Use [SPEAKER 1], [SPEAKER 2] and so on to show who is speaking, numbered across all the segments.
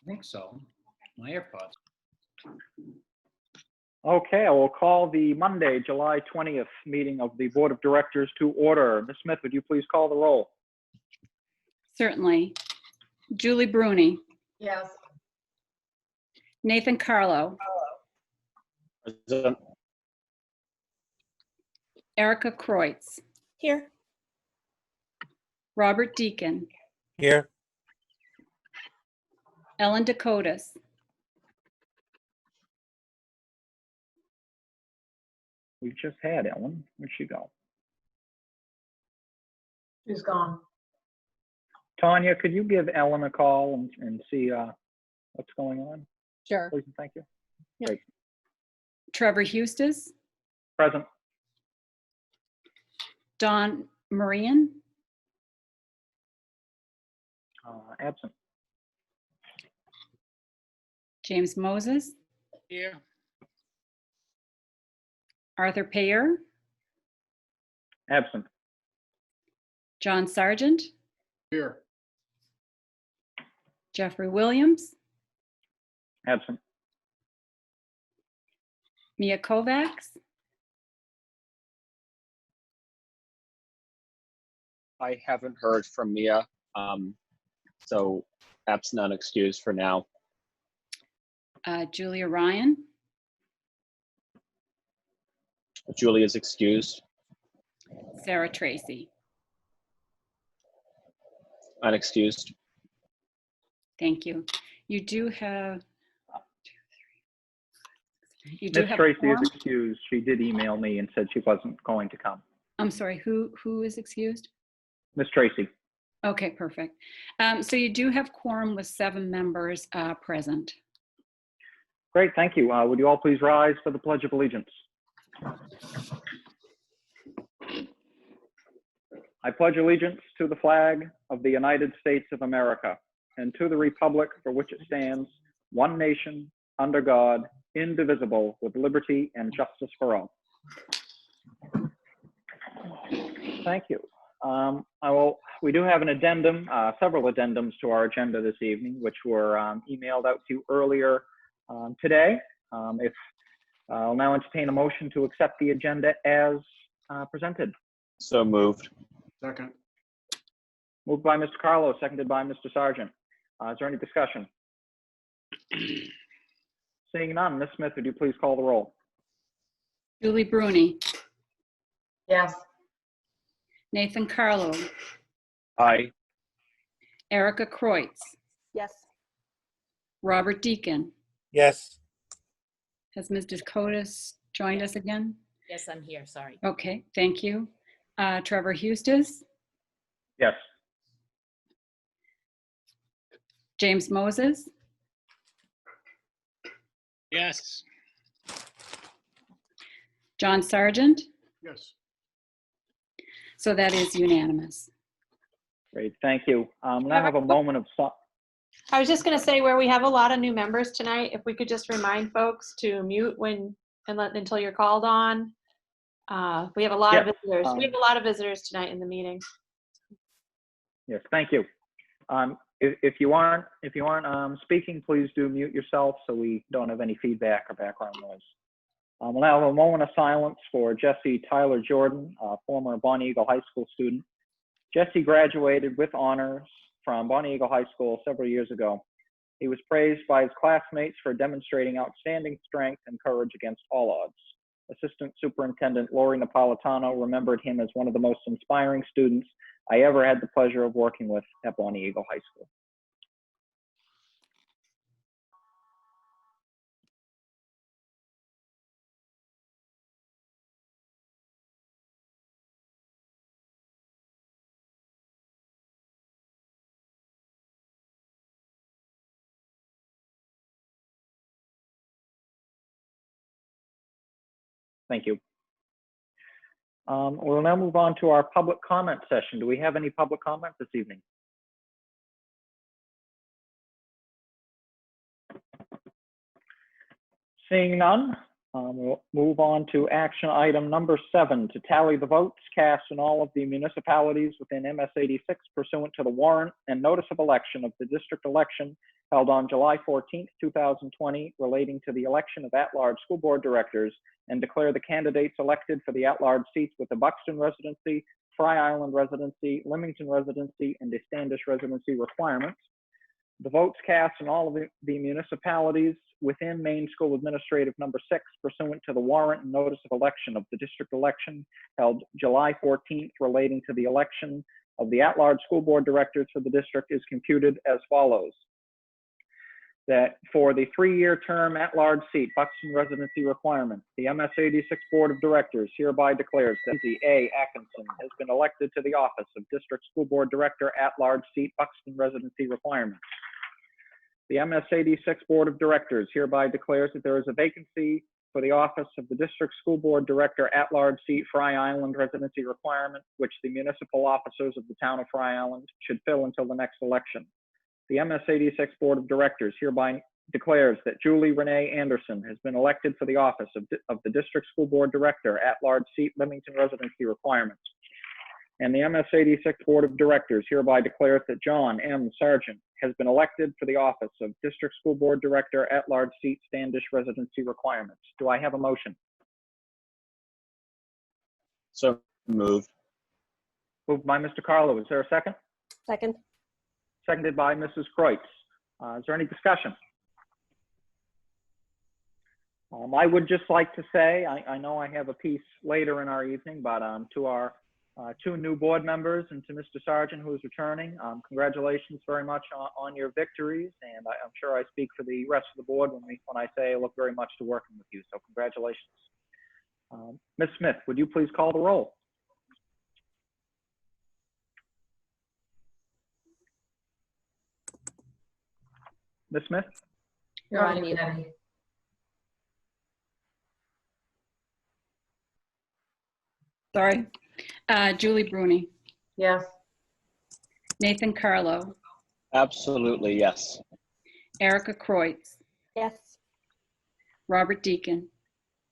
[SPEAKER 1] think so. My AirPods.
[SPEAKER 2] Okay, I will call the Monday, July 20th meeting of the Board of Directors to order. Ms. Smith, would you please call the roll?
[SPEAKER 3] Certainly. Julie Bruni,
[SPEAKER 4] Yes.
[SPEAKER 3] Nathan Carlo,
[SPEAKER 5] Present.
[SPEAKER 3] Erica Kreutz,
[SPEAKER 4] Here.
[SPEAKER 3] Robert Deacon,
[SPEAKER 5] Here.
[SPEAKER 3] Ellen Dakotas,
[SPEAKER 2] We just had Ellen. Where'd she go?
[SPEAKER 4] Who's gone?
[SPEAKER 2] Tanya, could you give Ellen a call and see what's going on?
[SPEAKER 4] Sure.
[SPEAKER 2] Please and thank you.
[SPEAKER 4] Yep.
[SPEAKER 2] Great.
[SPEAKER 3] Trevor Hustis,
[SPEAKER 2] Present.
[SPEAKER 3] Don Marian,
[SPEAKER 2] Absent.
[SPEAKER 3] James Moses,
[SPEAKER 1] Here.
[SPEAKER 3] Arthur Payer,
[SPEAKER 2] Absent.
[SPEAKER 3] John Sargent,
[SPEAKER 1] Here.
[SPEAKER 3] Jeffrey Williams,
[SPEAKER 2] Absent.
[SPEAKER 3] Mia Kovacs,
[SPEAKER 5] I haven't heard from Mia, so absent unexcused for now.
[SPEAKER 3] Julia Ryan,
[SPEAKER 5] Julie is excused.
[SPEAKER 3] Sarah Tracy.
[SPEAKER 5] Unexcused.
[SPEAKER 3] Thank you. You do have. You do
[SPEAKER 2] Ms.
[SPEAKER 3] have.
[SPEAKER 2] Tracy is
[SPEAKER 3] quorum?
[SPEAKER 2] excused. She did email me and said she wasn't going to come.
[SPEAKER 3] I'm sorry. Who is excused?
[SPEAKER 2] Ms. Tracy.
[SPEAKER 3] Okay, perfect. So you do have quorum with 7 members present.
[SPEAKER 2] Great, thank you. Would you all please rise for the Pledge of Allegiance? I pledge allegiance to the flag of the United States of America and to the republic for which it stands, one nation, under God, indivisible, with liberty and justice for all. Thank you. We do have an addendum, several addendums to our agenda this evening, which were emailed out to you earlier today. I'll now entertain a motion to accept the agenda as presented.
[SPEAKER 5] So moved.
[SPEAKER 1] Second.
[SPEAKER 2] Moved by Mr. Carlo, seconded by Mr. Sargent. Is there any discussion? Seeing none, Ms. Smith, would you please call the roll?
[SPEAKER 3] Julie Bruni,
[SPEAKER 4] Yes.
[SPEAKER 3] Nathan Carlo,
[SPEAKER 5] Aye.
[SPEAKER 3] Erica Kreutz,
[SPEAKER 4] Yes.
[SPEAKER 3] Robert Deacon.
[SPEAKER 5] Yes.
[SPEAKER 3] Has Ms. Dakotas joined us again?
[SPEAKER 4] Yes, I'm here. Sorry.
[SPEAKER 3] Okay, thank you. Trevor Hustis,
[SPEAKER 2] Yes.
[SPEAKER 3] James Moses,
[SPEAKER 1] Yes.
[SPEAKER 3] John Sargent.
[SPEAKER 1] Yes.
[SPEAKER 3] So that is unanimous.
[SPEAKER 2] Great, thank you. Now have a moment of
[SPEAKER 6] I was just going to say, where we have a lot of new members tonight, if we could just remind folks to mute until you're called on. We have a lot of visitors. We have a lot of visitors tonight in the meeting.
[SPEAKER 2] Yes, thank you. If you aren't speaking, please do mute yourself so we don't have any feedback or background noise. We'll now have a moment of silence for Jesse Tyler Jordan, former Bonnie Eagle High School student. Jesse graduated with honors from Bonnie Eagle High School several years ago. He was praised by his classmates for demonstrating outstanding strength and courage against all odds. Assistant Superintendent Lori Napolitano remembered him as one of the most inspiring students I ever had the pleasure of working with at Bonnie Eagle High School. Thank you. We'll now move on to our public comment session. Do we have any public comment this evening? Seeing none, We'll move on to action item number 7, to tally the votes cast in all of the municipalities within MS86 pursuant to the warrant and notice of election of the district election held on July 14th, 2020, relating to the election of at-large school board directors, and declare the candidates elected for the at-large seats with the Buxton residency, Fry Island residency, Leamington residency, and the Standish residency requirements. The votes cast in all of the municipalities within Maine School Administrative number 6 pursuant to the warrant and notice of election of the district election held July 14th relating to the election of the at-large school board directors for the district is computed as follows. That for the 3-year term at-large seat, Buxton residency requirement, the MS86 Board of Directors hereby declares that Lindsay A. Atkinson has been elected to the office of District School Board Director at-large seat, Buxton residency requirement. The MS86 Board of Directors hereby declares that there is a vacancy for the office of the District School Board Director at-large seat, Fry Island residency requirement, which the municipal officers of the town of Fry Island should fill until the next election. The MS86 Board of Directors hereby declares that Julie Renee Anderson has been elected for the office of the District School Board Director at-large seat, Leamington residency requirements. And the MS86 Board of Directors hereby declares that John M. Sargent has been elected for the office of District School Board Director at-large seat, Standish residency requirements. Do I have a motion?
[SPEAKER 5] So moved.
[SPEAKER 2] Moved by Mr. Carlo. Is there a second?
[SPEAKER 7] Second.
[SPEAKER 2] Seconded by Mrs. Kreutz. Is there any discussion? I would just like to say, I know I have a piece later in our evening, but to our 2 new board members and to Mr. Sargent, who is returning, congratulations very much on your victories. And I'm sure I speak for the rest of the board when I say I look very much to working with you. So congratulations. Ms. Smith, would you please call the roll? Ms. Smith?
[SPEAKER 4] You're on mute.
[SPEAKER 3] Sorry. Julie Bruni,
[SPEAKER 4] Yes.
[SPEAKER 3] Nathan Carlo,
[SPEAKER 5] Absolutely, yes.
[SPEAKER 3] Erica Kreutz,
[SPEAKER 7] Yes.
[SPEAKER 3] Robert Deacon,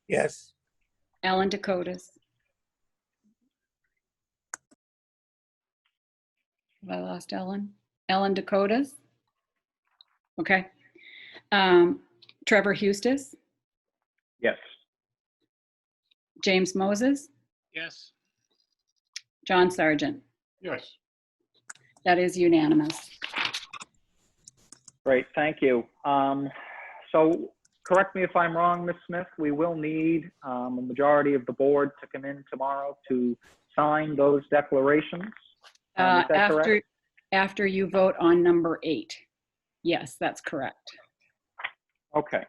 [SPEAKER 1] Yes.
[SPEAKER 3] Ellen Dakotas. Have I lost Ellen? Ellen Dakotas? Okay. Trevor Hustis,
[SPEAKER 2] Yes.
[SPEAKER 3] James Moses,
[SPEAKER 1] Yes.
[SPEAKER 3] John Sargent.
[SPEAKER 1] Yes.
[SPEAKER 3] That is unanimous.
[SPEAKER 2] Great, thank you. So correct me if I'm wrong, Ms. Smith, we will need a majority of the board to come in tomorrow to sign those declarations. Is that correct?
[SPEAKER 3] After you vote on number 8. Yes, that's correct.
[SPEAKER 2] Okay.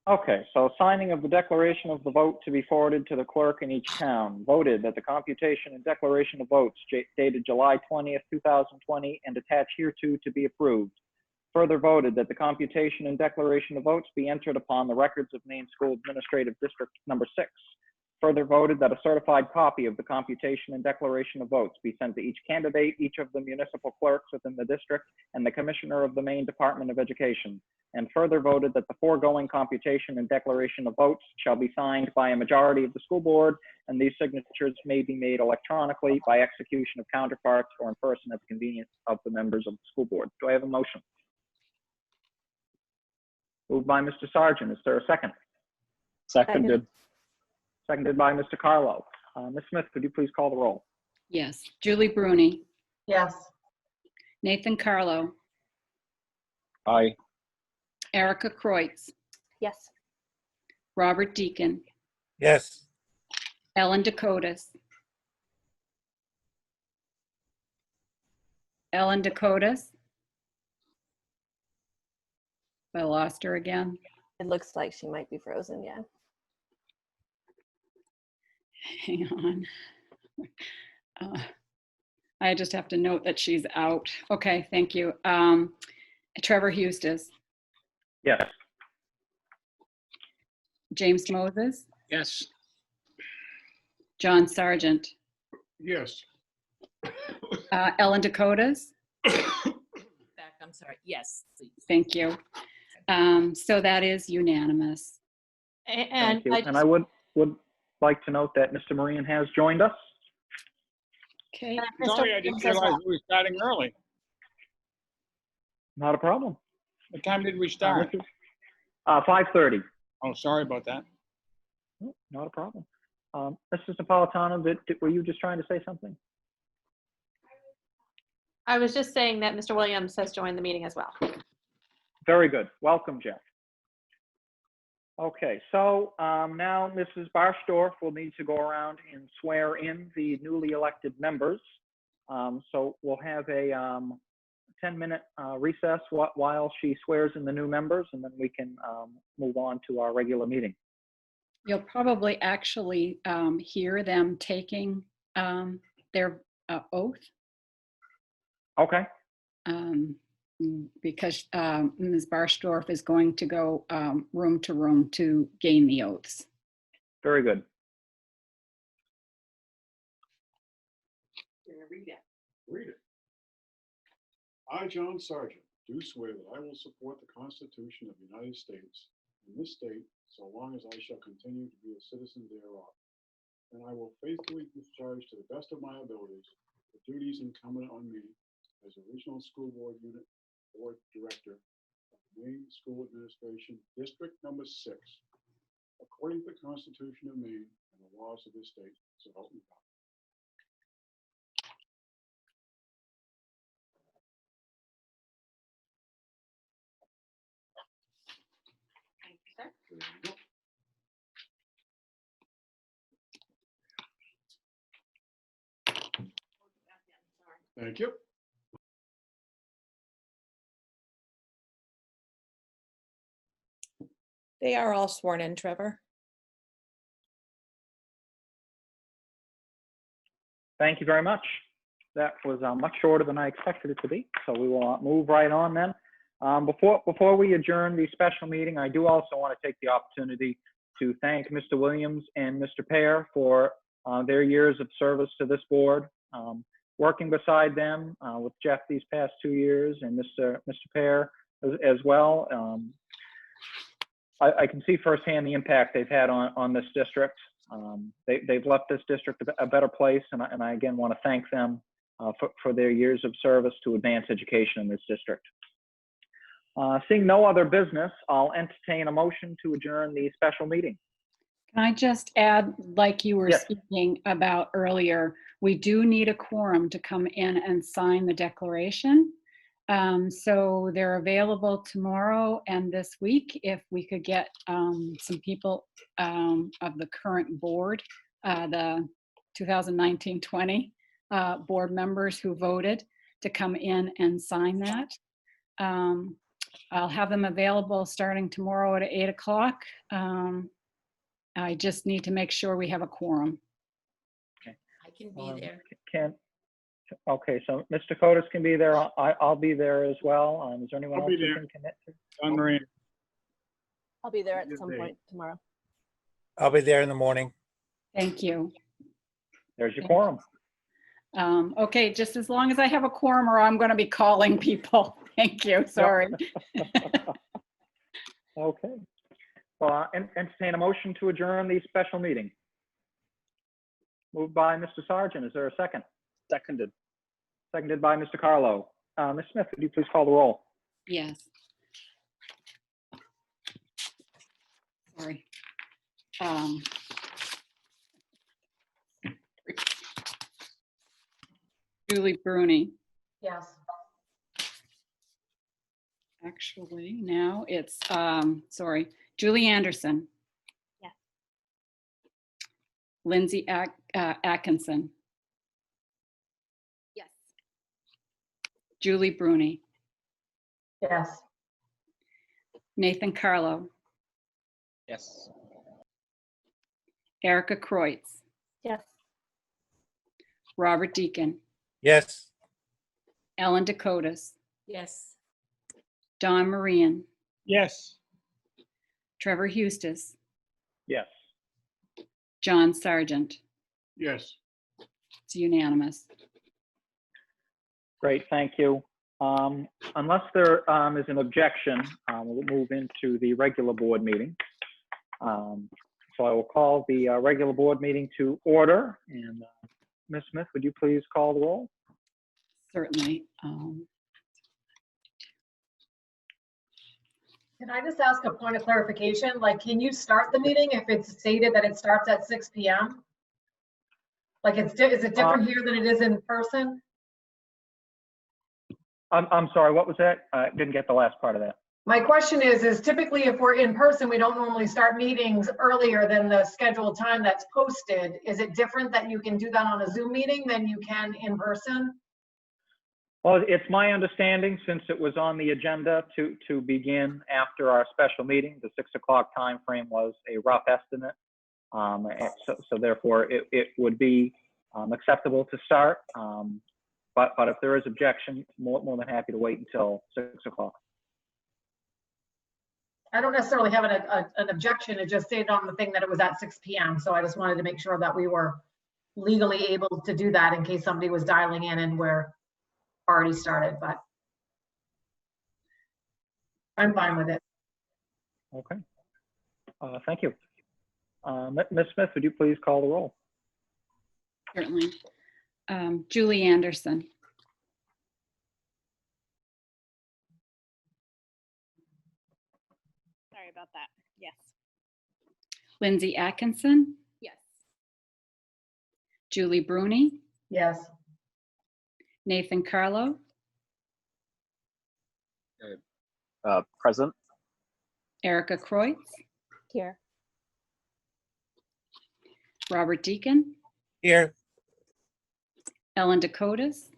[SPEAKER 2] Okay, so signing of the declaration of the vote to be forwarded to the clerk in each town. Voted that the computation and declaration of votes dated July 20th, 2020 and attached hereto to be approved. Further voted that the computation and declaration of votes be entered upon the records of Maine School Administrative District number 6. Further voted that a certified copy of the computation and declaration of votes be sent to each candidate, each of the municipal clerks within the district, and the Commissioner of the Maine Department of Education. And further voted that the foregoing computation and declaration of votes shall be signed by a majority of the school board, and these signatures may be made electronically by execution of counterparts or in person at the convenience of the members of the school board. Do I have a motion? Moved by Mr. Sargent. Is there a second?
[SPEAKER 5] Seconded.
[SPEAKER 2] Seconded by Mr. Carlo. Ms. Smith, could you please call the roll?
[SPEAKER 3] Yes. Julie Bruni,
[SPEAKER 4] Yes.
[SPEAKER 3] Nathan Carlo,
[SPEAKER 5] Aye.
[SPEAKER 3] Erica Kreutz,
[SPEAKER 7] Yes.
[SPEAKER 3] Robert Deacon,
[SPEAKER 1] Yes.
[SPEAKER 3] Ellen Dakotas. Ellen Dakotas. I lost her again.
[SPEAKER 7] It looks like she might be frozen, yeah.
[SPEAKER 3] Hang on. I just have to note that she's out. Okay, thank you. Trevor Hustis,
[SPEAKER 2] Yes.
[SPEAKER 3] James Moses,
[SPEAKER 1] Yes.
[SPEAKER 3] John Sargent,
[SPEAKER 1] Yes.
[SPEAKER 3] Ellen Dakotas.
[SPEAKER 4] Back, I'm sorry. Yes, please.
[SPEAKER 3] Thank you. So that is unanimous.
[SPEAKER 6] And
[SPEAKER 2] Thank you.
[SPEAKER 6] I
[SPEAKER 2] And
[SPEAKER 6] just,
[SPEAKER 2] I would like to note that Mr. Marian has joined us.
[SPEAKER 3] Okay,
[SPEAKER 6] Mr.
[SPEAKER 1] Sorry, I didn't
[SPEAKER 6] Williams as
[SPEAKER 1] realize
[SPEAKER 6] well.
[SPEAKER 1] we were starting early.
[SPEAKER 2] Not a problem.
[SPEAKER 1] What time did we
[SPEAKER 2] Uh,
[SPEAKER 1] start?
[SPEAKER 2] this is, 5:30.
[SPEAKER 1] Oh, sorry about that.
[SPEAKER 2] Not a problem. Mrs. Napolitano, were you just trying to say something?
[SPEAKER 6] I was just saying that Mr. Williams has joined the meeting as well.
[SPEAKER 2] Very good. Welcome, Jeff. Okay, so now Mrs. Barsdorf will need to go around and swear in the newly elected members. So we'll have a 10-minute recess while she swears in the new members, and then we can move on to our regular meeting.
[SPEAKER 3] you'll probably actually hear them taking their oath.
[SPEAKER 2] Okay,
[SPEAKER 3] Because Ms. Barsdorf is going to go room to room to gain the oaths.
[SPEAKER 2] very good.
[SPEAKER 1] Read it. I, John Sargent, do swear that I will support the Constitution of the United States and this state so long as I shall continue to be a citizen thereof. And I will faithfully discharge to the best of my abilities the duties incumbent on me as a regional school board unit board director of the Maine School Administration District Number 6, according to the Constitution of Maine and the laws of this state. So help me God. There you go. Thank you.
[SPEAKER 4] They are all sworn in, Trevor.
[SPEAKER 2] Thank you very much. That was much shorter than I expected it to be, so we will move right on then. Before we adjourn the special meeting, I do also want to take the opportunity to thank Mr. Williams and Mr. Pear for their years of service to this board. Working beside them with Jeff these past 2 years and Mr. Pear as well. I can see firsthand the impact they've had on this district. They've left this district a better place, and I again want to thank them for their years of service to advance education in this district. Seeing no other business, I'll entertain a motion to adjourn the special meeting.
[SPEAKER 3] Can I just add, like you were
[SPEAKER 2] Yes.
[SPEAKER 3] speaking about earlier, we do need a quorum to come in and sign the declaration. So they're available tomorrow and this week. If we could get some people of the current board, the 2019-20 board members who voted to come in and sign that. I'll have them available starting tomorrow at 8 o'clock. I just need to make sure we have a quorum.
[SPEAKER 4] I can be there.
[SPEAKER 2] Okay, so Mr. Kotis can be there. I'll be there as well. Is there anyone
[SPEAKER 1] I'll
[SPEAKER 2] else
[SPEAKER 1] be
[SPEAKER 2] who
[SPEAKER 1] there.
[SPEAKER 2] can commit to?
[SPEAKER 1] John Moran.
[SPEAKER 7] I'll be there at
[SPEAKER 1] Good
[SPEAKER 7] some
[SPEAKER 1] day.
[SPEAKER 7] point tomorrow.
[SPEAKER 8] I'll be there in the morning.
[SPEAKER 3] Thank you.
[SPEAKER 2] There's your quorum.
[SPEAKER 3] Okay, just as long as I have a quorum or I'm going to be calling people. Thank you, sorry.
[SPEAKER 2] Okay. Well, entertain a motion to adjourn the special meeting. Moved by Mr. Sargent. Is there a second?
[SPEAKER 5] Seconded.
[SPEAKER 2] Seconded by Mr. Carlo. Ms. Smith, would you please call the roll?
[SPEAKER 3] Yes. Sorry. Julie Bruni.
[SPEAKER 4] Yes.
[SPEAKER 3] Actually, now it's, sorry, Julie Anderson.
[SPEAKER 7] Yes.
[SPEAKER 3] Lindsay Atkinson.
[SPEAKER 7] Yes.
[SPEAKER 3] Julie Bruni.
[SPEAKER 4] Yes.
[SPEAKER 3] Nathan Carlo.
[SPEAKER 5] Yes.
[SPEAKER 3] Erica Kreutz.
[SPEAKER 7] Yes.
[SPEAKER 3] Robert Deacon.
[SPEAKER 8] Yes.
[SPEAKER 3] Ellen Dakotas.
[SPEAKER 4] Yes.
[SPEAKER 3] Don Marian.
[SPEAKER 1] Yes.
[SPEAKER 3] Trevor Hustis.
[SPEAKER 2] Yes.
[SPEAKER 3] John Sargent.
[SPEAKER 1] Yes.
[SPEAKER 3] It's unanimous.
[SPEAKER 2] Great, thank you. Unless there is an objection, we'll move into the regular board meeting. So I will call the regular board meeting to order. And Ms. Smith, would you please call the roll?
[SPEAKER 3] Certainly.
[SPEAKER 4] Can I just ask a point of clarification? Like, can you start the meeting if it's stated that it starts at 6 p.m.? Like, is it different here than it is in person?
[SPEAKER 2] I'm sorry, what was that? I didn't get the last part of that.
[SPEAKER 4] My question is typically if we're in person, we don't normally start meetings earlier than the scheduled time that's posted. Is it different that you can do that on a Zoom meeting than you can in person?
[SPEAKER 2] Well, it's my understanding, since it was on the agenda to begin after our special meeting, the 6 o'clock timeframe was a rough estimate. And so therefore, it would be acceptable to start. But if there is objection, more than happy to wait until 6 o'clock.
[SPEAKER 4] I don't necessarily have an objection. It just stated on the thing that it was at 6 p.m. So I just wanted to make sure that we were legally able to do that in case somebody was dialing in and we're already started, but I'm fine with it.
[SPEAKER 2] Okay. Thank you. Ms. Smith, would you please call the roll?
[SPEAKER 3] Certainly. Julie Anderson,
[SPEAKER 7] Sorry about that. Yes.
[SPEAKER 3] Lindsay Atkinson,
[SPEAKER 7] Yes.
[SPEAKER 3] Julie Bruni,
[SPEAKER 4] Yes.
[SPEAKER 3] Nathan Carlo,
[SPEAKER 5] Present.
[SPEAKER 3] Erica Kreutz,
[SPEAKER 7] Here.
[SPEAKER 3] Robert Deacon,
[SPEAKER 8] Here.
[SPEAKER 3] Ellen Dakotas,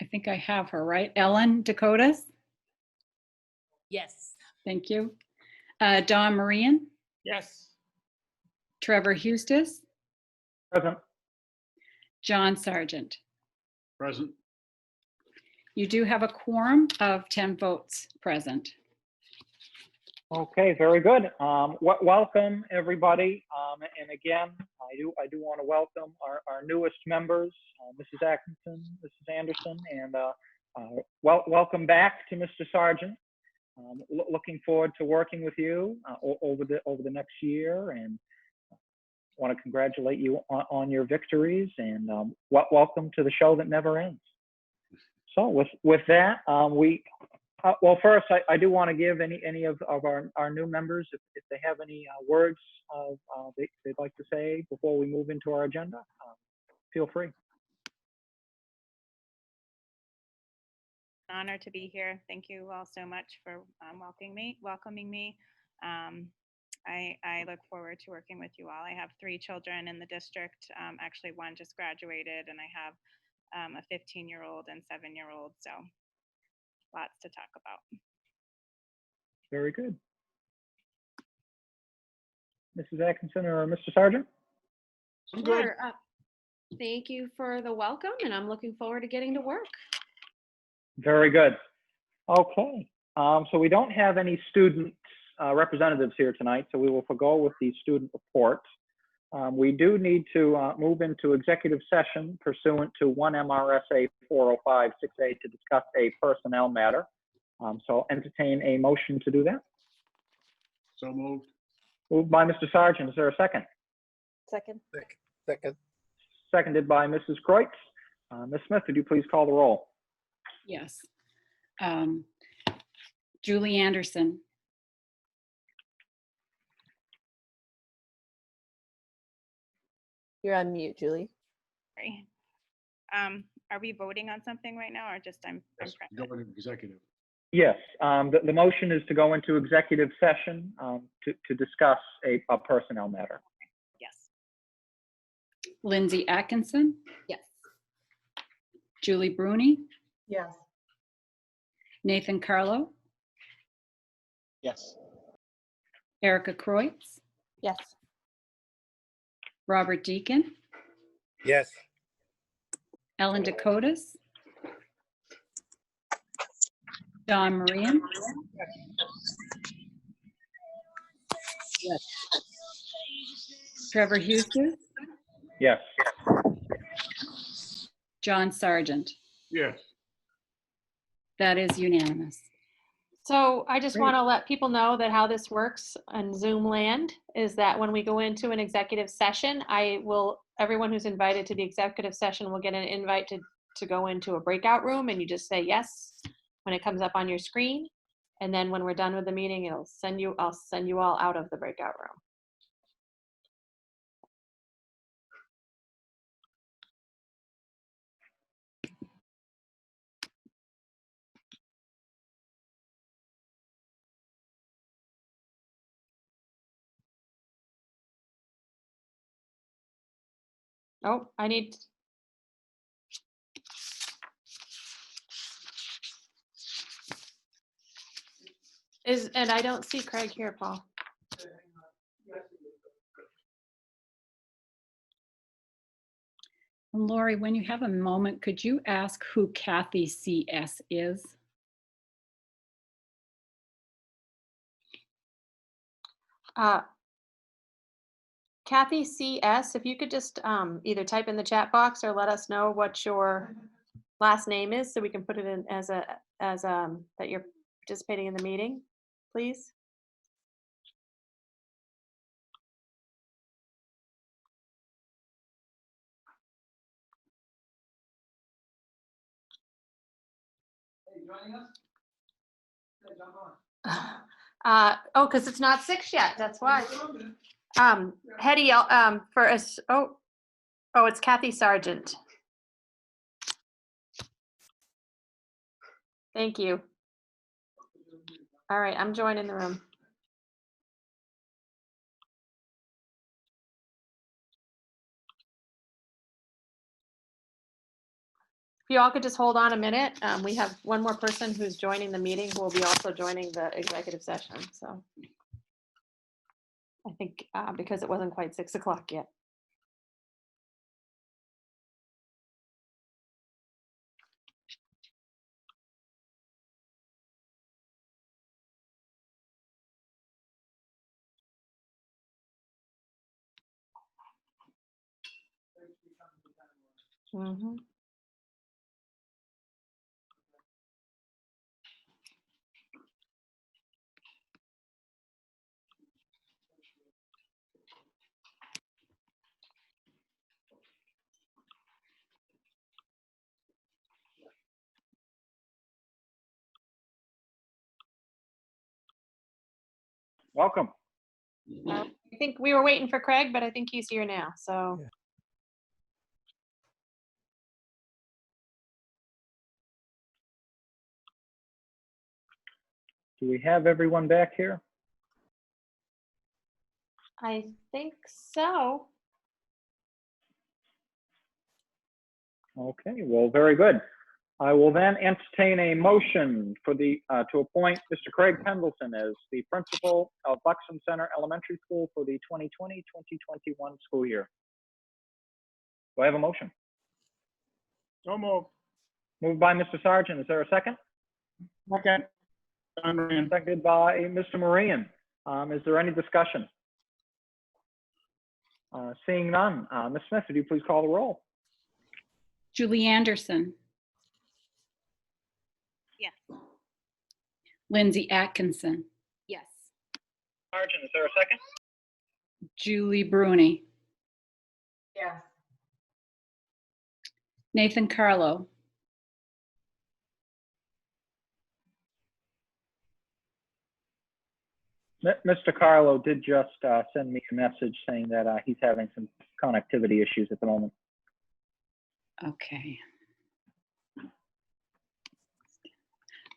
[SPEAKER 3] I think I have her, right? Ellen Dakotas,
[SPEAKER 4] Yes.
[SPEAKER 3] thank you. Don Marian,
[SPEAKER 8] Yes.
[SPEAKER 3] Trevor Hustis,
[SPEAKER 2] Present.
[SPEAKER 3] John Sargent.
[SPEAKER 1] Present.
[SPEAKER 3] You do have a quorum of 10 votes present.
[SPEAKER 2] Okay, very good. Welcome, everybody. And again, I do want to welcome our newest members, Mrs. Atkinson, Mrs. Anderson, and welcome back to Mr. Sargent. Looking forward to working with you over the next year, and want to congratulate you on your victories, and welcome to the show that never ends. So with that, well, first, I do want to give any of our new members, if they have any words they'd like to say before we move into our agenda, feel free.
[SPEAKER 9] Honor to be here. Thank you all so much for welcoming me. I look forward to working with you all. I have 3 children in the district. Actually, one just graduated, and I have a 15-year-old and 7-year-old. So lots to talk about.
[SPEAKER 2] Very good. Mrs. Atkinson or Mr. Sargent?
[SPEAKER 1] I'm good.
[SPEAKER 6] Sure. Thank you for the welcome, and I'm looking forward to getting to work.
[SPEAKER 2] Very good. Okay. So we don't have any student representatives here tonight, so we will forgo with the student reports. We do need to move into executive session pursuant to 1 MRSA 405-6A to discuss a personnel matter. So I'll entertain a motion to do that.
[SPEAKER 1] So moved.
[SPEAKER 2] Moved by Mr. Sargent. Is there a second?
[SPEAKER 7] Second.
[SPEAKER 8] Second.
[SPEAKER 2] Seconded by Mrs. Kreutz. Ms. Smith, would you please call the roll?
[SPEAKER 3] Yes. Julie Anderson,
[SPEAKER 7] You're on mute, Julie.
[SPEAKER 9] Sorry. Are we voting on something right now, or just I'm
[SPEAKER 1] Yes,
[SPEAKER 9] present?
[SPEAKER 1] go into executive.
[SPEAKER 2] Yes. The motion is to go into executive session to discuss a personnel matter.
[SPEAKER 9] Yes.
[SPEAKER 3] Lindsay Atkinson,
[SPEAKER 7] Yes.
[SPEAKER 3] Julie Bruni,
[SPEAKER 4] Yes.
[SPEAKER 3] Nathan Carlo,
[SPEAKER 5] Yes.
[SPEAKER 3] Erica Kreutz,
[SPEAKER 7] Yes.
[SPEAKER 3] Robert Deacon,
[SPEAKER 8] Yes.
[SPEAKER 3] Ellen Dakotas, Don Marian, Trevor Hustis,
[SPEAKER 2] Yes.
[SPEAKER 3] John Sargent.
[SPEAKER 1] Yes.
[SPEAKER 3] That is unanimous.
[SPEAKER 6] So I just
[SPEAKER 2] Great.
[SPEAKER 6] want to let people know that how this works on Zoom land is that when we go into an executive session, everyone who's invited to the executive session will get an invite to go into a breakout room, and you just say yes when it comes up on your screen. And then when we're done with the meeting, I'll send you all out of the breakout room. Oh, and I don't see Craig here, Paul.
[SPEAKER 3] And Lori, when you have a moment, could you ask who Kathy CS is?
[SPEAKER 6] Kathy CS, if you could just either type in the chat box or let us know what your last name is so we can put it in as that you're participating in the meeting, please. Oh, because it's not 6 yet. That's why. Hetty, for us. Oh, it's Kathy Sargent. Thank you. All right, I'm joining the room. If you all could just hold on a minute, we have one more person who's joining the meeting who will be also joining the executive session. So I think because it wasn't quite 6 o'clock yet. Mm-hmm.
[SPEAKER 2] Welcome.
[SPEAKER 6] I think we were waiting for Craig, but I think he's here now. So.
[SPEAKER 8] Yeah.
[SPEAKER 2] Do we have everyone back here?
[SPEAKER 6] I think so.
[SPEAKER 2] Okay, well, very good. I will then entertain a motion for to appoint Mr. Craig Pendleton as the principal of Buxton Center Elementary School for the 2020-2021 school year. Do I have a motion?
[SPEAKER 1] So moved.
[SPEAKER 2] Moved by Mr. Sargent. Is there a second?
[SPEAKER 1] Second. John Moran.
[SPEAKER 2] Seconded by Mr. Moran. Is there any discussion? Seeing none. Ms. Smith, would you please call the roll?
[SPEAKER 3] Julie Anderson.
[SPEAKER 9] Yes.
[SPEAKER 3] Lindsay Atkinson.
[SPEAKER 7] Yes.
[SPEAKER 2] Sargent, is there a second?
[SPEAKER 3] Julie Bruni.
[SPEAKER 4] Yes.
[SPEAKER 3] Nathan Carlo.
[SPEAKER 2] Mr. Carlo did just send me a message saying that he's having some connectivity issues at the moment.
[SPEAKER 3] Okay.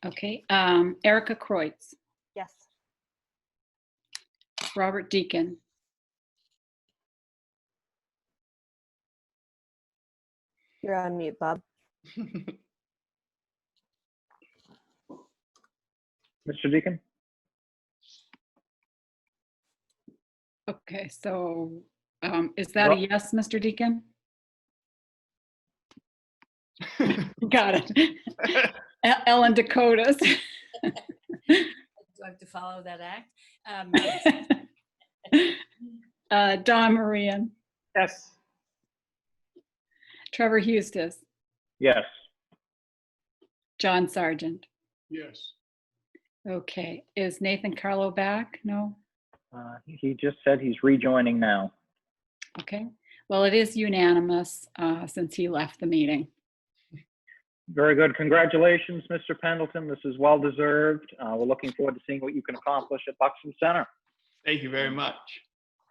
[SPEAKER 3] Okay. Erica Kreutz.
[SPEAKER 7] Yes.
[SPEAKER 3] Robert Deacon.
[SPEAKER 7] You're on mute, Bob.
[SPEAKER 2] Mr. Deacon?
[SPEAKER 3] Okay, so is that a yes, Mr. Deacon? Got it. Ellen Dakotas.
[SPEAKER 10] Do I have to follow that act?
[SPEAKER 3] Don Marian.
[SPEAKER 1] Yes.
[SPEAKER 3] Trevor Hustis.
[SPEAKER 2] Yes.
[SPEAKER 3] John Sargent.
[SPEAKER 1] Yes.
[SPEAKER 3] Okay, is Nathan Carlo back? No?
[SPEAKER 2] He just said he's rejoining now.
[SPEAKER 3] Okay, well, it is unanimous since he left the meeting.
[SPEAKER 2] Very good. Congratulations, Mr. Pendleton. This is well deserved. We're looking forward to seeing what you can accomplish at Buxton Center.
[SPEAKER 11] Thank you very much.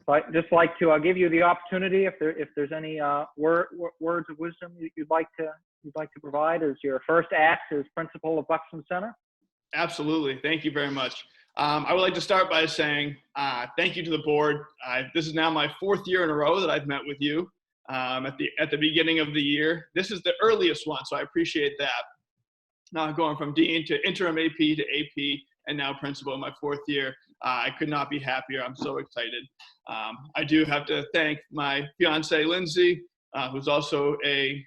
[SPEAKER 2] So I'd just like to give you the opportunity, if there's any words of wisdom you'd like to provide as your first act as principal of Buxton Center.
[SPEAKER 11] Absolutely. Thank you very much. I would like to start by saying thank you to the board. This is now my 4th year in a row that I've met with you at the beginning of the year. This is the earliest one, so I appreciate that. Going from dean to interim AP to AP and now principal in my 4th year. I could not be happier. I'm so excited. I do have to thank my fiance, Lindsay, who's also a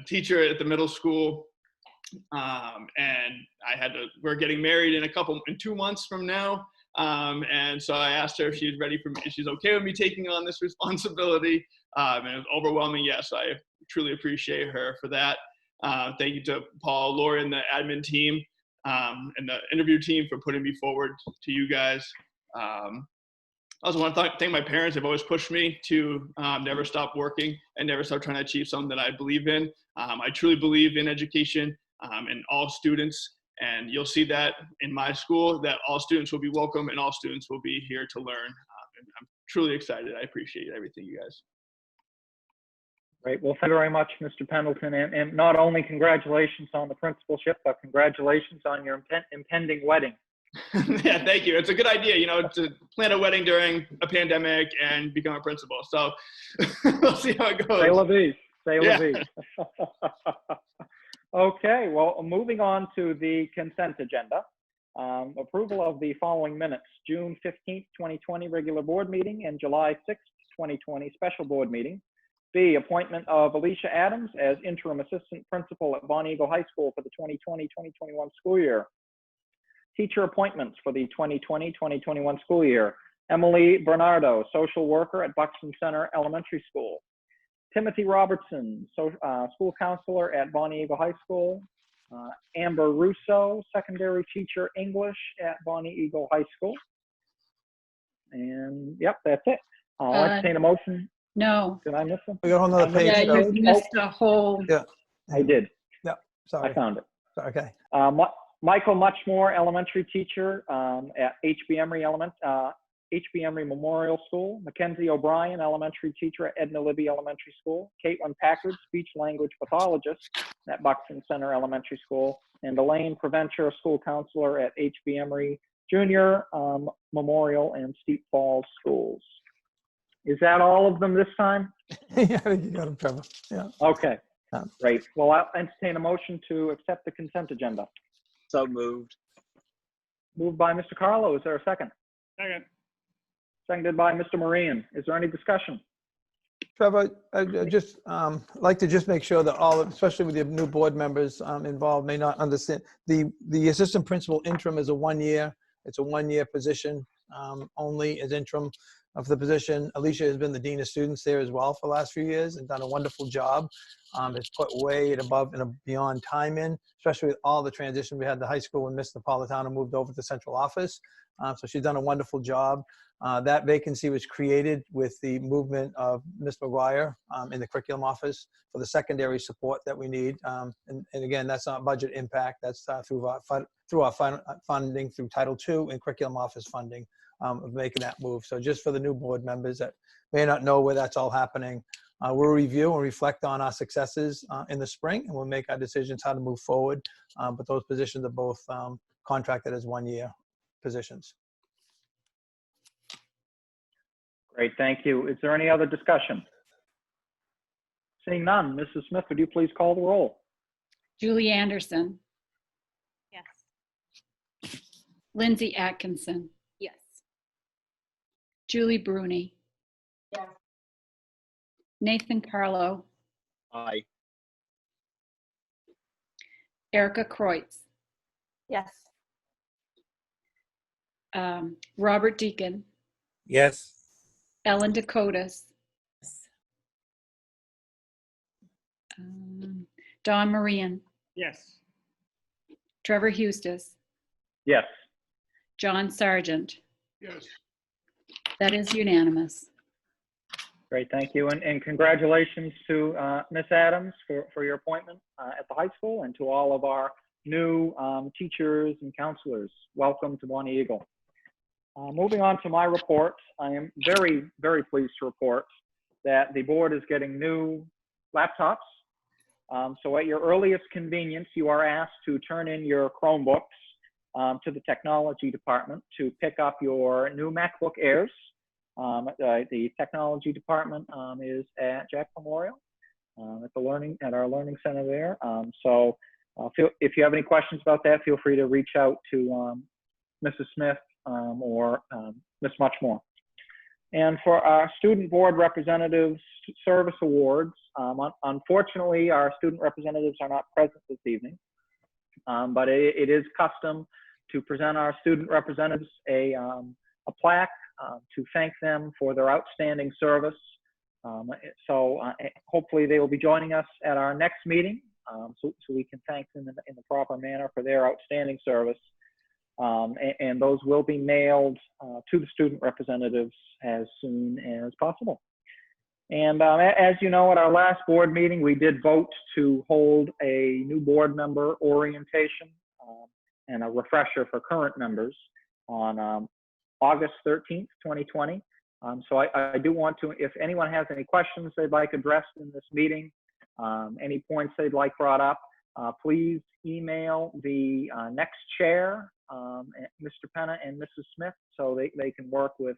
[SPEAKER 11] teacher at the middle school. And we're getting married in 2 months from now. And so I asked her if she's ready for me, if she's okay with me taking on this responsibility. And it was overwhelming yes. I truly appreciate her for that. Thank you to Paul, Lori, and the admin team, and the interview team for putting me forward to you guys. I also want to thank my parents. They've always pushed me to never stop working and never stop trying to achieve something that I believe in. I truly believe in education and all students. And you'll see that in my school, that all students will be welcome and all students will be here to learn. And I'm truly excited. I appreciate everything, you guys.
[SPEAKER 2] Great. Well, thank you very much, Mr. Pendleton. And not only congratulations on the principalship, but congratulations on your impending wedding.
[SPEAKER 11] Yeah, thank you. It's a good idea, to plan a wedding during a pandemic and become a principal. So we'll see how it goes.
[SPEAKER 2] Say la vie. Say la
[SPEAKER 11] Yeah.
[SPEAKER 2] vie. Okay, well, moving on to the consent agenda. Approval of the following minutes: June 15th, 2020 regular board meeting and July 6th, 2020 special board meeting. B, appointment of Alicia Adams as interim assistant principal at Bonnie Eagle High School for the 2020-2021 school year. Teacher appointments for the 2020-2021 school year: Emily Bernardo, social worker at Buxton Center Elementary School. Timothy Robertson, school counselor at Bonnie Eagle High School. Amber Russo, secondary teacher English at Bonnie Eagle High School. And yep, that's it. I'll entertain a motion.
[SPEAKER 3] No.
[SPEAKER 2] Did I miss them?
[SPEAKER 8] We got on another page.
[SPEAKER 3] Yeah,
[SPEAKER 8] so-
[SPEAKER 3] you missed a whole.
[SPEAKER 8] Yeah.
[SPEAKER 2] I did.
[SPEAKER 8] Sorry.
[SPEAKER 2] I found it.
[SPEAKER 8] Okay.
[SPEAKER 2] Michael Muchmore, elementary teacher at HB Memorial School. Mackenzie O'Brien, elementary teacher at Edna Libby Elementary School. Caitlin Packard, speech language pathologist at Buxton Center Elementary School. And Elaine Preventure, school counselor at HB Emory Junior Memorial and Steep Falls Schools. Is that all of them this time?
[SPEAKER 8] Yeah, I think you got him, Trevor. Yeah.
[SPEAKER 2] Okay, great. Well, I'll entertain a motion to accept the consent agenda.
[SPEAKER 5] So moved.
[SPEAKER 2] Moved by Mr. Carlo. Is there a second?
[SPEAKER 11] Second.
[SPEAKER 2] Seconded by Mr. Moran. Is there any discussion?
[SPEAKER 8] Trevor, I just like to just make sure that all, especially with the new board members involved, may not understand. The assistant principal interim is a 1 year. It's a 1 year position only as interim of the position. Alicia has been the dean of students there as well for the last few years and done a wonderful job. Has put way above and beyond time in, especially with all the transition we had to high school when Miss Napolitano moved over to central office. So she's done a wonderful job. That vacancy was created with the movement of Ms. McGuire in the curriculum office for the secondary support that we need. And again, that's not budget impact. That's through our funding through Title II and curriculum office funding of making that move. So just for the new board members that may not know where that's all happening, we'll review and reflect on our successes in the spring, and we'll make our decisions how to move forward. But those positions are both contracted as 1 year positions.
[SPEAKER 2] Great, thank you. Is there any other discussion? Seeing none, Mrs. Smith, would you please call the roll?
[SPEAKER 3] Julie Anderson,
[SPEAKER 9] Yes.
[SPEAKER 3] Lindsay Atkinson,
[SPEAKER 10] Yes.
[SPEAKER 3] Julie Bruni,
[SPEAKER 4] Yes.
[SPEAKER 3] Nathan Carlo,
[SPEAKER 5] Aye.
[SPEAKER 3] Erica Kreutz,
[SPEAKER 7] Yes.
[SPEAKER 3] Robert Deacon,
[SPEAKER 8] Yes.
[SPEAKER 3] Ellen Dakotas, Don Marian,
[SPEAKER 11] Yes.
[SPEAKER 3] Trevor Hustis,
[SPEAKER 2] Yes.
[SPEAKER 3] John Sargent.
[SPEAKER 1] Yes.
[SPEAKER 3] That is unanimous.
[SPEAKER 2] Great, thank you. And congratulations to Ms. Adams for your appointment at the high school, and to all of our new teachers and counselors. Welcome to Bonnie Eagle. Moving on to my report, I am very, very pleased to report that the board is getting new laptops. So at your earliest convenience, you are asked to turn in your Chromebooks to the technology department to pick up your new MacBook Airs. The technology department is at Jack Memorial at our learning center there. If you have any questions about that, feel free to reach out to Mrs. Smith or Ms. Muchmore. And for our student board representatives service awards, unfortunately, our student representatives are not present this evening, but it is custom to present our student representatives a plaque to thank them for their outstanding service. Hopefully they will be joining us at our next meeting so we can thank them in the proper manner for their outstanding service. And those will be mailed to the student representatives as soon as possible. And as you know, at our last board meeting, we did vote to hold a new board member orientation and a refresher for current members on August 13th, 2020. So I do want to, if anyone has any questions they'd like addressed in this meeting, any points they'd like brought up, please email the next chair, Mr. Penna and Mrs. Smith, so they can work with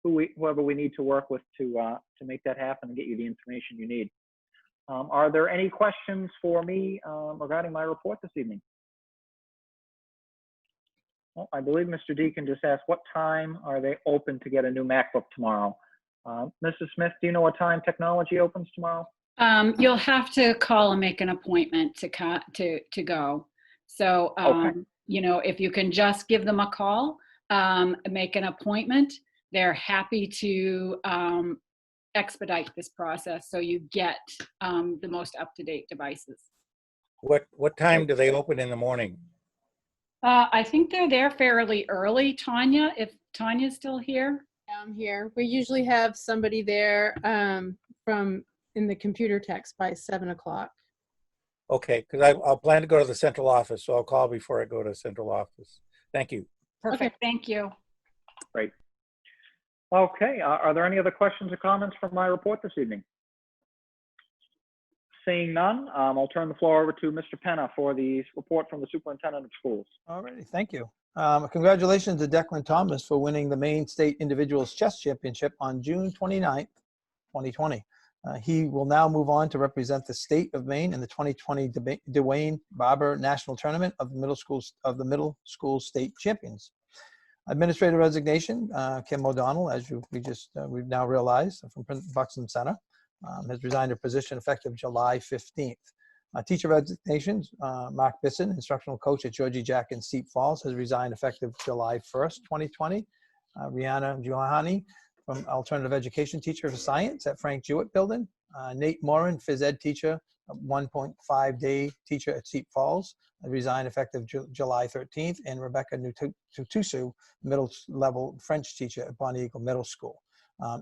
[SPEAKER 2] whoever we need to work with to make that happen and get you the information you need. Are there any questions for me regarding my report this evening? Well, I believe Mr. Deacon just asked, what time are they open to get a new MacBook tomorrow? Mrs. Smith, do you know what time technology opens tomorrow?
[SPEAKER 3] You'll have to call and make an appointment to go. So,
[SPEAKER 2] Okay.
[SPEAKER 3] you know, if you can just give them a call, make an appointment, they're happy to expedite this process so you get the most up-to-date devices.
[SPEAKER 12] What time do they open in the morning?
[SPEAKER 3] I think they're there fairly early. Tanya, if Tanya's still here.
[SPEAKER 13] Down here, we usually have somebody there from in the computer text by 7 o'clock.
[SPEAKER 12] Okay, because I'll plan to go to the central office, so I'll call before I go to central office. Thank you.
[SPEAKER 3] Perfect. Okay. Thank you.
[SPEAKER 2] Great. Okay, are there any other questions or comments from my report this evening? Seeing none, I'll turn the floor over to Mr. Penna for the report from the superintendent of schools.
[SPEAKER 8] All righty, thank you. Congratulations to Declan Thomas for winning the Maine State Individuals Chess Championship on June 29th, 2020. He will now move on to represent the state of Maine in the 2020 Dwayne Barber National Tournament of the Middle School State Champions. Administrative resignation, Kim O'Donnell, as we've now realized, from Buxton Center, has resigned her position effective July 15th. Teacher resignations, Mark Bisson, instructional coach at Georgie Jack in Steep Falls, has resigned effective July 1st, 2020. Rihanna Johanni, from alternative education teacher for science at Frank Jewett Building. Nate Morin, phys ed teacher, 1.5-day teacher at Steep Falls, resigned effective July 13th. And Rebecca Nutusu, middle level French teacher at Bonnie Eagle Middle School.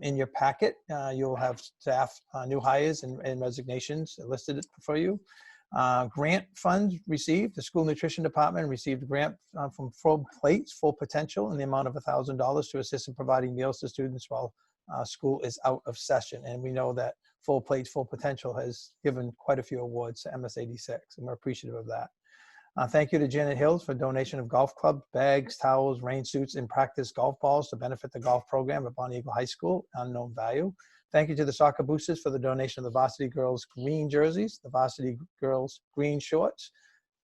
[SPEAKER 8] In your packet, you'll have staff new hires and resignations listed for you. Grant funds received. The school nutrition department received a grant from Full Plates, Full Potential, in the amount of $1,000 to assist in providing meals to students while school is out of session. And we know that Full Plates, Full Potential has given quite a few awards to MSAD 6, and we're appreciative of that. Thank you to Janet Hills for donation of golf club bags, towels, rain suits, and practice golf balls to benefit the golf program at Bonnie Eagle High School, unknown value. Thank you to the soccer boosters for the donation of the varsity girls green jerseys, the varsity girls green shorts,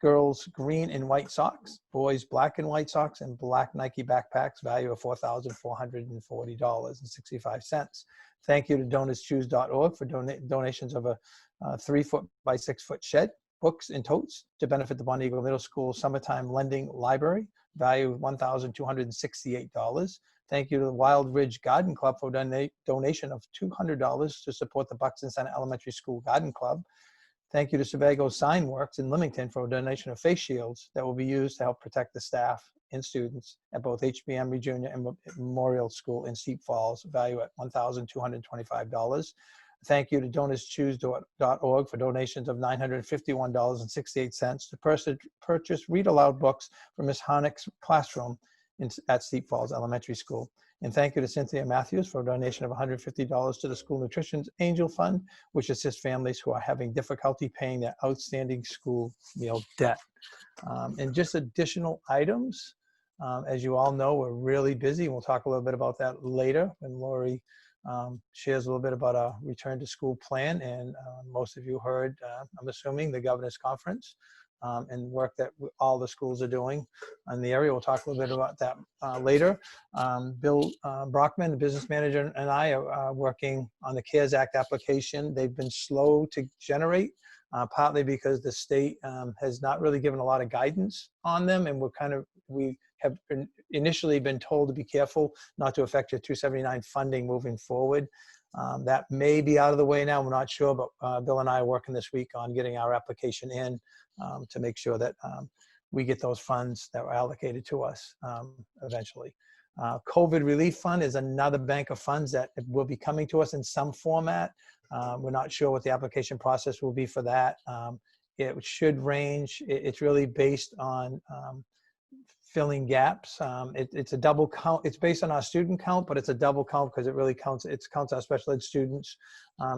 [SPEAKER 8] girls green and white socks, boys black and white socks, and black Nike backpacks, value of $4,440.65. Thank you to DonorsChoose.org for donations of a 3-foot by 6-foot shed, books and totes to benefit the Bonnie Eagle Middle School Summertime Lending Library, value of $1,268. Thank you to the Wild Ridge Garden Club for donation of $200 to support the Buxton Center Elementary School Garden Club. Thank you to Sebago Sign Works in Leamington for a donation of face shields that will be used to help protect the staff and students at both HBM Junior and Memorial School in Steep Falls, value at $1,225. Thank you to DonorsChoose.org for donations of $951.68 to purchase read aloud books for Ms. Harnick's classroom at Steep Falls Elementary School. And thank you to Cynthia Matthews for a donation of $150 to the School Nutrition Angel Fund, which assists families who are having difficulty paying their outstanding school meal debt. And just additional items, as you all know, we're really busy. We'll talk a little bit about that later when Lori shares a little bit about our return to school plan. And most of you heard, I'm assuming, the governor's conference and work that all the schools are doing in the area. We'll talk a little bit about that later. Bill Brockman, the business manager, and I are working on the CARES Act application. They've been slow to generate, partly because the state has not really given a lot of guidance on them, and we have initially been told to be careful not to affect your 279 funding moving forward. That may be out of the way now, we're not sure, but Bill and I are working this week on getting our application in to make sure that we get those funds that were allocated to us eventually. COVID Relief Fund is another bank of funds that will be coming to us in some format. We're not sure what the application process will be for that. It should range, it's really based on filling gaps. It's a double count. It's based on our student count, but it's a double count because it really counts. It counts our special ed students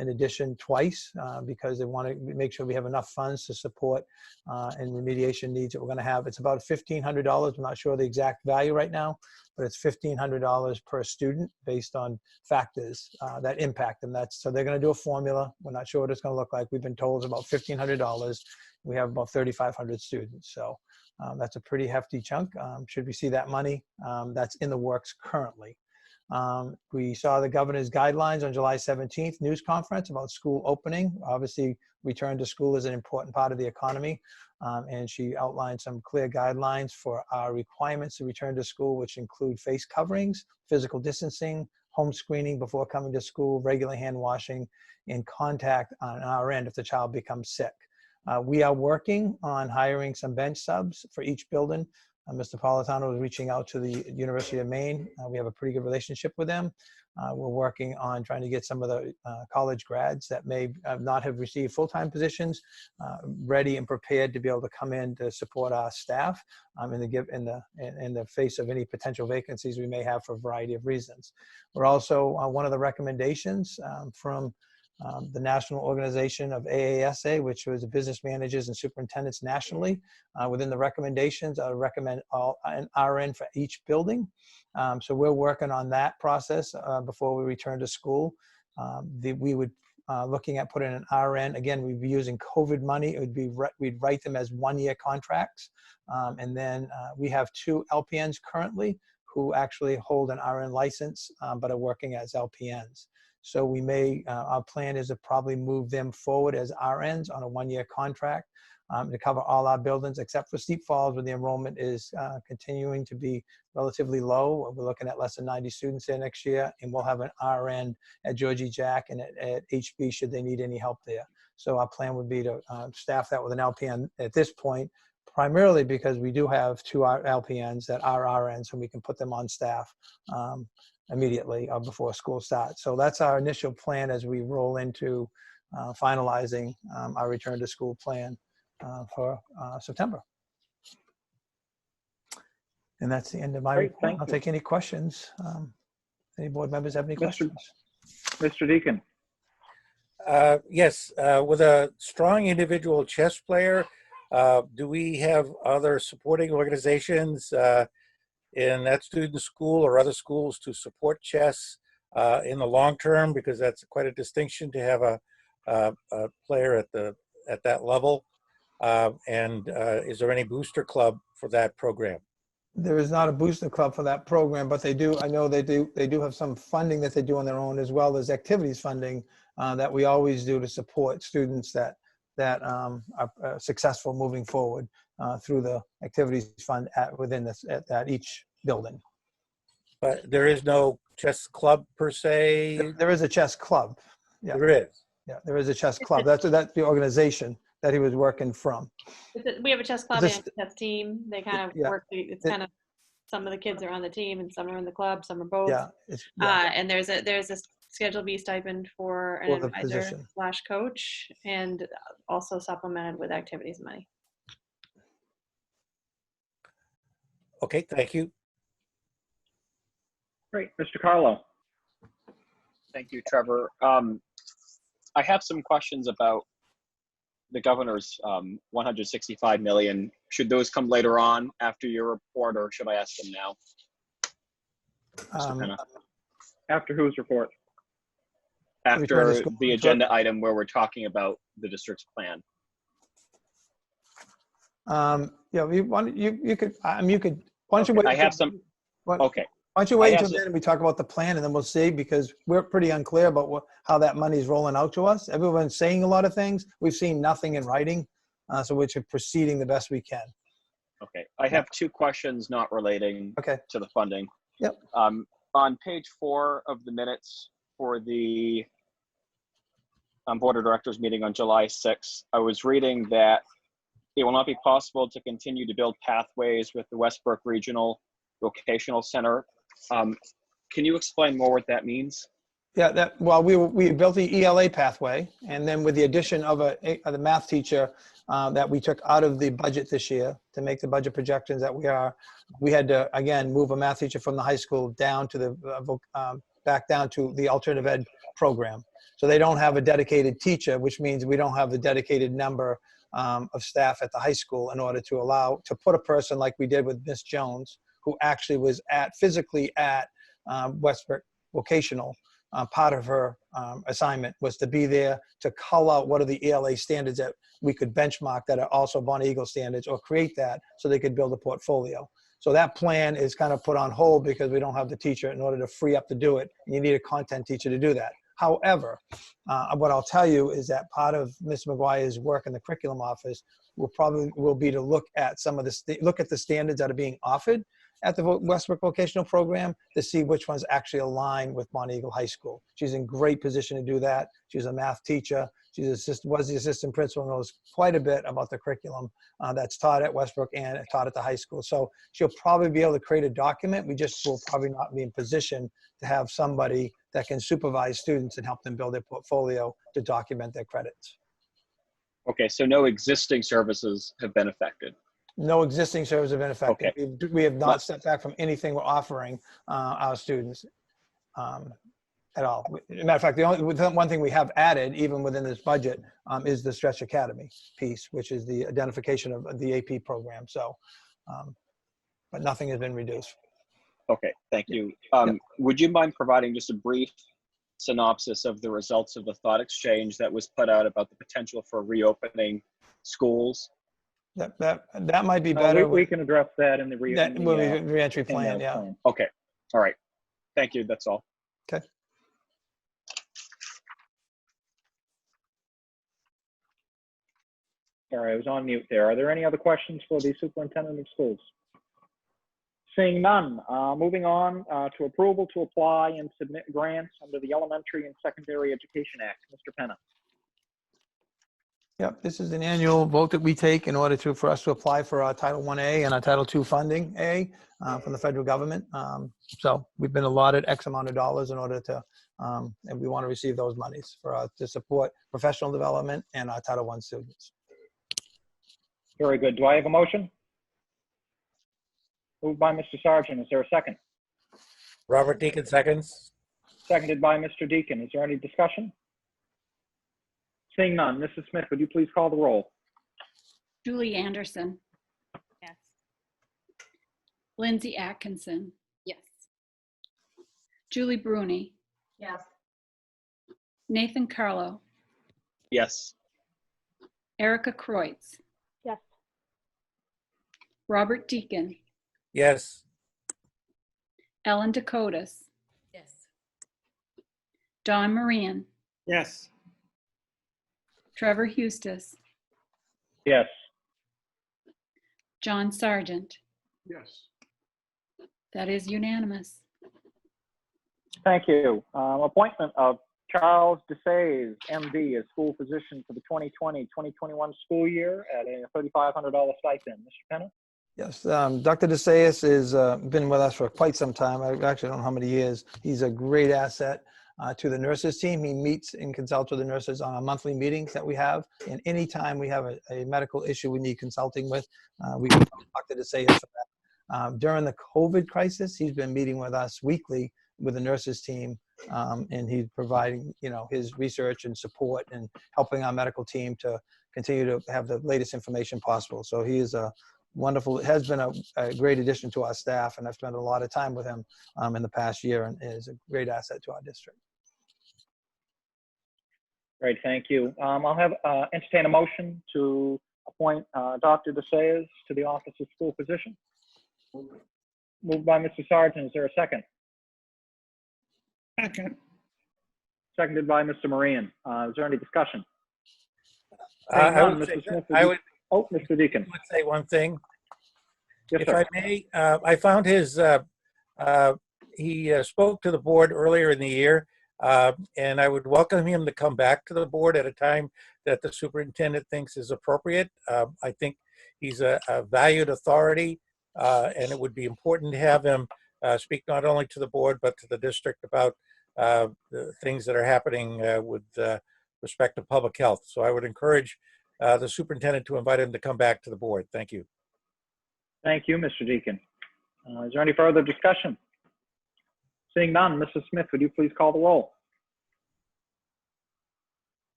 [SPEAKER 8] in addition twice because they want to make sure we have enough funds to support and remediation needs that we're going to have. It's about $1,500. I'm not sure the exact value right now, but it's $1,500 per student based on factors that impact them. So they're going to do a formula. We're not sure what it's going to look like. We've been told it's about $1,500. We have about 3,500 students. So that's a pretty hefty chunk. Should we see that money? That's in the works currently. We saw the governor's guidelines on July 17th news conference about school opening. Obviously, return to school is an important part of the economy. And she outlined some clear guidelines for our requirements to return to school, which include face coverings, physical distancing, home screening before coming to school, regular hand washing, and contact on our end if the child becomes sick. We are working on hiring some bench subs for each building. Mr. Politano is reaching out to the University of Maine. We have a pretty good relationship with them. We're working on trying to get some of the college grads that may not have received full-time positions ready and prepared to be able to come in to support our staff in the face of any potential vacancies we may have for a variety of reasons. We're also one of the recommendations from the national organization of AASA, which was business managers and superintendents nationally. Within the recommendations, I recommend an RN for each building. So we're working on that process before we return to school. We would looking at putting an RN. Again, we'd be using COVID money. It would be we'd write them as one-year contracts, and then we have 2 LPNs currently who actually hold an RN license, but are working as LPNs. So we may, our plan is to probably move them forward as RNs on a 1-year contract to cover all our buildings except for Steep Falls, where the enrollment is continuing to be relatively low. We're looking at less than 90 students there next year, and we'll have an RN at Georgie Jack and at HB should they need any help there. So our plan would be to staff that with an LPN at this point, primarily because we do have 2 LPNs that are RNs, and we can put them on staff immediately before school starts. So that's our initial plan as we roll into finalizing our return to school plan for September. And that's the end of my report. I'll take any questions. Any board members have any questions?
[SPEAKER 2] Mr. Deacon.
[SPEAKER 12] Yes, with a strong individual chess player, do we have other supporting organizations in that student school or other schools to support chess in the long term? Because that's quite a distinction to have a player at that level. And is there any booster club for that program?
[SPEAKER 8] There is not a booster club for that program, but they do. I know they do have some funding that they do on their own, as well as activities funding that we always do to support students that are successful moving forward through the activities fund at each building.
[SPEAKER 12] But there is no chess club per se?
[SPEAKER 8] There is a chess club. Yeah.
[SPEAKER 12] There is.
[SPEAKER 8] Yeah, there is a chess club. That's the organization that he was working from.
[SPEAKER 6] We have a chess club
[SPEAKER 8] This-
[SPEAKER 6] and a chess team. They kind of
[SPEAKER 8] Yeah.
[SPEAKER 6] work, it's kind of, some of the kids are on the team and some are in the club, some are both.
[SPEAKER 8] Yeah, yeah.
[SPEAKER 6] And there's a Schedule B stipend for an
[SPEAKER 8] For the
[SPEAKER 6] advisor
[SPEAKER 8] position.
[SPEAKER 6] / coach, and also supplemented with activities money.
[SPEAKER 12] Okay, thank you.
[SPEAKER 2] Great. Mr. Carlo?
[SPEAKER 5] Thank you, Trevor. I have some questions about the governor's 165 million. Should those come later on after your report, or should I ask them now? Mr. Penna?
[SPEAKER 2] After whose report?
[SPEAKER 5] After the agenda item where we're talking about the district's plan.
[SPEAKER 8] Yeah, you could, you could, why don't you wait?
[SPEAKER 5] I have some, okay.
[SPEAKER 8] Why don't you wait until then and we talk about the plan, and then we'll see, because we're pretty unclear about how that money is rolling out to us. Everyone's saying a lot of things. We've seen nothing in writing. So we're just proceeding the best we can.
[SPEAKER 5] Okay, I have two questions not relating to the funding.
[SPEAKER 8] Yep.
[SPEAKER 5] On page 4 of the minutes for the Board of Directors meeting on July 6th, I was reading that it will not be possible to continue to build pathways with the Westbrook Regional Vocational Center. Can you explain more what that means?
[SPEAKER 8] Yeah, well, we built the ELA pathway, and then with the addition of the math teacher that we took out of the budget this year to make the budget projections that we had to, again, move a math teacher from the high school down to the, back down to the alternative ed program. So they don't have a dedicated teacher, which means we don't have the dedicated number of staff at the high school in order to put a person like we did with Miss Jones, who actually was physically at Westbrook Vocational. Part of her assignment was to be there to call out what are the ELA standards that we could benchmark that are also Bonnie Eagle standards, or create that so they could build a portfolio. So that plan is kind of put on hold because we don't have the teacher in order to free up to do it. And you need a content teacher to do that. However, what I'll tell you is that part of Ms. McGuire's work in the curriculum office will be to look at some of look at the standards that are being offered at the Westbrook Vocational Program to see which ones actually align with Bonnie Eagle High School. She's in great position to do that. She's a math teacher. Was the assistant principal, and knows quite a bit about the curriculum that's taught at Westbrook and taught at the high school. So she'll probably be able to create a document. We just will probably not be in position to have somebody that can supervise students and help them build their portfolio to document their credits.
[SPEAKER 5] Okay, so no existing services have been affected.
[SPEAKER 8] No existing services have been affected.
[SPEAKER 5] Okay.
[SPEAKER 8] We have not stepped back from anything we're offering our students at all. As a matter of fact, the only one thing we have added, even within this budget, is the Stretch Academy piece, which is the identification of the AP program. So, but nothing has been reduced.
[SPEAKER 5] Okay, thank you. Would you mind providing just a brief synopsis of the results of the thought exchange that was put out about the potential for reopening schools?
[SPEAKER 8] That might be better.
[SPEAKER 2] We can address that in the
[SPEAKER 8] reentry plan. Yeah.
[SPEAKER 5] Plan. Okay. All right. Thank you. That's all.
[SPEAKER 8] Okay.
[SPEAKER 2] Sorry, I was on mute there. Are there any other questions for the superintendent of schools? Seeing none, moving on to approval to apply and submit grants under the Elementary and Secondary Education Act. Mr. Penna.
[SPEAKER 8] Yep, this is an annual vote that we take in order for us to apply for our Title 1A and our Title II funding from the federal government. So we've been allotted X amount of dollars in order to, and we want to receive those monies to support professional development and our Title I students.
[SPEAKER 2] Very good. Do I have a motion? Moved by Mr. Sargent. Is there a second?
[SPEAKER 12] Robert Deacon seconds.
[SPEAKER 2] Seconded by Mr. Deacon. Is there any discussion? Seeing none, Mrs. Smith, would you please call the roll?
[SPEAKER 3] Julie Anderson.
[SPEAKER 9] Yes.
[SPEAKER 3] Lindsay Atkinson.
[SPEAKER 10] Yes.
[SPEAKER 3] Julie Bruni.
[SPEAKER 4] Yes.
[SPEAKER 3] Nathan Carlo.
[SPEAKER 5] Yes.
[SPEAKER 3] Erica Kreutz.
[SPEAKER 13] Yes.
[SPEAKER 3] Robert Deacon.
[SPEAKER 12] Yes.
[SPEAKER 3] Ellen Dakotas.
[SPEAKER 10] Yes.
[SPEAKER 3] Don Marian.
[SPEAKER 11] Yes.
[SPEAKER 3] Trevor Hustis.
[SPEAKER 2] Yes.
[SPEAKER 3] John Sargent.
[SPEAKER 1] Yes.
[SPEAKER 3] That is unanimous.
[SPEAKER 2] Thank you. Appointment of Charles DeSays, MD, as school physician for the 2020-2021 school year at a $3,500 stipend. Mr. Penna?
[SPEAKER 8] Yes, Dr. DeSayas has been with us for quite some time. I actually don't know how many years. He's a great asset to the nurses team. He meets and consults with the nurses on our monthly meetings that we have. And anytime we have a medical issue we need consulting with, we can call Dr. DeSayas for that. During the COVID crisis, he's been meeting with us weekly with the nurses team, and he's providing, his research and support and helping our medical team to continue to have the latest information possible. So he is a wonderful, has been a great addition to our staff, and I've spent a lot of time with him in the past year, and is a great asset to our district.
[SPEAKER 2] Great, thank you. I'll entertain a motion to appoint Dr. DeSayas to the office of school physician. Moved by Mr. Sargent. Is there a second?
[SPEAKER 14] Second.
[SPEAKER 2] Seconded by Mr. Moran. Is there any discussion?
[SPEAKER 12] I
[SPEAKER 2] None,
[SPEAKER 12] would
[SPEAKER 2] Mr.
[SPEAKER 12] say,
[SPEAKER 2] Smith,
[SPEAKER 12] oh,
[SPEAKER 2] Mr. Deacon.
[SPEAKER 12] would say one thing.
[SPEAKER 2] Yes,
[SPEAKER 12] If
[SPEAKER 2] sir.
[SPEAKER 12] I may, I found he spoke to the board earlier in the year, and I would welcome him to come back to the board at a time that the superintendent thinks is appropriate. I think he's a valued authority, and it would be important to have him speak not only to the board, but to the district about the things that are happening with respect to public health. So I would encourage the superintendent to invite him to come back to the board. Thank you.
[SPEAKER 2] Thank you, Mr. Deacon. Is there any further discussion? Seeing none, Mrs. Smith, would you please call the roll?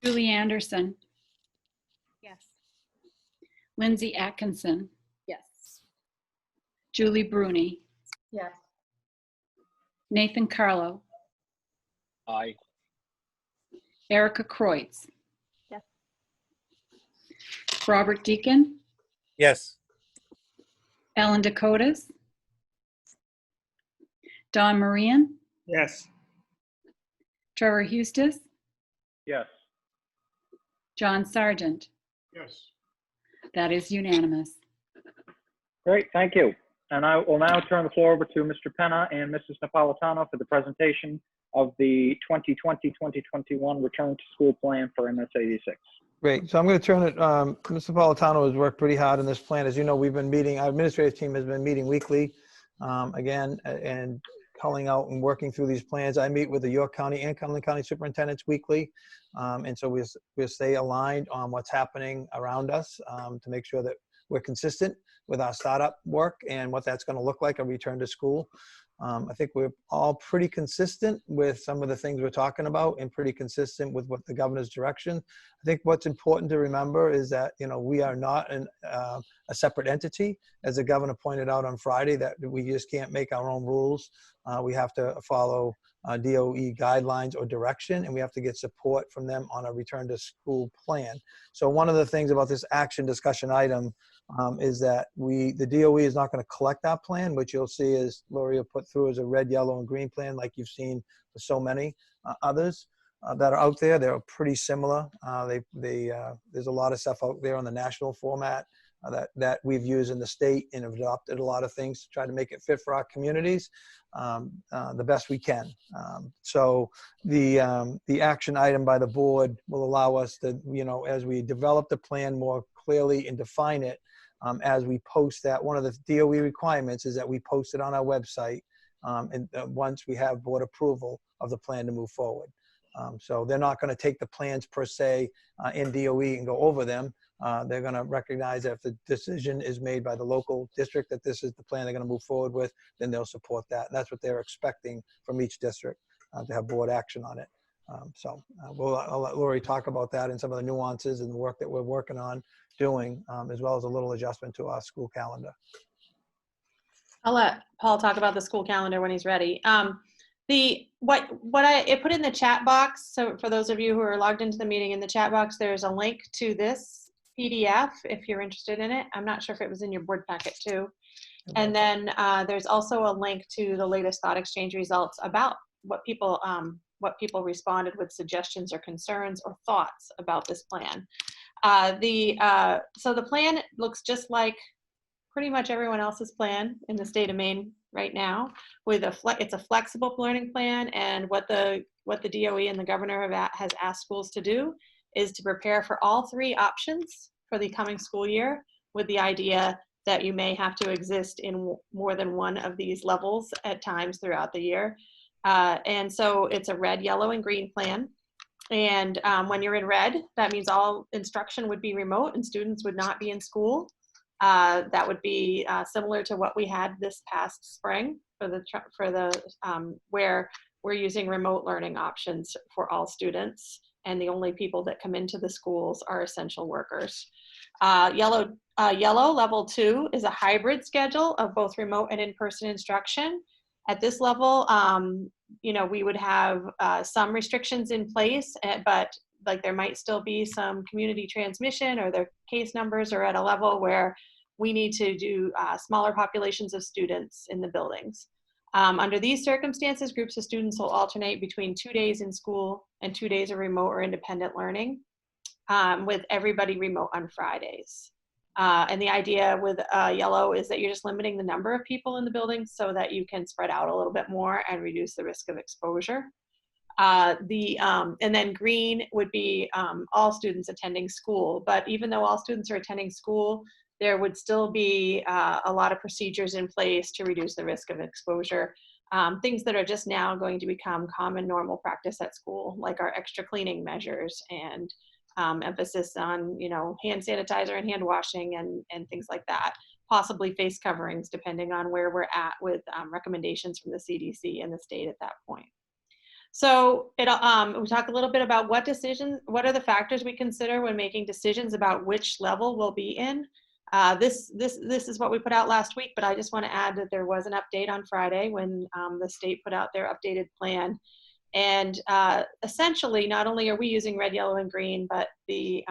[SPEAKER 3] Julie Anderson,
[SPEAKER 9] Yes.
[SPEAKER 3] Lindsay Atkinson,
[SPEAKER 10] Yes.
[SPEAKER 3] Julie Bruni,
[SPEAKER 4] Yes.
[SPEAKER 3] Nathan Carlo,
[SPEAKER 5] Aye.
[SPEAKER 3] Erica Kreutz.
[SPEAKER 10] Yes.
[SPEAKER 3] Robert Deacon,
[SPEAKER 12] Yes.
[SPEAKER 3] Ellen Dakotas, Don Marian,
[SPEAKER 14] Yes.
[SPEAKER 3] Trevor Hustis,
[SPEAKER 2] Yes.
[SPEAKER 3] John Sargent.
[SPEAKER 1] Yes.
[SPEAKER 3] That is unanimous.
[SPEAKER 2] Great, thank you. And I will now turn the floor over to Mr. Penna and Mrs. Napolitano for the presentation of the 2020-2021 Return to School Plan for MSAD 6.
[SPEAKER 8] Great. So I'm going to turn it, Mr. Napolitano has worked pretty hard on this plan. As you know, we've been meeting, our administrative team has been meeting weekly, again, and calling out and working through these plans. I meet with the York County and Cumberland County superintendents weekly. And so we'll stay aligned on what's happening around us to make sure that we're consistent with our startup work and what that's going to look like a return to school. I think we're all pretty consistent with some of the things we're talking about and pretty consistent with what the governor's direction. I think what's important to remember is that, we are not a separate entity, as the governor pointed out on Friday, that we just can't make our own rules. We have to follow DOE guidelines or direction, and we have to get support from them on a return to school plan. So one of the things about this action discussion item is that the DOE is not going to collect our plan, which you'll see is Lori put through as a red, yellow, and green plan, like you've seen for so many others that are out there. They're pretty similar. There's a lot of stuff out there on the national format that we've used in the state and have adopted a lot of things to try to make it fit for our communities the best we can. So the action item by the board will allow us to, as we develop the plan more clearly and define it, as we post that. One of the DOE requirements is that we post it on our website and once we have board approval of the plan to move forward. So they're not going to take the plans per se in DOE and go over them. They're going to recognize that if the decision is made by the local district that this is the plan they're going to move forward with, then they'll support that. And that's what they're expecting from each district to have board action on it. I'll let Lori talk about that and some of the nuances and the work that we're working on doing, as well as a little adjustment to our school calendar.
[SPEAKER 6] I'll let Paul talk about the school calendar when he's ready. What I put in the chat box, so for those of you who are logged into the meeting, in the chat box there's a link to this PDF if you're interested in it. I'm not sure if it was in your board packet too. And then there's also a link to the latest thought exchange results about what people responded with suggestions or concerns or thoughts about this plan. So the plan looks just like pretty much everyone else's plan in the state of Maine right now, with it's a flexible learning plan, and what the what the DOE and the governor has asked schools to do is to prepare for all three options for the coming school year, with the idea that you may have to exist in more than one of these levels at times throughout the year. And so it's a red, yellow, and green plan. And when you're in red, that means all instruction would be remote and students would not be in school. That would be similar to what we had this past spring where we're using remote learning options for all students, and the only people that come into the schools are essential workers. Yellow level 2 is a hybrid schedule of both remote and in-person instruction. At this level, we would have some restrictions in place, but like there might still be some community transmission, or their case numbers are at a level where we need to do smaller populations of students in the buildings. Under these circumstances, groups of students will alternate between 2 days in school and 2 days of remote or independent learning, with everybody remote on Fridays. And the idea with yellow is that you're just limiting the number of people in the building so that you can spread out a little bit more and reduce the risk of exposure. And then green would be all students attending school. But even though all students are attending school, there would still be a lot of procedures in place to reduce the risk of exposure. Things that are just now going to become common normal practice at school, like our extra cleaning measures and emphasis on, hand sanitizer and hand washing and things like that. Possibly face coverings, depending on where we're at with recommendations from the CDC and the state at that point. So we talk a little bit about what are the factors we consider when making decisions about which level we'll be in. This is what we put out last week, but I just want to add that there was an update on Friday when the state put out their updated plan. And essentially, not only are we using red, yellow, and green, but the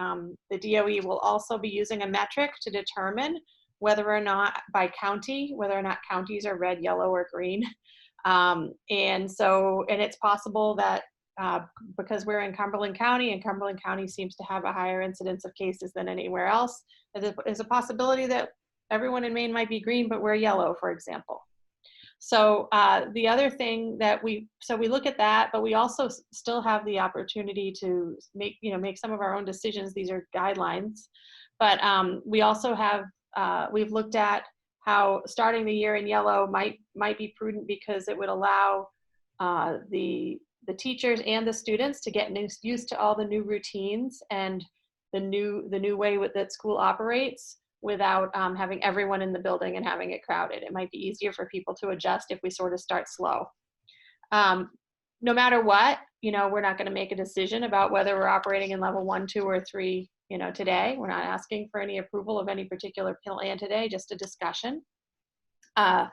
[SPEAKER 6] DOE will also be using a metric to determine whether or not counties are red, yellow, or green. And it's possible that because we're in Cumberland County, and Cumberland County seems to have a higher incidence of cases than anywhere else, there's a possibility that everyone in Maine might be green, but we're yellow, for example. So the other thing that we look at that, but we also still have the opportunity to make some of our own decisions. These are guidelines, but we also have, we've looked at how starting the year in yellow might be prudent, because it would allow the teachers and the students to get used to all the new routines and the new way that school operates, without having everyone in the building and having it crowded. It might be easier for people to adjust if we sort of start slow. No matter what, we're not going to make a decision about whether we're operating in level 1, 2, or 3, today. We're not asking for any approval of any particular plan today, just a discussion. But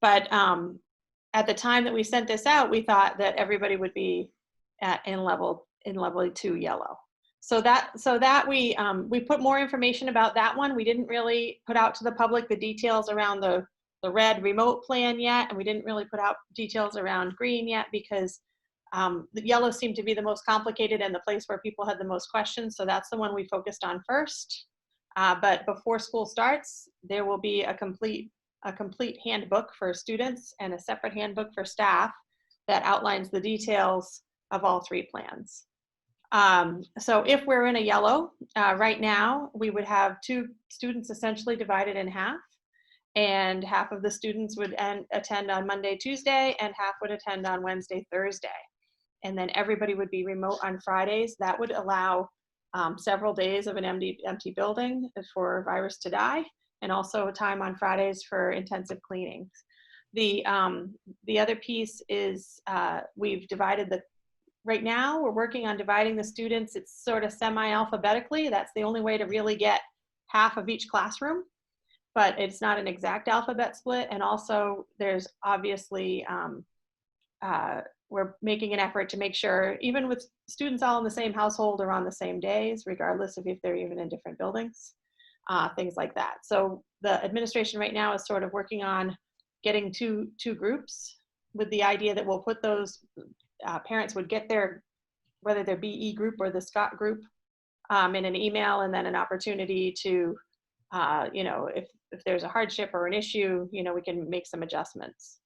[SPEAKER 6] at the time that we sent this out, we thought that everybody would be in level 2 yellow. So that we put more information about that one. We didn't really put out to the public the details around the red remote plan yet, and we didn't really put out details around green yet, because the yellow seemed to be the most complicated and the place where people had the most questions. So that's the one we focused on first. But before school starts, there will be a complete handbook for students and a separate handbook for staff that outlines the details of all three plans. So if we're in a yellow, right now, we would have 2 students essentially divided in half, and half of the students would attend on Monday, Tuesday, and half would attend on Wednesday, Thursday. And then everybody would be remote on Fridays. That would allow several days of an empty building for a virus to die, and also time on Fridays for intensive cleanings. The other piece is we've divided right now we're working on dividing the students. It's sort of semi-alphabetically. That's the only way to really get half of each classroom, but it's not an exact alphabet split. And also there's obviously, we're making an effort to make sure, even with students all in the same household or on the same days, regardless of if they're even in different buildings, things like that. So the administration right now is sort of working on getting two groups, with the idea that we'll put those parents would get their, whether their BE group or the Scott group, in an email, and then an opportunity to, if there's a hardship or an issue, we can make some adjustments.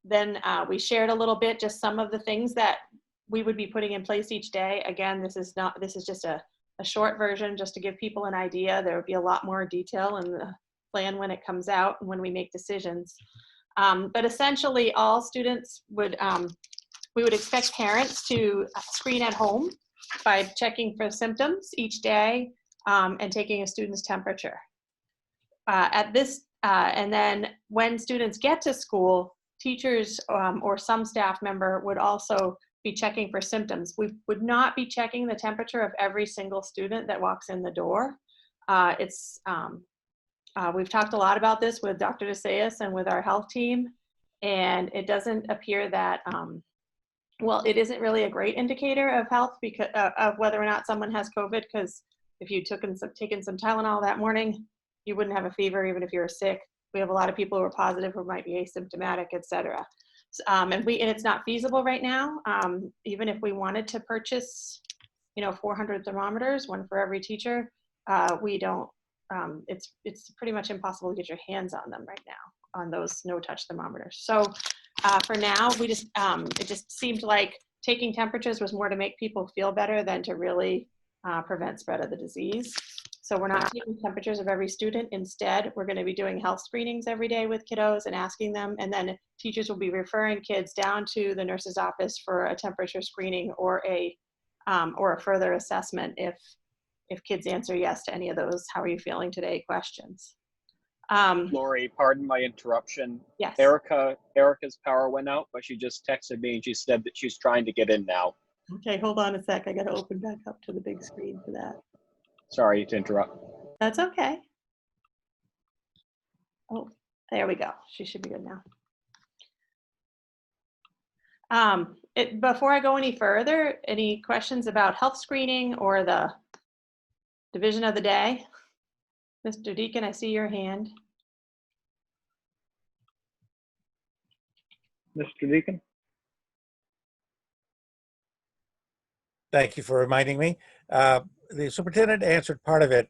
[SPEAKER 6] Then we shared a little bit, just some of the things that we would be putting in place each day. Again, this is just a short version just to give people an idea. There would be a lot more detail in the plan when it comes out and when we make decisions. But essentially all students would, we would expect parents to screen at home by checking for symptoms each day and taking a student's temperature. And then when students get to school, teachers or some staff member would also be checking for symptoms. We would not be checking the temperature of every single student that walks in the door. We've talked a lot about this with Dr. DeSayas and with our health team, and it doesn't appear that, well, it isn't really a great indicator of health because of whether or not someone has COVID, because if you'd taken some Tylenol that morning, you wouldn't have a fever even if you were sick. We have a lot of people who are positive who might be asymptomatic, et cetera. And it's not feasible right now. Even if we wanted to purchase, 400 thermometers, one for every teacher, we don't, it's pretty much impossible to get your hands on them right now, on those no-touch thermometers. So for now, we just, it just seemed like taking temperatures was more to make people feel better than to really prevent spread of the disease. So we're not taking temperatures of every student. Instead, we're going to be doing health screenings every day with kiddos and asking them, and then teachers will be referring kids down to the nurse's office for a temperature screening or a further assessment if kids answer yes to any of those "how are you feeling today" questions.
[SPEAKER 5] Lori, pardon my interruption.
[SPEAKER 6] Yes.
[SPEAKER 5] Erica's power went out, but she just texted me and she said that she's trying to get in now.
[SPEAKER 6] Okay, hold on a sec. I got to open back up to the big screen for that.
[SPEAKER 5] Sorry to interrupt.
[SPEAKER 6] That's okay. Oh, there we go. She should be good now. Before I go any further, any questions about health screening or the division of the day? Mr. Deacon, I see your hand.
[SPEAKER 2] Mr. Deacon?
[SPEAKER 12] Thank you for reminding me. The superintendent answered part of it.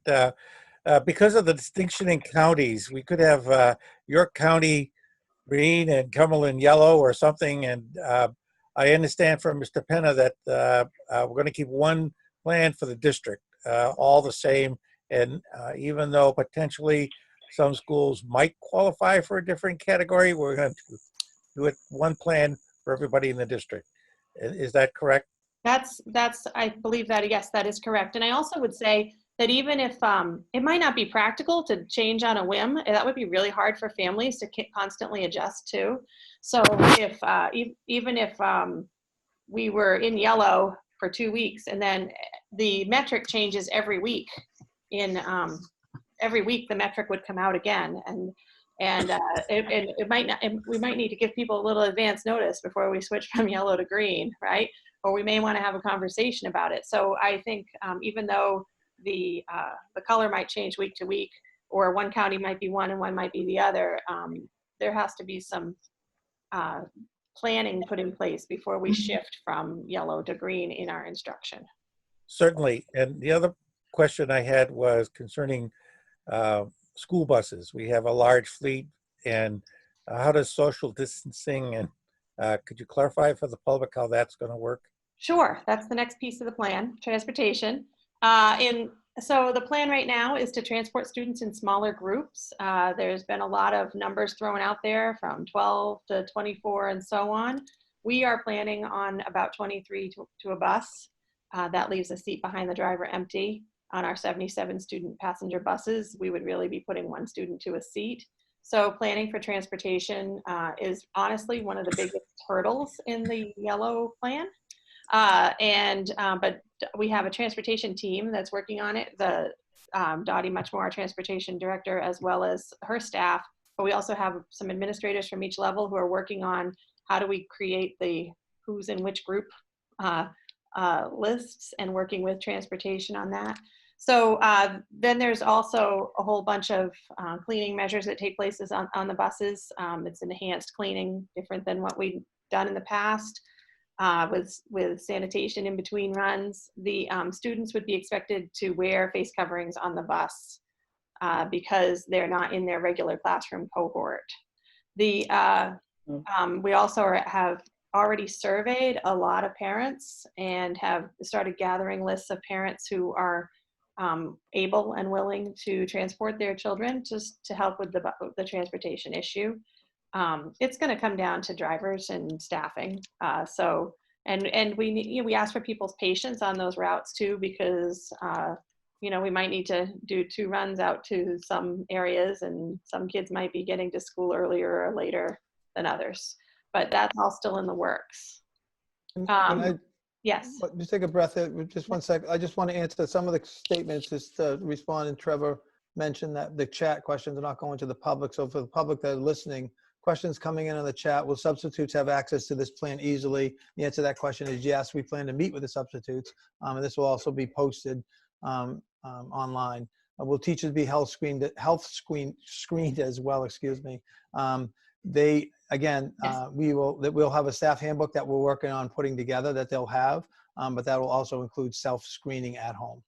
[SPEAKER 12] Because of the distinction in counties, we could have York County green and Cumberland yellow or something. And I understand from Mr. Penna that we're going to keep one plan for the district, all the same. And even though potentially some schools might qualify for a different category, we're going to do it one plan for everybody in the district. Is that correct?
[SPEAKER 6] I believe that, yes, that is correct. And I also would say that even if it might not be practical to change on a whim, that would be really hard for families to constantly adjust to. So if even if we were in yellow for 2 weeks and then the metric changes every week, every week the metric would come out again, and it might not, and we might need to give people a little advance notice before we switch from yellow to green, right? Or we may want to have a conversation about it. So I think even though the color might change week to week, or one county might be one and one might be the other, there has to be some planning put in place before we shift from yellow to green in our instruction.
[SPEAKER 12] Certainly. And the other question I had was concerning school buses. We have a large fleet, and how does social distancing and could you clarify for the public how that's going to work?
[SPEAKER 6] Sure, that's the next piece of the plan, transportation. So the plan right now is to transport students in smaller groups. There's been a lot of numbers thrown out there from 12 to 24 and so on. We are planning on about 23 to a bus. That leaves a seat behind the driver empty. On our 77 student passenger buses, we would really be putting one student to a seat. So planning for transportation is honestly one of the biggest hurdles in the yellow plan. But we have a transportation team that's working on it. Dottie Muchmore, our transportation director, as well as her staff. But we also have some administrators from each level who are working on how do we create the who's in which group lists and working with transportation on that. So then there's also a whole bunch of cleaning measures that take place on the buses. It's enhanced cleaning, different than what we've done in the past. With sanitation in between runs. The students would be expected to wear face coverings on the bus because they're not in their regular classroom cohort. The We also have already surveyed a lot of parents and have started gathering lists of parents who are able and willing to transport their children just to help with the transportation issue. It's going to come down to drivers and staffing. And we ask for people's patience on those routes too, because we might need to do 2 runs out to some areas, and some kids might be getting to school earlier or later than others. But that's all still in the works. Yes.
[SPEAKER 8] Just take a breath. Just 1 sec. I just want to answer some of the statements, just to respond. And Trevor mentioned that the chat questions are not going to the public. So for the public that are listening, questions coming in on the chat, will substitutes have access to this plan easily? The answer to that question is yes. We plan to meet with the substitutes, and this will also be posted online. Will teachers be health screened as well? Excuse me. They, again, we'll have a staff handbook that we're working on putting together that they'll have, but that will also include self-screening at home.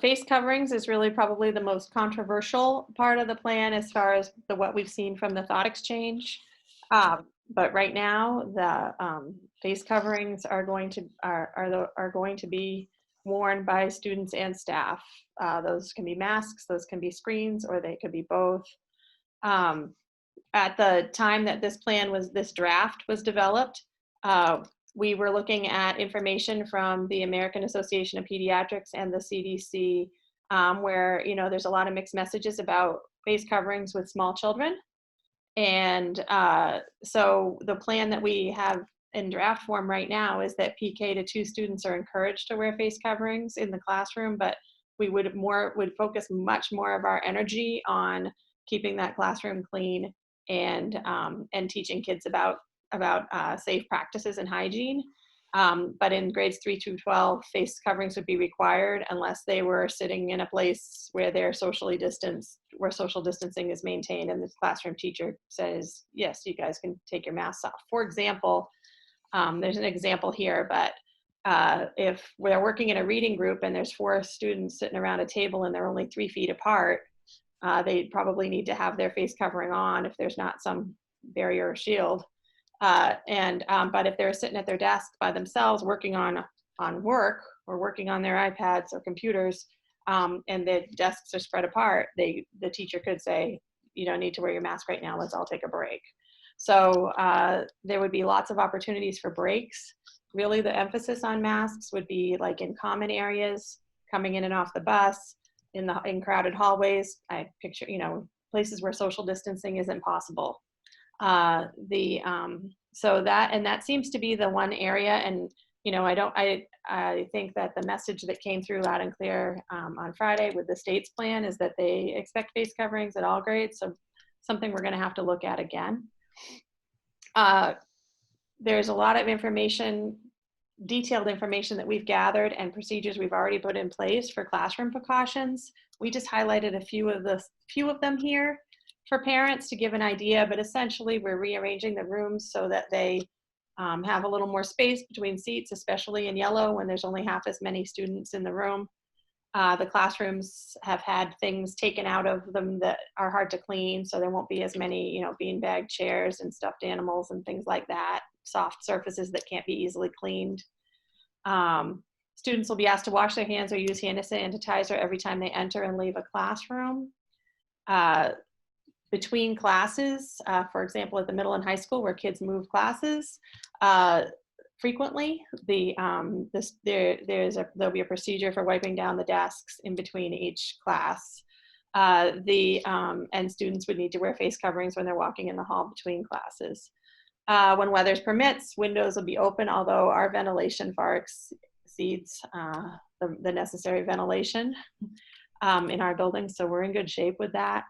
[SPEAKER 6] Face coverings is really probably the most controversial part of the plan as far as what we've seen from the thought exchange. But right now, the face coverings are going to be worn by students and staff. Those can be masks, those can be screens, or they could be both. At the time that this draft was developed, we were looking at information from the American Association of Pediatrics and the CDC, where there's a lot of mixed messages about face coverings with small children. And so the plan that we have in draft form right now is that PK to 2 students are encouraged to wear face coverings in the classroom, but we would focus much more of our energy on keeping that classroom clean and teaching kids about safe practices and hygiene. But in grades 3 through 12, face coverings would be required unless they were sitting in a place where they're socially distanced, where social distancing is maintained, and the classroom teacher says, yes, you guys can take your masks off. For example, there's an example here, but if we're working in a reading group and there's 4 students sitting around a table and they're only 3 feet apart, they probably need to have their face covering on if there's not some barrier or shield. But if they're sitting at their desk by themselves working on work or working on their iPads or computers, and the desks are spread apart, the teacher could say, you don't need to wear your mask right now, let's all take a break. So there would be lots of opportunities for breaks. Really the emphasis on masks would be like in common areas, coming in and off the bus, in crowded hallways. I picture, places where social distancing isn't possible. So that seems to be the one area, and I think that the message that came through loud and clear on Friday with the state's plan is that they expect face coverings at all grades, so something we're going to have to look at again. There's a lot of information, detailed information that we've gathered and procedures we've already put in place for classroom precautions. We just highlighted a few of them here for parents to give an idea, but essentially we're rearranging the rooms so that they have a little more space between seats, especially in yellow when there's only half as many students in the room. The classrooms have had things taken out of them that are hard to clean, so there won't be as many, beanbag chairs and stuffed animals and things like that, soft surfaces that can't be easily cleaned. Students will be asked to wash their hands or use hand sanitizer every time they enter and leave a classroom. Between classes, for example, at the middle and high school where kids move classes, frequently, there'll be a procedure for wiping down the desks in between each class. And students would need to wear face coverings when they're walking in the hall between classes. When weather permits, windows will be open, although our ventilation far exceeds the necessary ventilation in our building, so we're in good shape with that.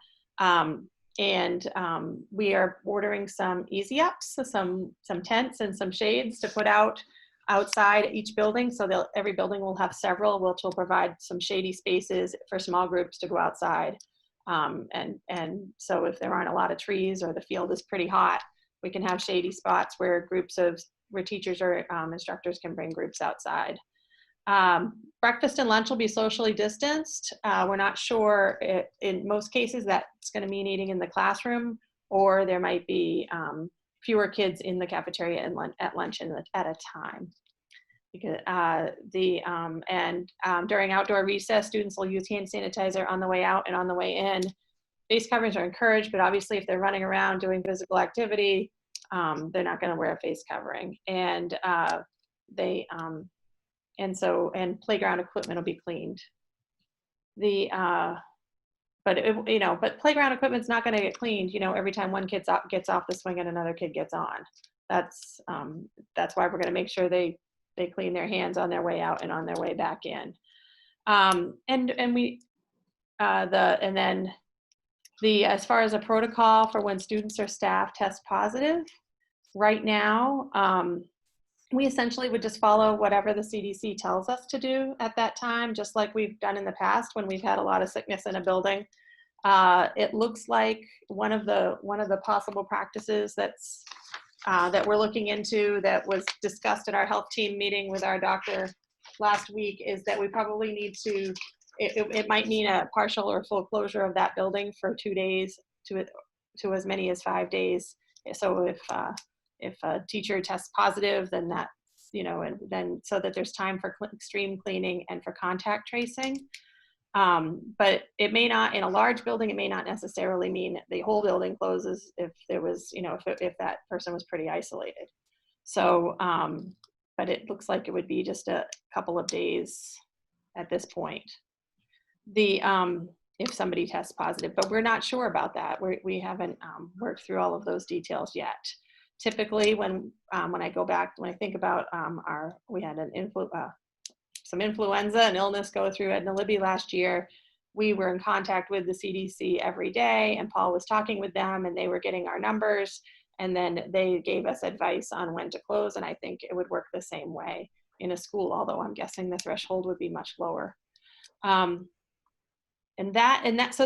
[SPEAKER 6] We are ordering some easy ups, so some tents and some shades to put out outside each building, so every building will have several, which will provide some shady spaces for small groups to go outside. And so if there aren't a lot of trees or the field is pretty hot, we can have shady spots where teachers or instructors can bring groups outside. Breakfast and lunch will be socially distanced. We're not sure. In most cases, that's going to mean eating in the classroom, or there might be fewer kids in the cafeteria and at lunch at a time. Because during outdoor recess, students will use hand sanitizer on the way out and on the way in. Face coverings are encouraged, but obviously if they're running around doing physical activity, they're not going to wear a face covering. And playground equipment will be cleaned. But playground equipment's not going to get cleaned, every time one kid gets off the swing and another kid gets on. That's why we're going to make sure they clean their hands on their way out and on their way back in. As far as a protocol for when students or staff test positive, right now, we essentially would just follow whatever the CDC tells us to do at that time, just like we've done in the past when we've had a lot of sickness in a building. It looks like one of the possible practices that we're looking into, that was discussed at our health team meeting with our doctor last week, is that we probably need to, it might mean a partial or full closure of that building for 2 days to as many as 5 days. So if a teacher tests positive, then that's, and then so that there's time for extreme cleaning and for contact tracing. But it may not, in a large building, it may not necessarily mean the whole building closes if there was, if that person was pretty isolated. So, but it looks like it would be just a couple of days at this point. If somebody tests positive, but we're not sure about that. We haven't worked through all of those details yet. Typically, when I think about we had some influenza and illness go through Edna Libby last year. We were in contact with the CDC every day, and Paul was talking with them, and they were getting our numbers, and then they gave us advice on when to close. And I think it would work the same way in a school, although I'm guessing the threshold would be much lower. So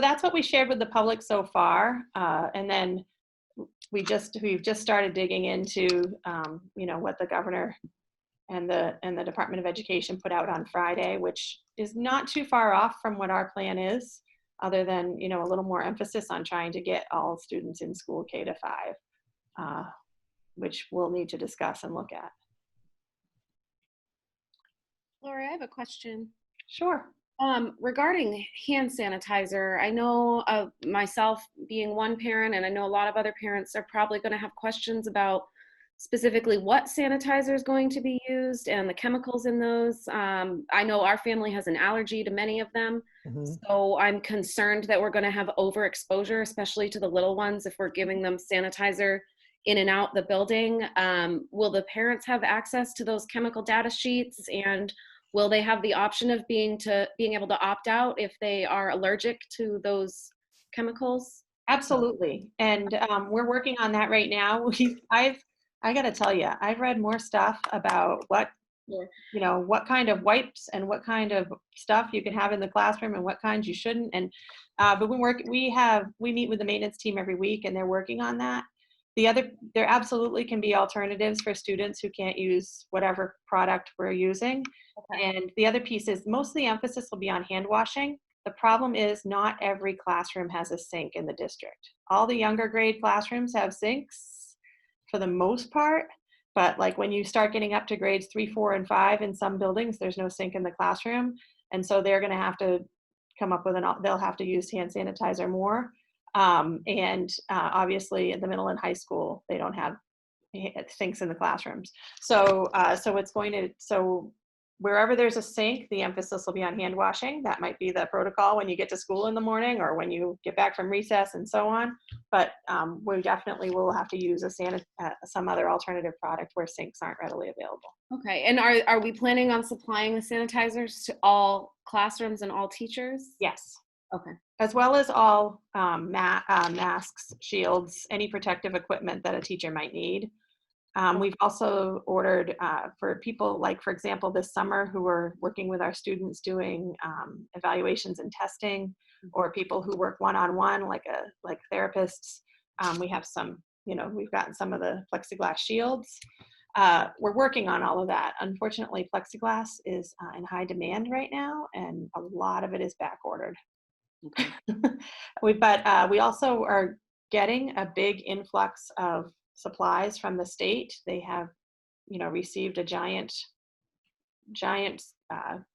[SPEAKER 6] that's what we shared with the public so far. And then we've just started digging into what the governor and the Department of Education put out on Friday, which is not too far off from what our plan is, other than a little more emphasis on trying to get all students in school K to 5, which we'll need to discuss and look at.
[SPEAKER 14] Lori, I have a question.
[SPEAKER 6] Sure.
[SPEAKER 14] Regarding hand sanitizer, I know myself being one parent, and I know a lot of other parents are probably going to have questions about specifically what sanitizer is going to be used and the chemicals in those. I know our family has an allergy to many of them. Mm-hmm. So I'm concerned that we're going to have overexposure, especially to the little ones, if we're giving them sanitizer in and out the building. Will the parents have access to those chemical data sheets, and will they have the option of being able to opt out if they are allergic to those chemicals?
[SPEAKER 6] Absolutely. And we're working on that right now. I got to tell you, I've read more stuff about what kind of wipes and what kind of stuff you can have in the classroom and what kinds you shouldn't. And but we meet with the maintenance team every week, and they're working on that. There absolutely can be alternatives for students who can't use whatever product we're using. Okay. And the other piece is most of the emphasis will be on hand washing. The problem is not every classroom has a sink in the district. All the younger grade classrooms have sinks for the most part, but like when you start getting up to grades 3, 4, and 5 in some buildings, there's no sink in the classroom. And so they're gonna have to come up with they'll have to use hand sanitizer more. Obviously in the middle and high school, they don't have sinks in the classrooms. So wherever there's a sink, the emphasis will be on hand washing. That might be the protocol when you get to school in the morning or when you get back from recess and so on. But we definitely will have to use some other alternative product where sinks aren't readily available.
[SPEAKER 14] Okay, and are we planning on supplying the sanitizers to all classrooms and all teachers?
[SPEAKER 6] Yes.
[SPEAKER 14] Okay.
[SPEAKER 6] As well as all masks, shields, any protective equipment that a teacher might need. We've also ordered for people like, for example, this summer who are working with our students doing evaluations and testing, or people who work one-on-one like therapists. We have some, we've gotten some of the plexiglass shields. we're working on all of that. Unfortunately, plexiglass is in high demand right now, and a lot of it is back ordered.
[SPEAKER 1] Okay.
[SPEAKER 6] But we also are getting a big influx of supplies from the state. They have, received a giant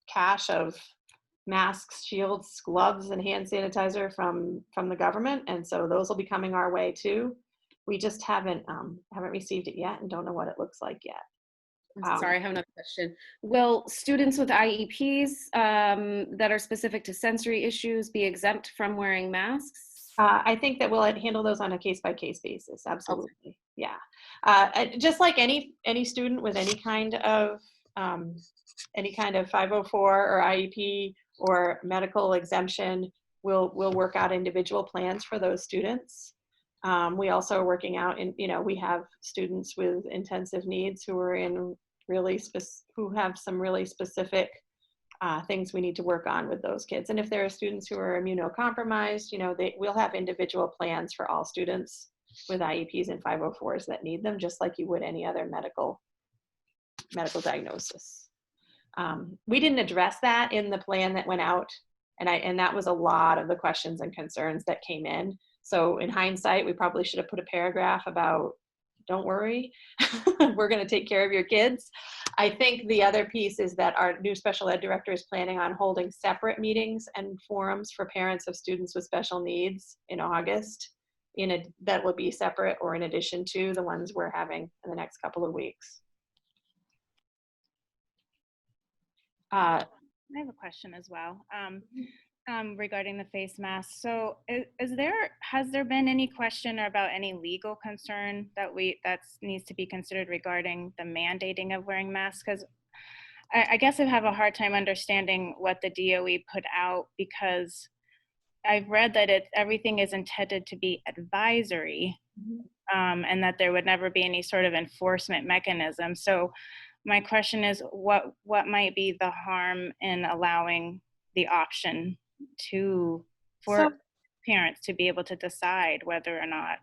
[SPEAKER 6] cache of masks, shields, gloves, and hand sanitizer from the government, and so those will be coming our way too. We just haven't received it yet and don't know what it looks like yet.
[SPEAKER 14] I'm sorry, I have another question. Will students with IEPs that are specific to sensory issues be exempt from wearing masks?
[SPEAKER 6] I think that we'll handle those on a case-by-case basis. Absolutely, okay. Yeah. Just like any student with any kind of 504 or IEP or medical exemption, we'll work out individual plans for those students. We also are working out, we have students with intensive needs who are in who have some really specific things we need to work on with those kids. And if there are students who are immunocompromised, we'll have individual plans for all students with IEPs and 504s that need them, just like you would any other medical diagnosis. We didn't address that in the plan that went out, and that was a lot of the questions and concerns that came in. So in hindsight, we probably should have put a paragraph about, don't worry, we're going to take care of your kids. I think the other piece is that our new special ed director is planning on holding separate meetings and forums for parents of students with special needs in August. That will be separate or in addition to the ones we're having in the next couple of weeks.
[SPEAKER 9] I have a question as well. Regarding the face mask. So has there been any question about any legal concern that needs to be considered regarding the mandating of wearing masks? Because I guess I have a hard time understanding what the DOE put out, because I've read that everything is intended to be advisory, and that there would never be any sort of enforcement mechanism. So my question is, what might be the harm in allowing the option for parents to be able to decide whether or not?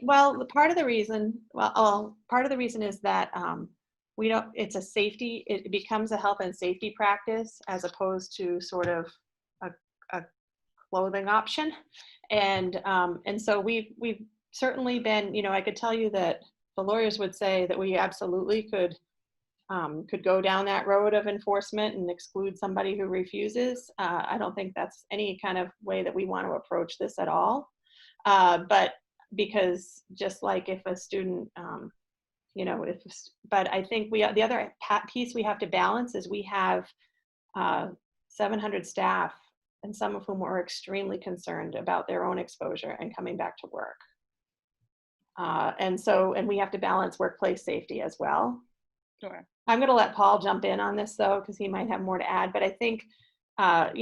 [SPEAKER 6] Well, part of the reason is that it's a safety, it becomes a health and safety practice as opposed to sort of a clothing option. And so we've certainly been, I could tell you that the lawyers would say that we absolutely could go down that road of enforcement and exclude somebody who refuses. I don't think that's any kind of way that we want to approach this at all. But because just like if a student, but I think the other piece we have to balance is we have 700 staff, and some of whom are extremely concerned about their own exposure and coming back to work. And we have to balance workplace safety as well.
[SPEAKER 9] Sure.
[SPEAKER 6] I'm going to let Paul jump in on this though, because he might have more to add. But I think, I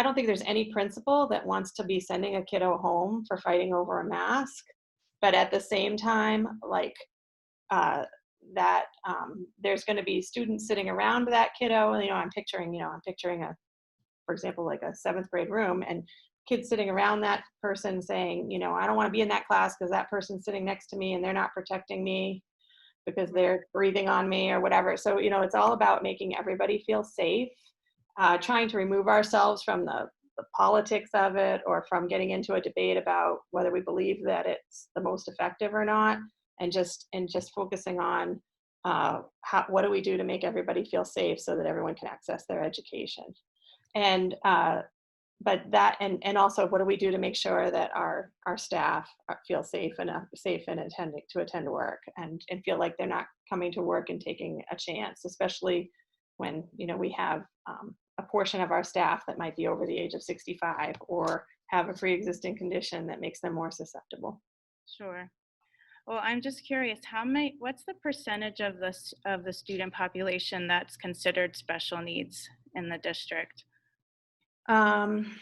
[SPEAKER 6] don't think there's any principal that wants to be sending a kiddo home for fighting over a mask. But at the same time, there's going to be students sitting around that kiddo. And, I'm picturing for example, like a 7th grade room, and kids sitting around that person saying, I don't want to be in that class because that person's sitting next to me and they're not protecting me because they're breathing on me or whatever. So, it's all about making everybody feel safe, trying to remove ourselves from the politics of it, or from getting into a debate about whether we believe that it's the most effective or not, and just focusing on what do we do to make everybody feel safe so that everyone can access their education. And also what do we do to make sure that our staff feel safe and attend work and feel like they're not coming to work and taking a chance, especially when we have a portion of our staff that might be over the age of 65 or have a pre-existing condition that makes them more susceptible.
[SPEAKER 9] Sure. Well, I'm just curious, what's the percentage of the student population that's considered special needs in the district?
[SPEAKER 6] I'm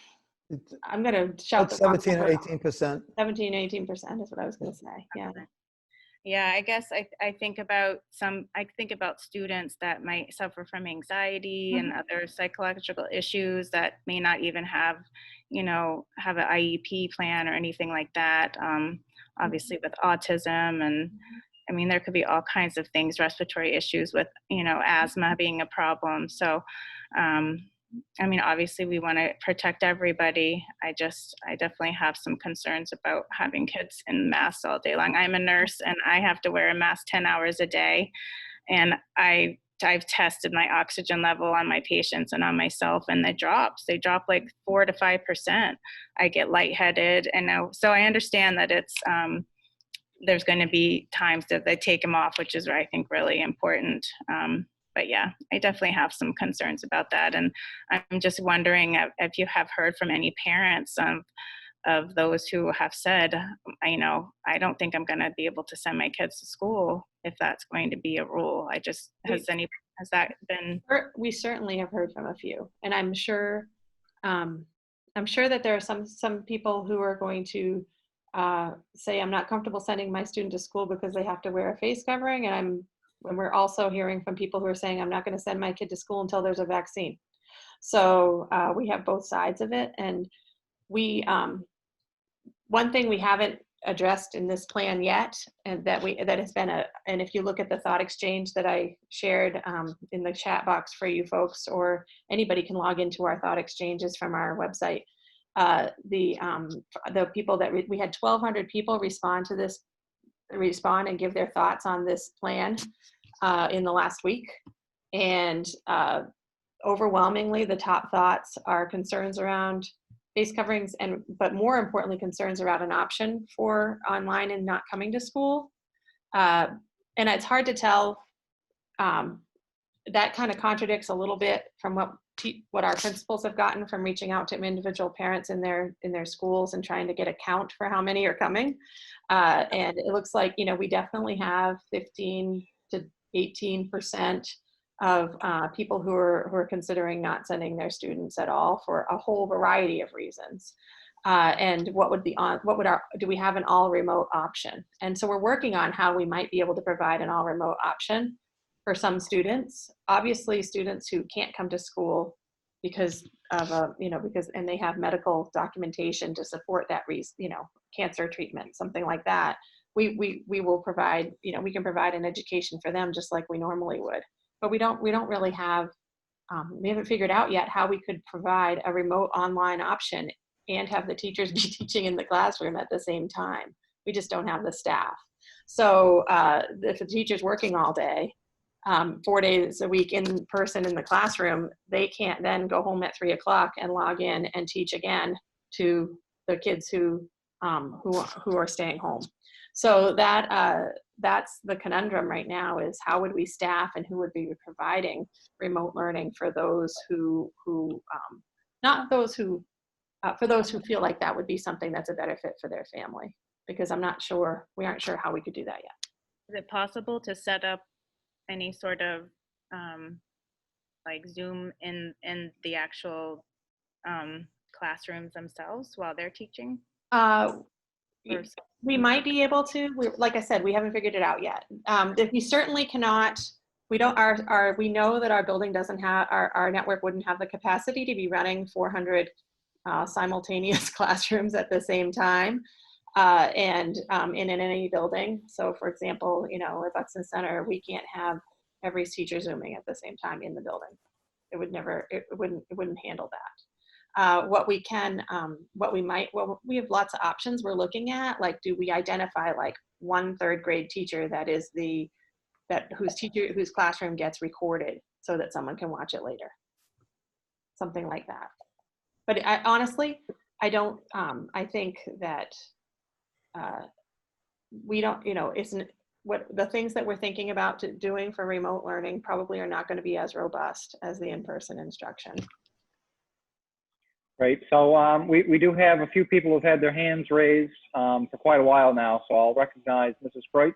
[SPEAKER 6] going to shout the
[SPEAKER 8] 17 or 18%.
[SPEAKER 6] 17, 18% is what I was going to say. Yeah.
[SPEAKER 9] Yeah, I guess I think about students that might suffer from anxiety and other psychological issues that may not even have an IEP plan or anything like that. Obviously with autism and I mean, there could be all kinds of things, respiratory issues with, asthma being a problem. So, I mean, obviously we want to protect everybody. I definitely have some concerns about having kids in masks all day long. I'm a nurse and I have to wear a mask 10 hours a day. And I've tested my oxygen level on my patients and on myself, and they drop like 4 to 5%. I get lightheaded. So I understand that it's, there's going to be times that they take them off, which is, I think, really important. But yeah, I definitely have some concerns about that. And I'm just wondering if you have heard from any parents of those who have said, I don't think I'm going to be able to send my kids to school if that's going to be a rule. Has that been?
[SPEAKER 6] We certainly have heard from a few, and I'm sure that there are some people who are going to say, I'm not comfortable sending my student to school because they have to wear a face covering, and we're also hearing from people who are saying, I'm not going to send my kid to school until there's a vaccine. So we have both sides of it, and we one thing we haven't addressed in this plan yet, and that has been and if you look at the thought exchange that I shared in the chat box for you folks, or anybody can log into our thought exchanges from our website. The people that we had 1,200 people respond and give their thoughts on this plan in the last week, and overwhelmingly the top thoughts are concerns around face coverings, but more importantly, concerns around an option for online and not coming to school. And it's hard to tell. That kind of contradicts a little bit from what our principals have gotten from reaching out to individual parents in their schools and trying to get a count for how many are coming. And it looks like, we definitely have 15 to 18% of people who are considering not sending their students at all for a whole variety of reasons. And do we have an all remote option? And so we're working on how we might be able to provide an all remote option for some students. Obviously, students who can't come to school because of and they have medical documentation to support that cancer treatment, something like that. We will provide, we can provide an education for them just like we normally would. But we don't really have, we haven't figured out yet how we could provide a remote online option and have the teachers be teaching in the classroom at the same time. We just don't have the staff. So if the teacher's working all day, 4 days a week in person in the classroom, they can't then go home at 3 o'clock and log in and teach again to the kids who are staying home. So that's the conundrum right now, is how would we staff and who would be providing remote learning for those who for those who feel like that would be something that's a better fit for their family, because we aren't sure how we could do that yet.
[SPEAKER 9] Is it possible to set up any sort of like Zoom in the actual classrooms themselves while they're teaching?
[SPEAKER 6] We might be able to. Like I said, we haven't figured it out yet. We certainly cannot. We don't. We know that our building doesn't have, our network wouldn't have the capacity to be running 400 simultaneous classrooms at the same time, and in any building. So, for example, at Buxton Center, we can't have every teacher Zooming at the same time in the building. It wouldn't handle that. We have lots of options we're looking at. Like, do we identify like one third-grade teacher whose classroom gets recorded so that someone can watch it later? Something like that. But honestly, I don't. I think that we don't. Isn't what the things that we're thinking about doing for remote learning probably are not going to be as robust as the in-person instruction.
[SPEAKER 2] Right. So we do have a few people who've had their hands raised for quite a while now. So I'll recognize Mrs. Bright.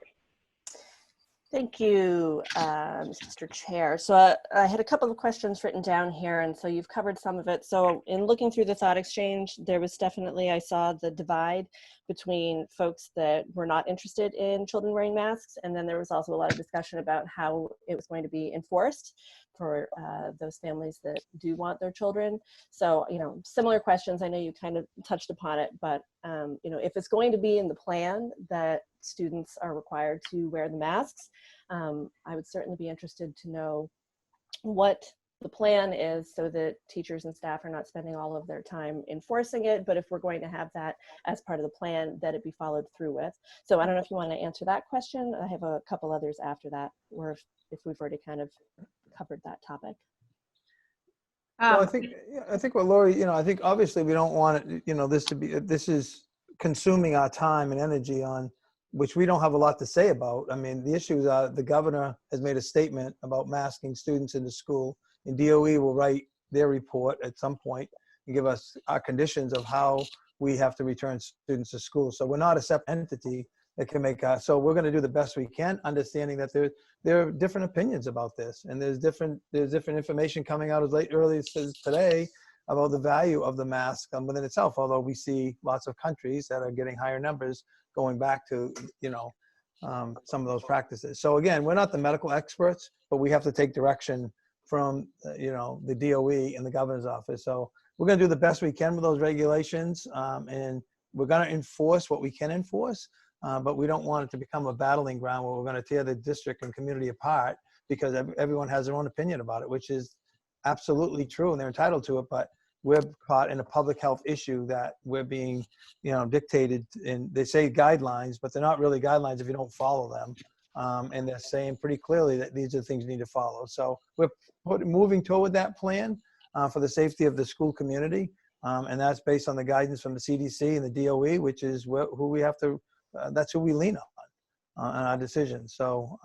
[SPEAKER 7] Thank you, Mr. Chair. So I had a couple of questions written down here, and so you've covered some of it. So in looking through the thought exchange, there was definitely, I saw the divide between folks that were not interested in children wearing masks, and then there was also a lot of discussion about how it was going to be enforced for those families that do want their children. So, similar questions. I know you kind of touched upon it, but if it's going to be in the plan that students are required to wear the masks. I would certainly be interested to know what the plan is so that teachers and staff are not spending all of their time enforcing it, but if we're going to have that as part of the plan, that it be followed through with. So I don't know if you want to answer that question. I have a couple others after that, or if we've already kind of covered that topic.
[SPEAKER 8] Well, I think what Lori, I think obviously we don't want it, this is consuming our time and energy on which we don't have a lot to say about. I mean, the issue is the governor has made a statement about masking students in the school, and DOE will write their report at some point and give us our conditions of how we have to return students to school. So we're not a separate entity that can make so we're going to do the best we can, understanding that there are different opinions about this, and there's different information coming out as early as today about the value of the mask within itself, although we see lots of countries that are getting higher numbers going back to some of those practices. So again, we're not the medical experts, but we have to take direction from the DOE and the governor's office. So we're going to do the best we can with those regulations, and we're going to enforce what we can enforce. But we don't want it to become a battling ground where we're going to tear the district and community apart because everyone has their own opinion about it, which is absolutely true and they're entitled to it. But we're caught in a public health issue that we're being, dictated, and they say guidelines, but they're not really guidelines if you don't follow them. And they're saying pretty clearly that these are the things you need to follow. So we're moving toward that plan for the safety of the school community. And that's based on the guidance from the CDC and the DOE, which is who we have to, that's who we lean on our decisions. So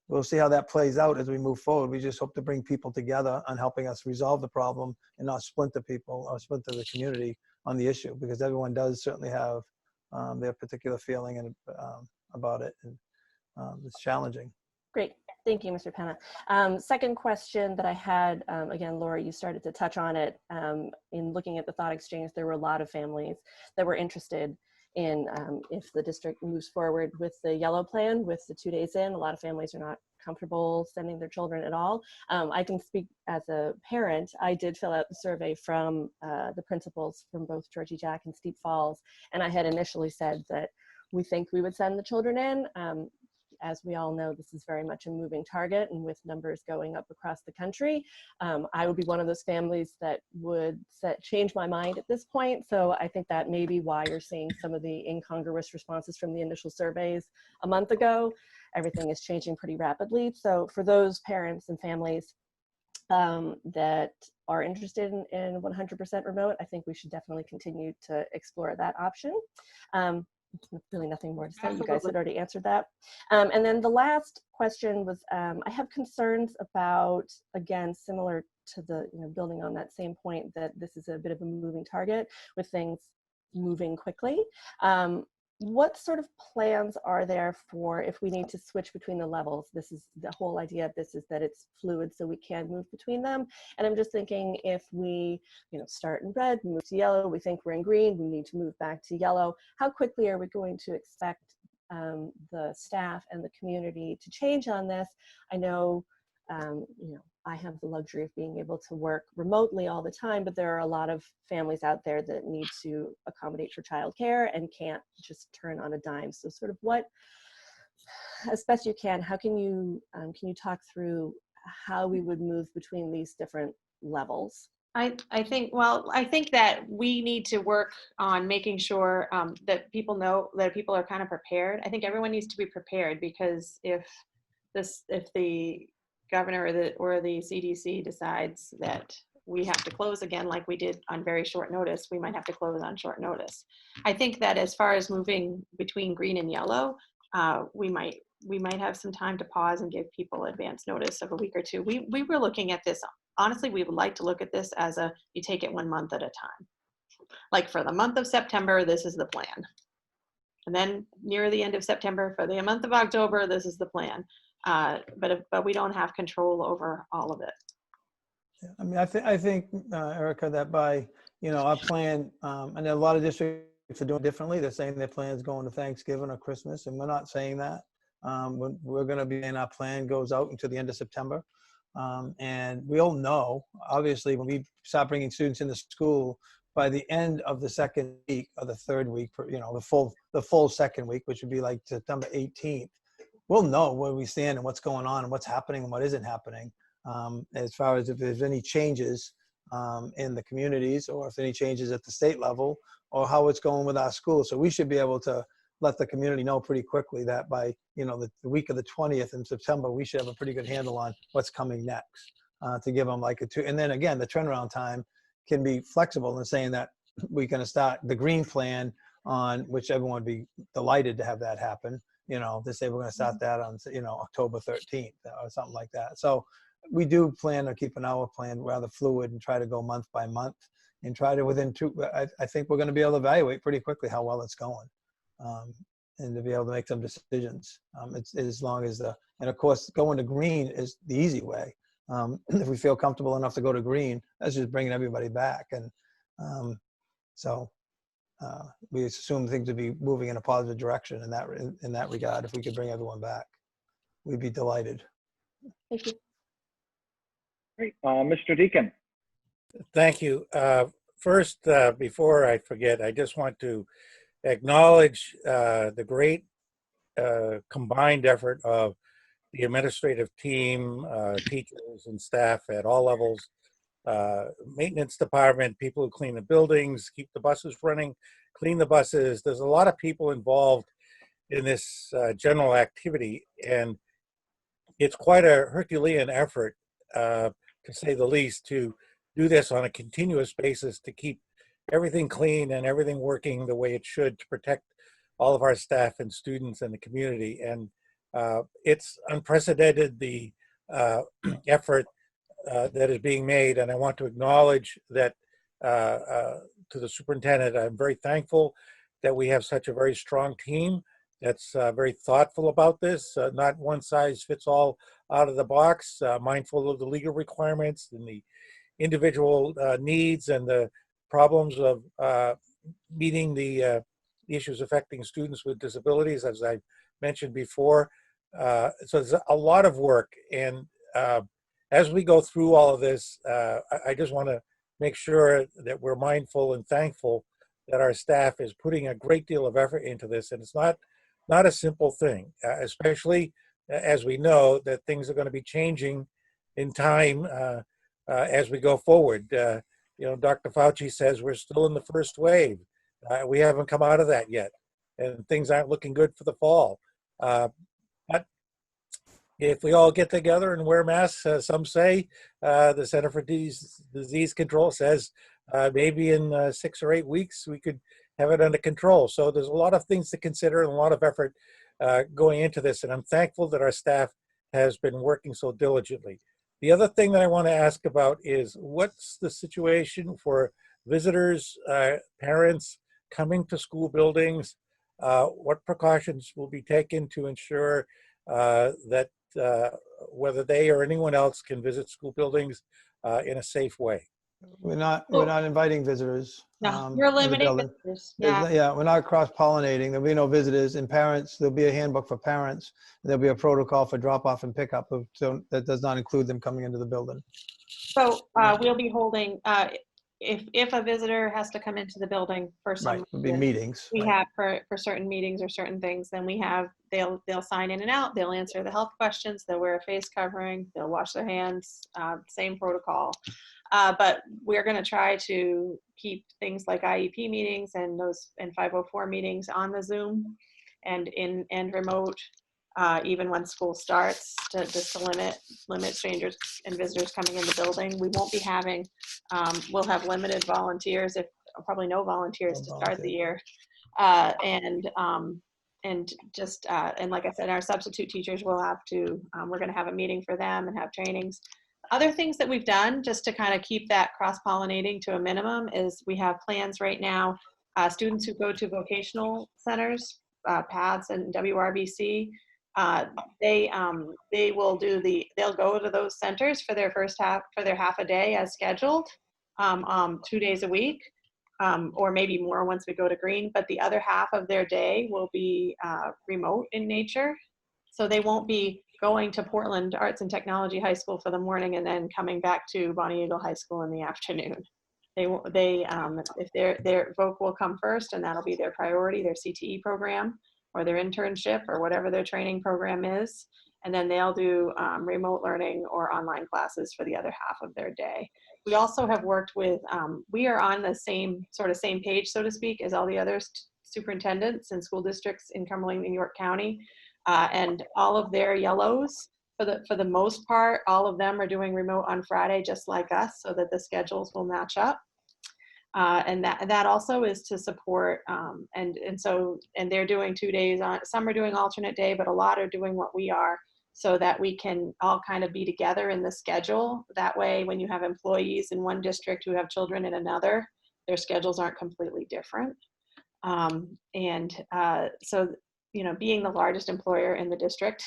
[SPEAKER 8] we'll see how that plays out as we move forward. We just hope to bring people together on helping us resolve the problem and not splinter people or splinter the community on the issue, because everyone does certainly have their particular feeling and about it. And it's challenging.
[SPEAKER 7] Great. Thank you, Mr. Penna. Second question that I had, again, Laura, you started to touch on it. In looking at the thought exchange, there were a lot of families that were interested in if the district moves forward with the yellow plan with the 2 days in. A lot of families are not comfortable sending their children at all. I can speak as a parent. I did fill out the survey from the principals from both Georgie Jack and Steep Falls, and I had initially said that we think we would send the children in. As we all know, this is very much a moving target, and with numbers going up across the country, I would be one of those families that would change my mind at this point. So I think that may be why you're seeing some of the incongruous responses from the initial surveys a month ago. Everything is changing pretty rapidly. So for those parents and families that are interested in 100% remote, I think we should definitely continue to explore that option. Really nothing more to say.
[SPEAKER 6] Absolutely.
[SPEAKER 7] You guys had already answered that. And then the last question was, I have concerns about, again, similar to the, building on that same point, that this is a bit of a moving target with things moving quickly. What sort of plans are there for if we need to switch between the levels? This is the whole idea of this, is that it's fluid so we can move between them. And I'm just thinking, if we start in red, move to yellow, we think we're in green, we need to move back to yellow. How quickly are we going to expect the staff and the community to change on this? I know, I have the luxury of being able to work remotely all the time, but there are a lot of families out there that need to accommodate for childcare and can't just turn on a dime. So sort of what, as best you can, how can you talk through how we would move between these different levels?
[SPEAKER 6] I think that we need to work on making sure that people know that people are kind of prepared. I think everyone needs to be prepared, because if the governor or the CDC decides that we have to close again, like we did on very short notice, we might have to close on short notice. I think that as far as moving between green and yellow, we might have some time to pause and give people advance notice of a week or two. We were looking at this, honestly, we would like to look at this as you take it 1 month at a time. Like for the month of September, this is the plan. And then near the end of September, for the month of October, this is the plan. But we don't have control over all of it.
[SPEAKER 8] I mean, I think, Erica, that by, our plan, and a lot of districts are doing it differently. They're saying their plan is going to Thanksgiving or Christmas, and we're not saying that. We're going to be in our plan goes out until the end of September. And we all know, obviously, when we start bringing students into school, by the end of the second week or the third week, you know, the full second week, which would be like September 18th, we'll know where we stand and what's going on and what's happening and what isn't happening. As far as if there's any changes in the communities, or if any changes at the state level, or how it's going with our school. So we should be able to let the community know pretty quickly that by, you know, the week of the 20th in September, we should have a pretty good handle on what's coming next, to give them like a two. And then again, the turnaround time can be flexible in saying that we're going to start the green plan on, which everyone would be delighted to have that happen. You know, they say we're going to start that on, you know, October 13th or something like that. So we do plan on keeping our plan rather fluid and try to go month by month and try to I think we're going to be able to evaluate pretty quickly how well it's going, and to be able to make some decisions. It's as long as and of course, going to green is the easy way. If we feel comfortable enough to go to green, that's just bringing everybody back. And we assume things would be moving in a positive direction in that regard. If we could bring everyone back, we'd be delighted.
[SPEAKER 14] Thank you.
[SPEAKER 2] Great. Mr. Deacon.
[SPEAKER 12] Thank you. First, before I forget, I just want to acknowledge the great combined effort of the administrative team, teachers and staff at all levels, maintenance department, people who clean the buildings, keep the buses running, clean the buses. There's a lot of people involved in this general activity, and it's quite a Herculean effort, to say the least, to do this on a continuous basis to keep everything clean and everything working the way it should to protect all of our staff and students and the community. And it's unprecedented, the effort that is being made. And I want to acknowledge that to the superintendent. I'm very thankful that we have such a very strong team that's very thoughtful about this, not one size fits all out of the box, mindful of the legal requirements and the individual needs and the problems of meeting the issues affecting students with disabilities, as I mentioned before. So there's a lot of work. And as we go through all of this, I just want to make sure that we're mindful and thankful that our staff is putting a great deal of effort into this. And it's not a simple thing, especially as we know that things are going to be changing in time as we go forward. You know, Dr. Fauci says we're still in the first wave. We haven't come out of that yet, and things aren't looking good for the fall. But if we all get together and wear masks, some say, the Center for Disease Control says maybe in 6 or 8 weeks we could have it under control. So there's a lot of things to consider and a lot of effort going into this, and I'm thankful that our staff has been working so diligently. The other thing that I want to ask about is what's the situation for visitors, parents coming to school buildings? What precautions will be taken to ensure that whether they or anyone else can visit school buildings in a safe way?
[SPEAKER 8] We're not inviting visitors.
[SPEAKER 6] No, you're limiting visitors. Yeah.
[SPEAKER 8] Yeah, we're not cross-pollinating. There'll be no visitors, and parents, there'll be a handbook for parents. There'll be a protocol for drop-off and pickup, so that does not include them coming into the building.
[SPEAKER 6] So we'll be holding, if a visitor has to come into the building for some
[SPEAKER 8] Right, it'll be meetings.
[SPEAKER 6] we have for certain meetings or certain things, then we have, they'll sign in and out, they'll answer the health questions, they'll wear a face covering, they'll wash their hands, same protocol. But we're going to try to keep things like IEP meetings and 504 meetings on the Zoom and remote, even when school starts, just to limit strangers and visitors coming in the building. We won't be having, we'll have limited volunteers, probably no volunteers to start the year. And like I said, our substitute teachers will have to, we're going to have a meeting for them and have trainings. Other things that we've done just to kind of keep that cross-pollinating to a minimum is we have plans right now, students who go to vocational centers, PATHS and WRBC, they will they'll go to those centers for their half a day as scheduled, 2 days a week, or maybe more once we go to green, but the other half of their day will be remote in nature. So they won't be going to Portland Arts and Technology High School for the morning and then coming back to Bonnie Eagle High School in the afternoon. If their voc will come first, and that'll be their priority, their CTE program or their internship or whatever their training program is. And then they'll do remote learning or online classes for the other half of their day. We also have worked with, we are on the same page, so to speak, as all the other superintendents and school districts in Cumberland and York County. And all of their yellows, for the most part, all of them are doing remote on Friday, just like us, so that the schedules will match up. And that also is to support, and they're doing 2 days on, some are doing alternate day, but a lot are doing what we are, so that we can all kind of be together in the schedule. That way, when you have employees in one district who have children in another, their schedules aren't completely different. So, you know, being the largest employer in the district,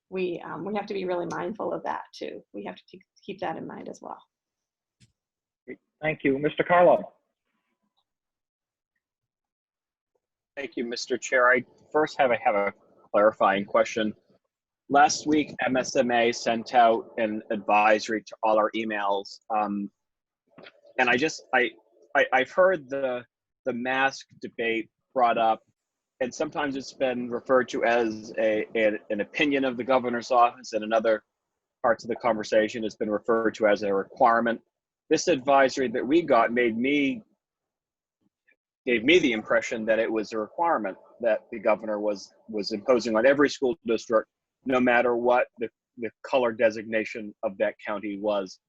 [SPEAKER 6] we have to be really mindful of that too. We have to keep that in mind as well.
[SPEAKER 2] Thank you. Mr. Carlo.
[SPEAKER 5] Thank you, Mr. Chair. I first have a clarifying question. Last week, MSMA sent out an advisory to all our emails, and I've heard the mask debate brought up, and sometimes it's been referred to as an opinion of the governor's office, and in other parts of the conversation it's been referred to as a requirement. This advisory that we got gave me the impression that it was a requirement that the governor was imposing on every school district, no matter what the color designation of that county was.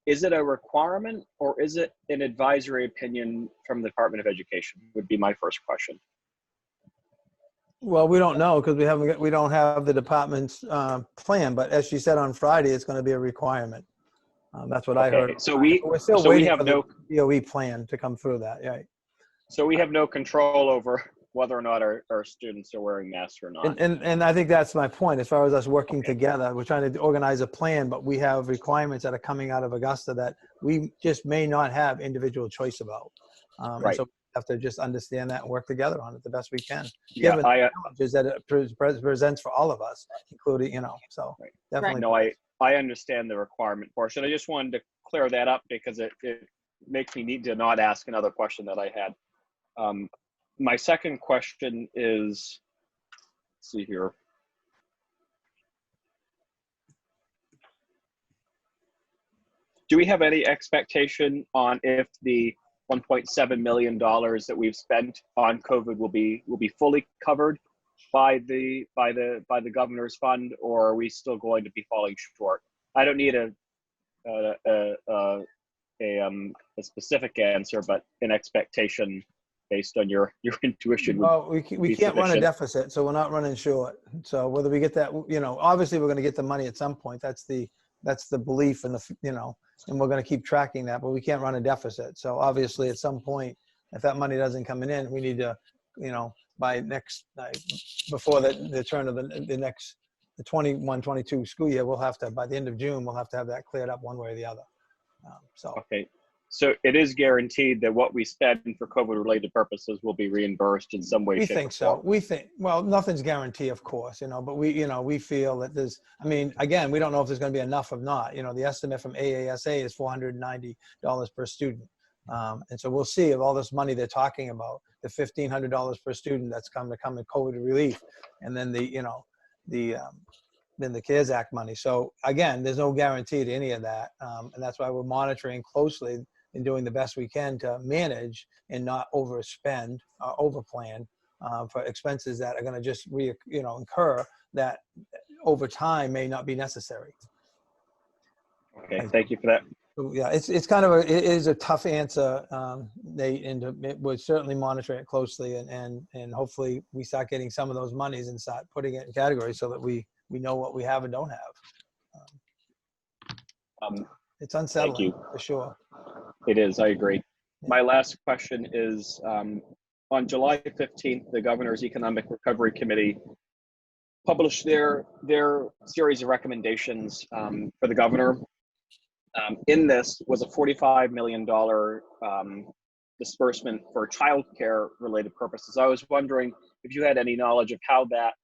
[SPEAKER 5] Is it a requirement, or is it an advisory opinion from the Department of Education, would be my first question.
[SPEAKER 8] Well, we don't know because we don't have the department's plan, but as she said on Friday, it's going to be a requirement. That's what I heard.
[SPEAKER 5] So
[SPEAKER 8] we're still waiting for the DOE plan to come through that. Yeah.
[SPEAKER 5] So we have no control over whether or not our students are wearing masks or not.
[SPEAKER 8] And I think that's my point. As far as us working together, we're trying to organize a plan, but we have requirements that are coming out of Augusta that we just may not have individual choice about.
[SPEAKER 5] Right.
[SPEAKER 8] So we have to just understand that and work together on it the best we can.
[SPEAKER 5] Yeah,
[SPEAKER 8] given the challenges that it presents for all of us, including, so definitely.
[SPEAKER 5] No, I understand the requirement portion. I just wanted to clear that up because it makes me need to not ask another question that I had. My second question is, let's see here. Do we have any expectation on if the $1.7 million that we've spent on COVID will be fully covered by the governor's fund, or are we still going to be falling short? I don't need a specific answer, but an expectation based on your intuition.
[SPEAKER 8] Well, we can't run a deficit, so we're not running short. So whether we get that, obviously we're going to get the money at some point. That's the belief, and and we're going to keep tracking that, but we can't run a deficit. So obviously at some point, if that money doesn't come in, we need to, before the turn of the 21-22 school year, we'll have to, by the end of June, we'll have to have that cleared up one way or the other.
[SPEAKER 5] Okay. So it is guaranteed that what we spend for COVID-related purposes will be reimbursed in some way,
[SPEAKER 8] we
[SPEAKER 5] shape,
[SPEAKER 8] think
[SPEAKER 5] or
[SPEAKER 8] so.
[SPEAKER 5] form.
[SPEAKER 8] We think, well, nothing's guaranteed, of course, but we feel that there's, again, we don't know if there's going to be enough or not. The estimate from AASA is $490 per student. And so we'll see if all this money they're talking about, the $1,500 per student that's come in COVID relief, and then then the CARES Act money. So again, there's no guarantee to any of that. And that's why we're monitoring closely and doing the best we can to manage and not overspend or overplan for expenses that are going to just incur that over time may not be necessary.
[SPEAKER 5] Okay, thank you for that.
[SPEAKER 8] Yeah, it's kind of it is a tough answer, Nate, and we're certainly monitoring it closely, and hopefully we start getting some of those monies and start putting it in categories so that we know what we have and don't have. It's unsettling,
[SPEAKER 5] thank you.
[SPEAKER 8] For sure.
[SPEAKER 5] It is, I agree. My last question is, on July 15th, the Governor's Economic Recovery Committee published their series of recommendations for the governor. In this was a $45 million disbursement for childcare related purposes. I was wondering if you had any knowledge of how that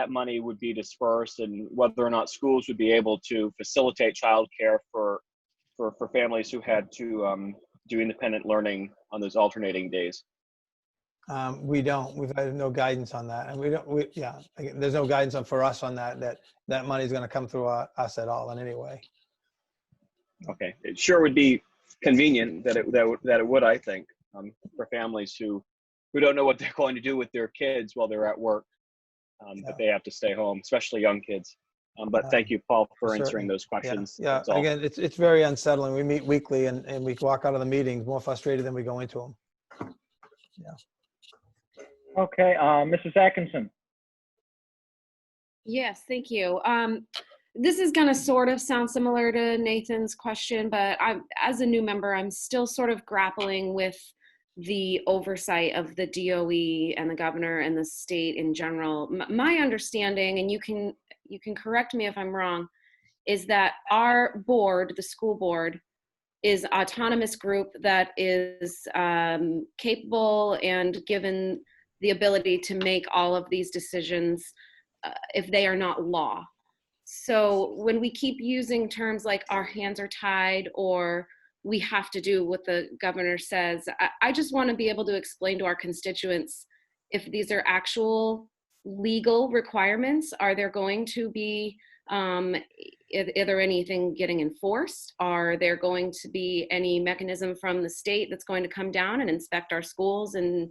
[SPEAKER 5] money would be dispersed, and whether or not schools would be able to facilitate childcare for families who had to do independent learning on those alternating days?
[SPEAKER 8] We don't. We've had no guidance on that, and we don't. Yeah, again, there's no guidance for us on that. That money is going to come through us at all in any way.
[SPEAKER 5] Okay, it sure would be convenient that it would, I think, for families who don't know what they're going to do with their kids while they're at work, but they have to stay home, especially young kids. But thank you, Paul, for answering those questions.
[SPEAKER 8] Yeah. Again, it's very unsettling. We meet weekly, and we walk out of the meetings more frustrated than we go into them. Yeah.
[SPEAKER 2] Okay, Mrs. Atkinson.
[SPEAKER 14] Yes, thank you. This is going to sort of sound similar to Nathan's question, but as a new member, I'm still sort of grappling with the oversight of the DOE and the governor and the state in general. My understanding, and you can correct me if I'm wrong, is that our board, the school board, is an autonomous group that is capable and given the ability to make all of these decisions if they are not law. So when we keep using terms like our hands are tied or we have to do what the governor says, I just want to be able to explain to our constituents if these are actual legal requirements. Are there going to be, is there anything getting enforced? Are there going to be any mechanism from the state that's going to come down and inspect our schools and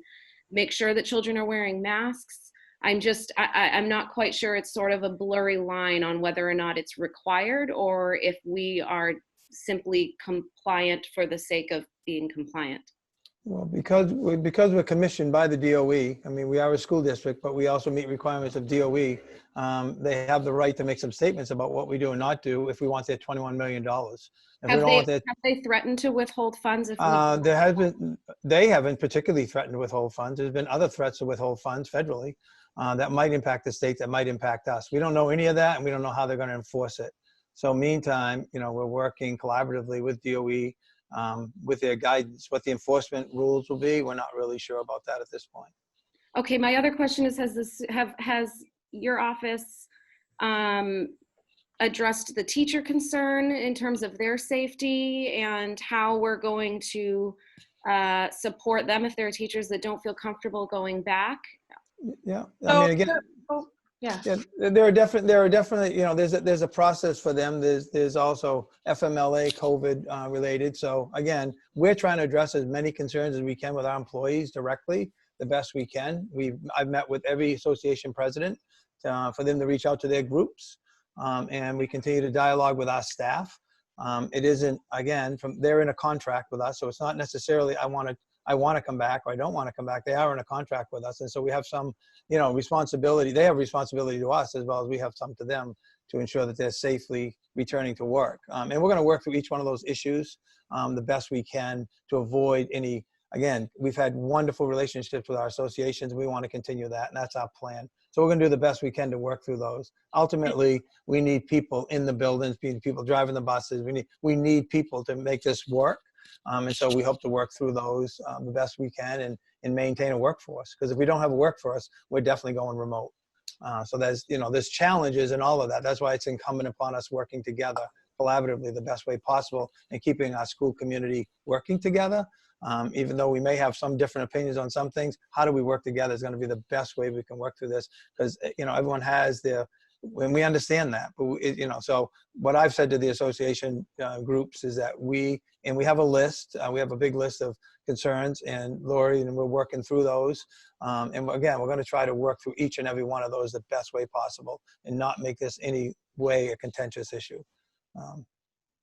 [SPEAKER 14] make sure that children are wearing masks? I'm not quite sure. It's sort of a blurry line on whether or not it's required or if we are simply compliant for the sake of being compliant.
[SPEAKER 8] Well, because we're commissioned by the DOE, I mean, we are a school district, but we also meet requirements of DOE. They have the right to make some statements about what we do and not do if we want their $21 million.
[SPEAKER 14] Have they threatened to withhold funds?
[SPEAKER 8] They haven't particularly threatened to withhold funds. There's been other threats to withhold funds federally that might impact the state, that might impact us. We don't know any of that, and we don't know how they're going to enforce it. So meantime, we're working collaboratively with DOE with their guidance. What the enforcement rules will be, we're not really sure about that at this point.
[SPEAKER 14] Okay, my other question is, has your office addressed the teacher concern in terms of their safety and how we're going to support them if there are teachers that don't feel comfortable going back?
[SPEAKER 8] Yeah, I mean, again,
[SPEAKER 6] yeah,
[SPEAKER 8] there are definitely, there's a process for them. There's also FMLA COVID related. So again, we're trying to address as many concerns as we can with our employees directly, the best we can. I've met with every association president for them to reach out to their groups, and we continue to dialogue with our staff. It isn't, again, they're in a contract with us, so it's not necessarily I want to come back or I don't want to come back. They are in a contract with us, and so we have some, responsibility. They have responsibility to us as well as we have some to them to ensure that they're safely returning to work. And we're going to work through each one of those issues the best we can to avoid any. Again, we've had wonderful relationships with our associations. We want to continue that, and that's our plan. So we're going to do the best we can to work through those. Ultimately, we need people in the buildings, people driving the buses. We need people to make this work. And so we hope to work through those the best we can and maintain a workforce. Because if we don't have a workforce, we're definitely going remote. So there's challenges and all of that. That's why it's incumbent upon us working together collaboratively the best way possible and keeping our school community working together. Even though we may have some different opinions on some things, how do we work together is going to be the best way we can work through this, because everyone has when we understand that. But so what I've said to the association groups is that we have a list. We have a big list of concerns, and Lori, and we're working through those. And again, we're going to try to work through each and every one of those the best way possible, and not make this any way a contentious issue.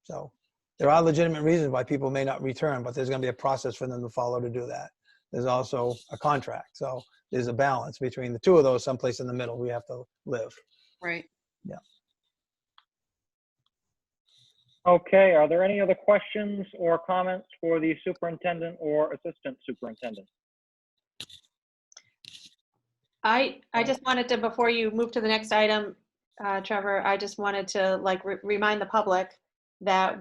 [SPEAKER 8] So there are legitimate reasons why people may not return, but there's going to be a process for them to follow to do that. There's also a contract. So there's a balance between the two of those, someplace in the middle we have to live.
[SPEAKER 14] Right.
[SPEAKER 8] Yeah.
[SPEAKER 2] Okay, are there any other questions or comments for the superintendent or assistant superintendent?
[SPEAKER 6] I just wanted to, before you move to the next item, Trevor, I just wanted to remind the public that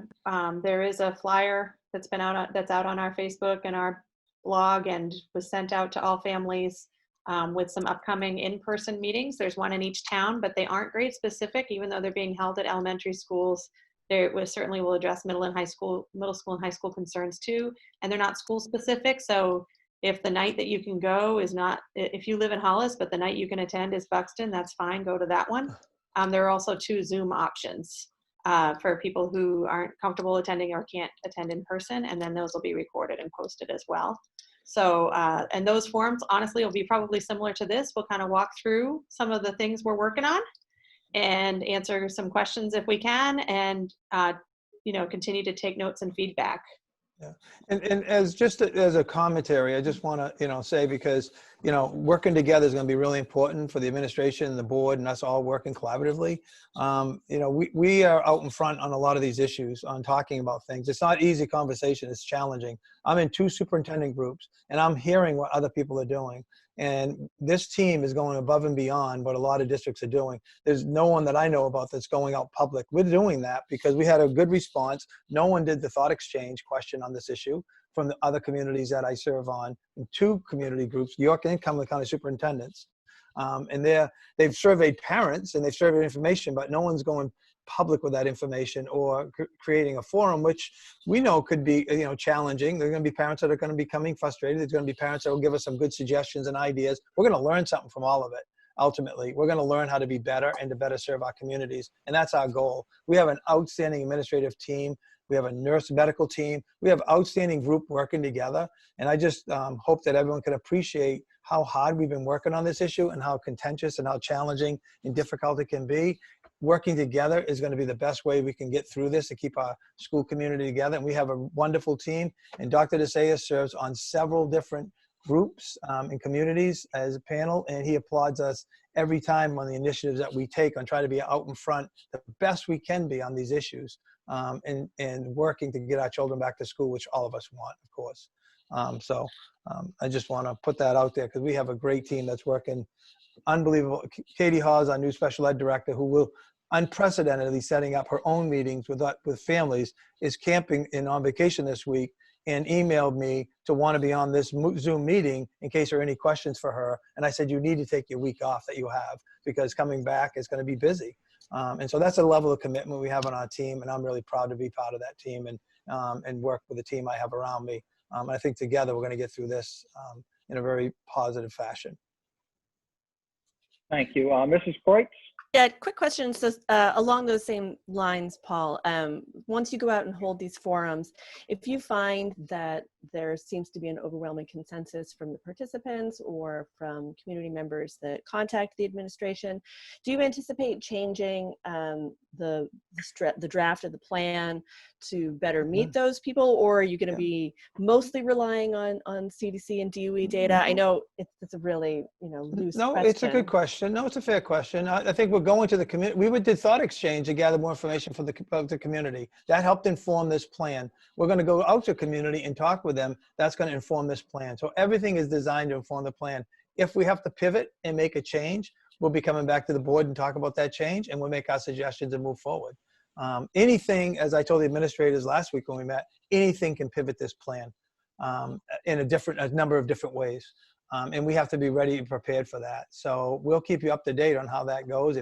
[SPEAKER 6] there is a flyer that's out on our Facebook and our blog and was sent out to all families with some upcoming in-person meetings. There's one in each town, but they aren't grade specific, even though they're being held at elementary schools. certainly will address middle school and high school concerns too. And they're not school specific. So if the night that you can go is not, if you live in Hollis, but the night you can attend is Buxton, that's fine, go to that one. There are also 2 Zoom options for people who aren't comfortable attending or can't attend in person, and then those will be recorded and posted as well. So, and those forums, honestly, will be probably similar to this. We'll kind of walk through some of the things we're working on and answer some questions if we can, and continue to take notes and feedback.
[SPEAKER 8] Yeah. And as just as a commentary, I just want to, say, because, working together is going to be really important for the administration and the board and us all working collaboratively. We are out in front on a lot of these issues on talking about things. It's not easy conversation. It's challenging. I'm in 2 superintendent groups and I'm hearing what other people are doing. And this team is going above and beyond what a lot of districts are doing. There's no one that I know about that's going out public. We're doing that because we had a good response. No one did the thought exchange question on this issue from the other communities that I serve on, in 2 community groups, York and Cumberland County Superintendents. And they've surveyed parents and they've surveyed information, but no one's going public with that information or creating a forum, which we know could be, challenging. There are going to be parents that are going to be becoming frustrated. There's going to be parents that will give us some good suggestions and ideas. We're going to learn something from all of it. Ultimately, we're going to learn how to be better and to better serve our communities. And that's our goal. We have an outstanding administrative team. We have a nurse medical team. We have outstanding group working together. And I just hope that everyone can appreciate how hard we've been working on this issue and how contentious and how challenging and difficult it can be. Working together is going to be the best way we can get through this and keep our school community together. And we have a wonderful team. And Dr. DeSaya serves on several different groups and communities as a panel. And he applauds us every time on the initiatives that we take on trying to be out in front the best we can be on these issues and working to get our children back to school, which all of us want, of course. I just want to put that out there because we have a great team that's working unbelievable. Katie Hawes, our new special ed director, who will unprecedentedly setting up her own meetings with families, is camping and on vacation this week and emailed me to want to be on this Zoom meeting in case there are any questions for her. And I said, you need to take your week off that you have because coming back is going to be busy. And so that's a level of commitment we have on our team. And I'm really proud to be part of that team and work with the team I have around me. I think together we're going to get through this in a very positive fashion.
[SPEAKER 2] Thank you. Mrs. Kreutz?
[SPEAKER 7] Yeah, quick question. So along those same lines, Paul, once you go out and hold these forums, if you find that there seems to be an overwhelming consensus from the participants or from community members that contact the administration, do you anticipate changing the draft of the plan to better meet those people, or are you going to be mostly relying on CDC and DOE data? I know it's a really loose question.
[SPEAKER 8] It's a good question. No, it's a fair question. I think we're going to the community. We did thought exchange to gather more information from the community. That helped inform this plan. We're going to go out to community and talk with them. That's going to inform this plan. So everything is designed to inform the plan. If we have to pivot and make a change, we'll be coming back to the board and talk about that change, and we'll make our suggestions and move forward. Anything, as I told the administrators last week when we met, anything can pivot this plan in a number of different ways. And we have to be ready and prepared for that. So we'll keep you up to date on how that goes,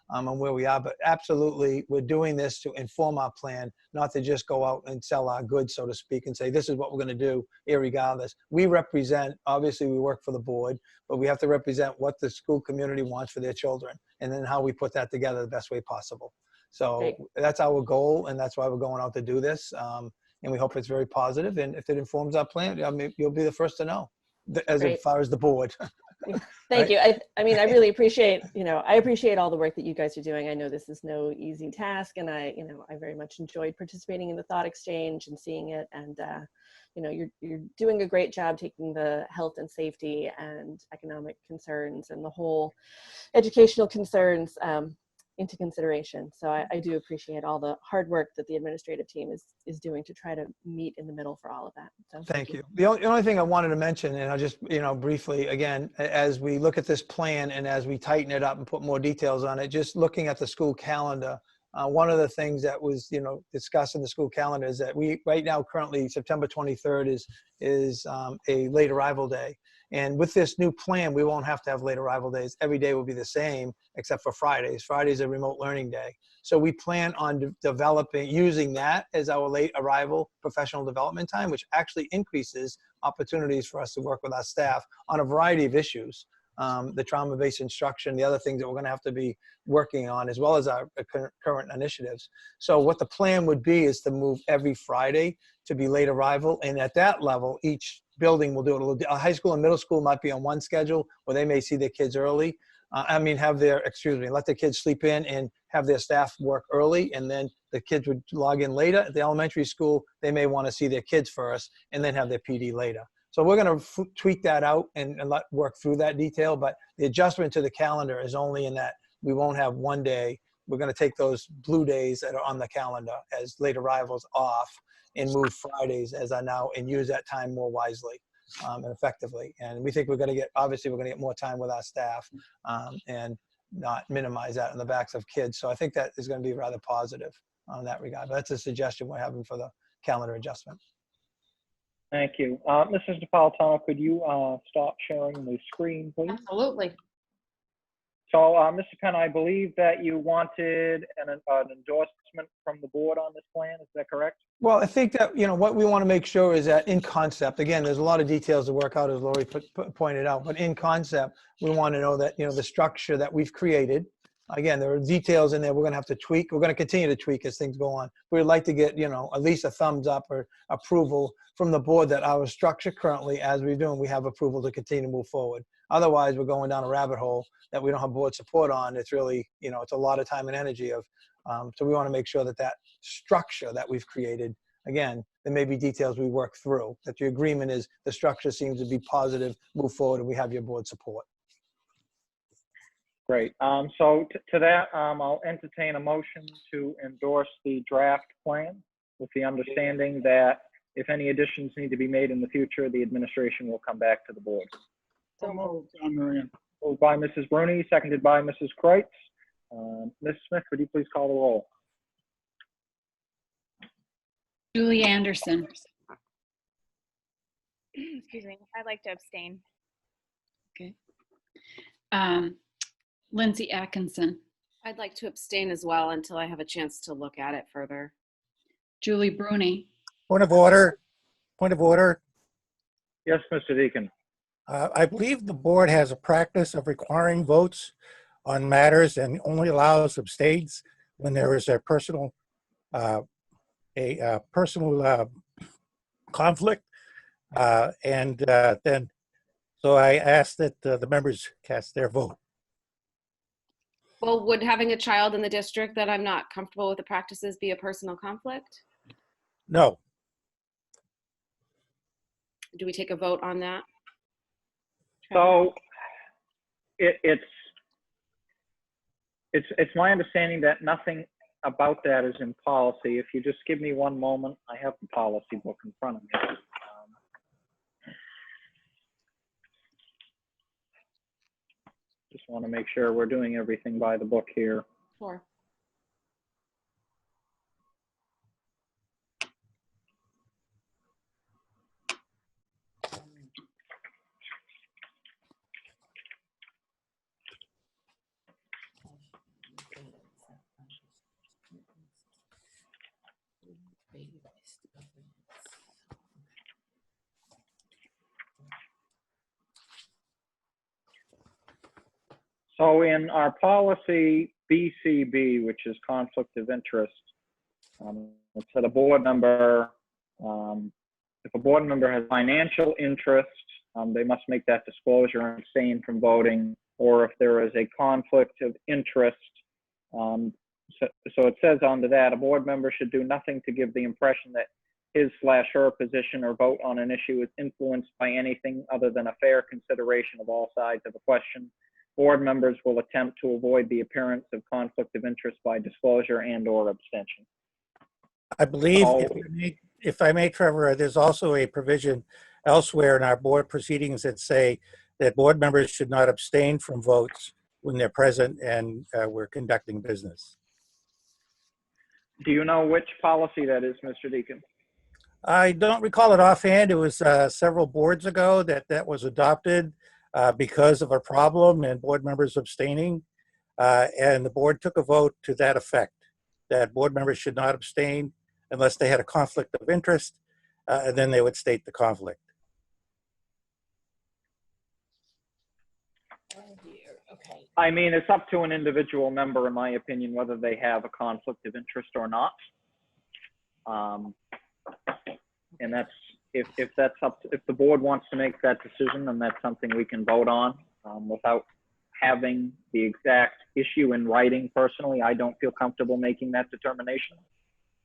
[SPEAKER 8] on where we are. But absolutely, we're doing this to inform our plan, not to just go out and sell our goods, so to speak, and say, this is what we're going to do, irregardless. We represent, obviously, we work for the board, but we have to represent what the school community wants for their children, and then how we put that together the best way possible. So that's our goal, and that's why we're going out to do this. And we hope it's very positive. And if it informs our plan, you'll be the first to know. As far as the board.
[SPEAKER 7] Thank you. I mean, I really appreciate, I appreciate all the work that you guys are doing. I know this is no easy task, and I very much enjoyed participating in the thought exchange and seeing it. And, you're doing a great job taking the health and safety and economic concerns and the whole educational concerns into consideration. So I do appreciate all the hard work that the administrative team is doing to try to meet in the middle for all of that. So
[SPEAKER 8] thank you. The only thing I wanted to mention, and I'll just, briefly, again, as we look at this plan and as we tighten it up and put more details on it, just looking at the school calendar, one of the things that was, discussed in the school calendar is that we, right now, currently, September 23rd is a late arrival day. And with this new plan, we won't have to have late arrival days. Every day will be the same except for Fridays. Friday's a remote learning day. So we plan on developing, using that as our late arrival professional development time, which actually increases opportunities for us to work with our staff on a variety of issues. The trauma-based instruction, the other things that we're going to have to be working on, as well as our current initiatives. So what the plan would be is to move every Friday to be late arrival. And at that level, each building will do it. A high school and middle school might be on one schedule where they may see their kids early. Let the kids sleep in and have their staff work early. And then the kids would log in later. At the elementary school, they may want to see their kids first and then have their PD later. So we're going to tweak that out and work through that detail. But the adjustment to the calendar is only in that we won't have one day. We're going to take those blue days that are on the calendar as late arrivals off and move Fridays as I now, and use that time more wisely and effectively. And we think we're going to get more time with our staff and not minimize that on the backs of kids. So I think that is going to be rather positive on that regard. But that's a suggestion we're having for the calendar adjustment.
[SPEAKER 2] Thank you. Mrs. Napolitano, could you stop sharing the screen, please?
[SPEAKER 14] Absolutely.
[SPEAKER 2] So, Mr. Penn, I believe that you wanted an endorsement from the board on this plan. Is that correct?
[SPEAKER 8] Well, I think that, what we want to make sure is that in concept, again, there's a lot of details to work out, as Lori pointed out, but in concept, we want to know that, the structure that we've created, again, there are details in there we're going to have to tweak. We're going to continue to tweak as things go on. We'd like to get, at least a thumbs up or approval from the board that our structure currently, as we're doing, we have approval to continue to move forward. Otherwise, we're going down a rabbit hole that we don't have board support on. It's really, it's a lot of time and energy so we want to make sure that that structure that we've created, again, there may be details we work through, that the agreement is the structure seems to be positive, move forward, and we have your board support.
[SPEAKER 2] Great. So to that, I'll entertain a motion to endorse the draft plan with the understanding that if any additions need to be made in the future, the administration will come back to the board.
[SPEAKER 1] So moved, John Marion.
[SPEAKER 2] Moved by Mrs. Bruni, seconded by Mrs. Kreutz. Ms. Smith, would you please call the roll?
[SPEAKER 3] Julie Anderson.
[SPEAKER 9] Excuse me. I'd like to abstain.
[SPEAKER 3] Okay. Lindsay Atkinson.
[SPEAKER 14] I'd like to abstain as well until I have a chance to look at it further.
[SPEAKER 3] Julie Bruni.
[SPEAKER 12] Point of order. Point of order.
[SPEAKER 2] Yes, Mr. Deacon.
[SPEAKER 12] I believe the board has a practice of requiring votes on matters and only allows abstains when there is a personal conflict. So I ask that the members cast their vote.
[SPEAKER 14] Well, would having a child in the district that I'm not comfortable with the practices be a personal conflict?
[SPEAKER 12] No.
[SPEAKER 14] Do we take a vote on that?
[SPEAKER 2] So it's my understanding that nothing about that is in policy. If you just give me one moment, I have the policy book in front of me. Just want to make sure we're doing everything by the book here.
[SPEAKER 14] Sure.
[SPEAKER 2] So in our policy BCB, which is conflict of interest, it said a board member, if a board member has financial interest, they must make that disclosure and abstain from voting, or if there is a conflict of interest. So it says under that, a board member should do nothing to give the impression that his/her position or vote on an issue is influenced by anything other than a fair consideration of all sides of a question. Board members will attempt to avoid the appearance of conflict of interest by disclosure and/or abstention.
[SPEAKER 12] I believe, if I may, Trevor, there's also a provision elsewhere in our board proceedings that say that board members should not abstain from votes when they're present and we're conducting business.
[SPEAKER 2] Do you know which policy that is, Mr. Deacon?
[SPEAKER 12] I don't recall it offhand. It was several boards ago that that was adopted because of a problem and board members abstaining. And the board took a vote to that effect, that board members should not abstain unless they had a conflict of interest, and then they would state the conflict.
[SPEAKER 10] Oh dear. Okay.
[SPEAKER 2] I mean, it's up to an individual member, in my opinion, whether they have a conflict of interest or not. And that's, if that's up to, if the board wants to make that decision, then that's something we can vote on without having the exact issue in writing. Personally, I don't feel comfortable making that determination.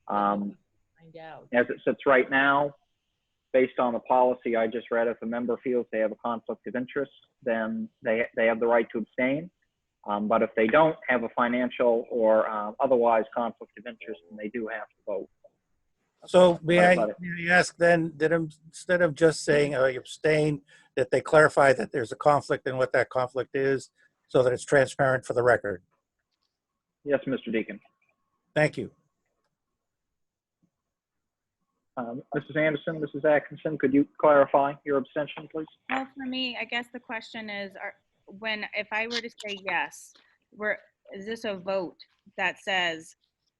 [SPEAKER 10] Find out.
[SPEAKER 2] As it sits right now, based on the policy I just read, if a member feels they have a conflict of interest, then they have the right to abstain. But if they don't have a financial or otherwise conflict of interest, then they do have to vote.
[SPEAKER 12] So may I ask then that instead of just saying abstain, that they clarify that there's a conflict and what that conflict is so that it's transparent for the record?
[SPEAKER 2] Yes, Mr. Deacon.
[SPEAKER 12] Thank you.
[SPEAKER 2] Mrs. Anderson, Mrs. Atkinson, could you clarify your abstention, please?
[SPEAKER 9] Well, for me, I guess the question is, if I were to say yes, is this a vote that says,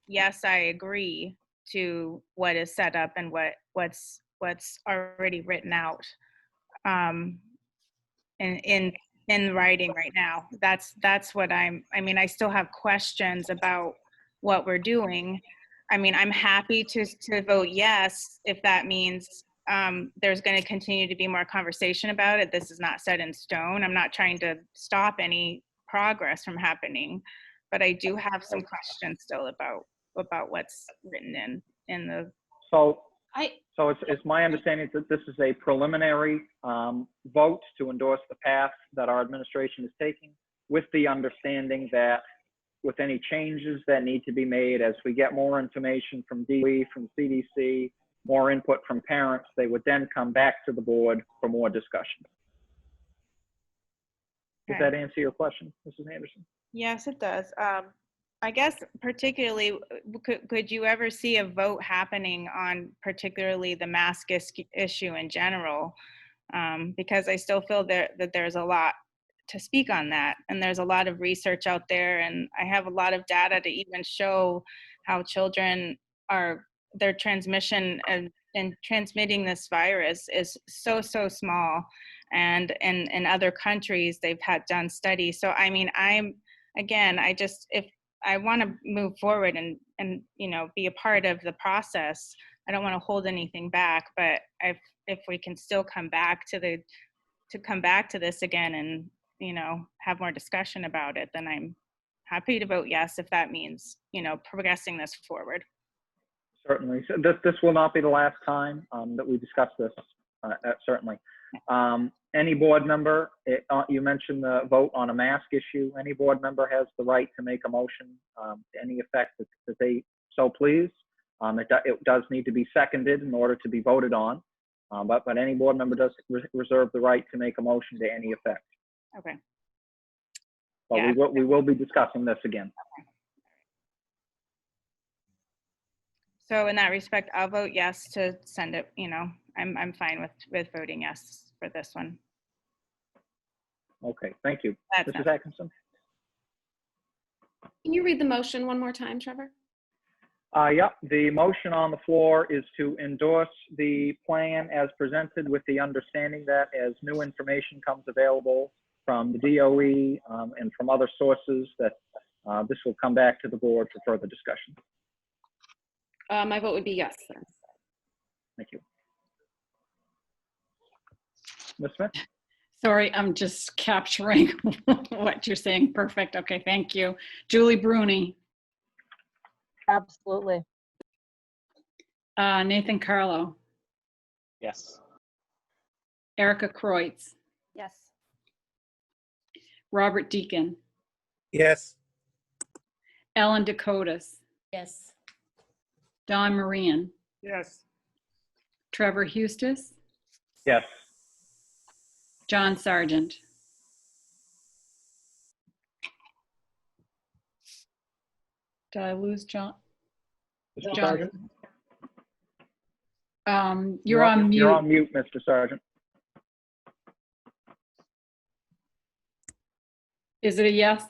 [SPEAKER 9] yes, I agree to what is set up and what's already written out in writing right now? That's what I mean, I still have questions about what we're doing. I mean, I'm happy to vote yes if that means there's going to continue to be more conversation about it. This is not set in stone. I'm not trying to stop any progress from happening, but I do have some questions still about what's written in the.
[SPEAKER 2] So it's my understanding that this is a preliminary vote to endorse the path that our administration is taking, with the understanding that with any changes that need to be made, as we get more information from DOE, from CDC, more input from parents, they would then come back to the board for more discussion. Does that answer your question, Mrs. Anderson?
[SPEAKER 9] Yes, it does. I guess particularly, could you ever see a vote happening on particularly the mask issue in general? Because I still feel that there's a lot to speak on that, and there's a lot of research out there, and I have a lot of data to even show how children their transmission and transmitting this virus is so small, and in other countries they've done studies. So I mean, I want to move forward and be a part of the process. I don't want to hold anything back, but if we can still come back to this again and have more discussion about it, then I'm happy to vote yes if that means progressing this forward.
[SPEAKER 2] Certainly. So this will not be the last time that we discuss this, certainly. Any board member, you mentioned the vote on a mask issue, any board member has the right to make a motion to any effect that they so please. It does need to be seconded in order to be voted on, but any board member does reserve the right to make a motion to any effect.
[SPEAKER 9] Okay.
[SPEAKER 2] But yeah, we will be discussing this again.
[SPEAKER 9] Okay. So in that respect, I'll vote yes to send it. I'm fine with voting yes for this one.
[SPEAKER 2] Okay, thank you. Mrs. Atkinson?
[SPEAKER 14] Can you read the motion one more time, Trevor?
[SPEAKER 2] Yep, the motion on the floor is to endorse the plan as presented, with the understanding that as new information comes available from the DOE and from other sources, that this will come back to the board for further discussion.
[SPEAKER 14] My vote would be yes, then.
[SPEAKER 2] Thank you. Ms. Smith?
[SPEAKER 3] Sorry, I'm just capturing what you're saying. Perfect. Okay, thank you. Julie Bruni.
[SPEAKER 15] Absolutely.
[SPEAKER 3] Nathan Carlo.
[SPEAKER 5] Yes.
[SPEAKER 3] Erica Kreutz.
[SPEAKER 15] Yes.
[SPEAKER 3] Robert Deacon.
[SPEAKER 12] Yes.
[SPEAKER 3] Ellen Dakotas.
[SPEAKER 10] Yes.
[SPEAKER 3] Don Marian.
[SPEAKER 11] Yes.
[SPEAKER 3] Trevor Hustis.
[SPEAKER 2] Yes.
[SPEAKER 3] John Sargent. Did I lose John?
[SPEAKER 1] Mr.
[SPEAKER 3] John.
[SPEAKER 1] Sargent?
[SPEAKER 3] You're on mute.
[SPEAKER 2] You're on mute, Mr. Sargent.
[SPEAKER 3] Is it a yes?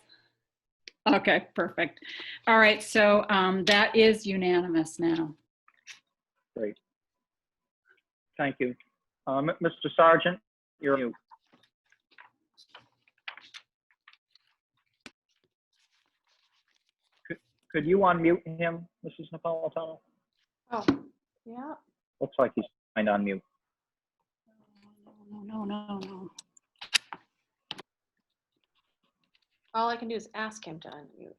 [SPEAKER 3] Okay, perfect. All right, so that is unanimous now.
[SPEAKER 2] Great. Thank you. Mr. Sargent, you're on mute. Could you unmute him, Mrs. Napolitano?
[SPEAKER 6] Oh, yeah.
[SPEAKER 2] Looks like he's trying to unmute.
[SPEAKER 3] No.
[SPEAKER 6] All I can do is ask him to unmute.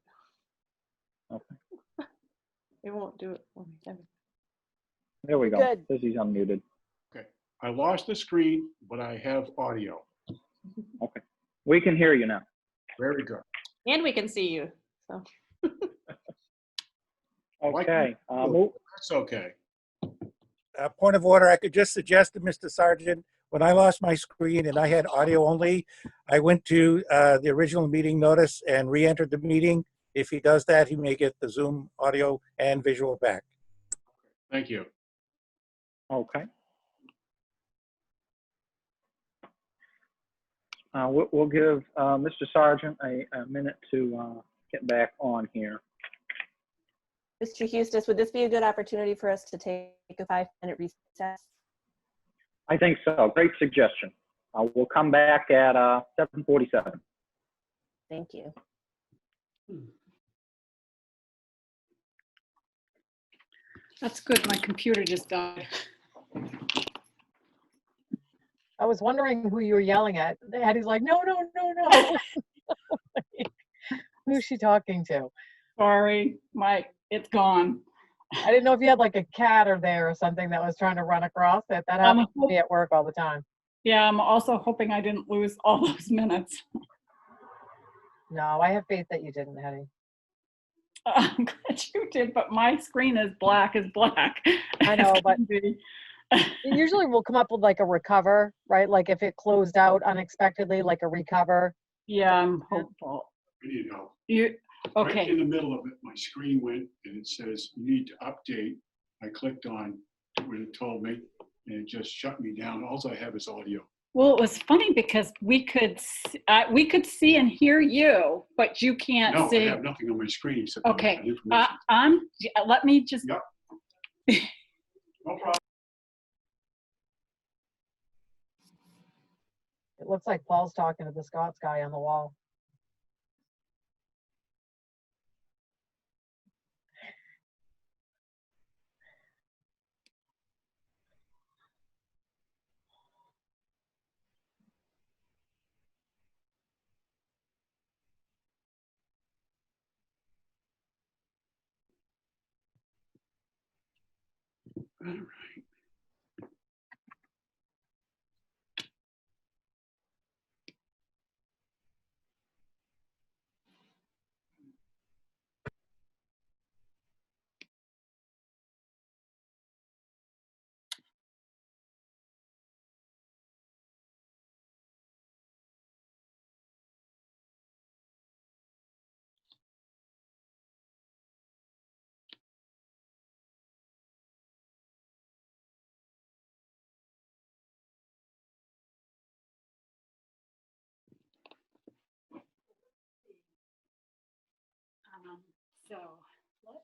[SPEAKER 2] Okay.
[SPEAKER 6] It won't do it for me.
[SPEAKER 2] There we go.
[SPEAKER 7] Good.
[SPEAKER 2] Says he's unmuted.
[SPEAKER 1] Okay, I lost the screen, but I have audio.
[SPEAKER 2] Okay. We can hear you now.
[SPEAKER 1] Very good.
[SPEAKER 6] And we can see you. So.
[SPEAKER 2] Okay.
[SPEAKER 1] That's okay.
[SPEAKER 12] Point of order, I could just suggest to Mr. Sargent, when I lost my screen and I had audio only, I went to the original meeting notice and re-entered the meeting. If he does that, he may get the Zoom audio and visual back.
[SPEAKER 1] Thank you.
[SPEAKER 2] Okay. We'll give Mr. Sargent a minute to get back on here.
[SPEAKER 7] Mr. Hustis, would this be a good opportunity for us to take a 5-minute recess?
[SPEAKER 2] I think so. Great suggestion. We'll come back at 7:47.
[SPEAKER 7] Thank you.
[SPEAKER 3] That's good. My computer just died.
[SPEAKER 4] I was wondering who you were yelling at. Addie's like, no. Who's she talking to?
[SPEAKER 3] Sorry, it's gone.
[SPEAKER 4] I didn't know if you had like a cat or there or something that was trying to run across it. That happens to me at work all the time.
[SPEAKER 3] Yeah, I'm also hoping I didn't lose all those minutes.
[SPEAKER 4] No, I have faith that you didn't, Hetty.
[SPEAKER 3] I'm glad you did, but my screen is black as black.
[SPEAKER 4] I know, but usually we'll come up with like a recover, right? Like if it closed out unexpectedly, like a recover.
[SPEAKER 3] Yeah, I'm hopeful.
[SPEAKER 1] I need help.
[SPEAKER 3] Okay.
[SPEAKER 1] Right in the middle of it, my screen went and it says, you need to update. I clicked on when it told me and it just shut me down. All I have is audio.
[SPEAKER 3] Well, it was funny because we could see and hear you, but you can't
[SPEAKER 1] No,
[SPEAKER 3] see.
[SPEAKER 1] I have nothing on my screen except
[SPEAKER 3] Okay,
[SPEAKER 1] information.
[SPEAKER 3] let me just.
[SPEAKER 1] Yep. No problem.
[SPEAKER 4] It looks like Paul's talking to the Scots guy on the wall.
[SPEAKER 1] All right.
[SPEAKER 3] So let's.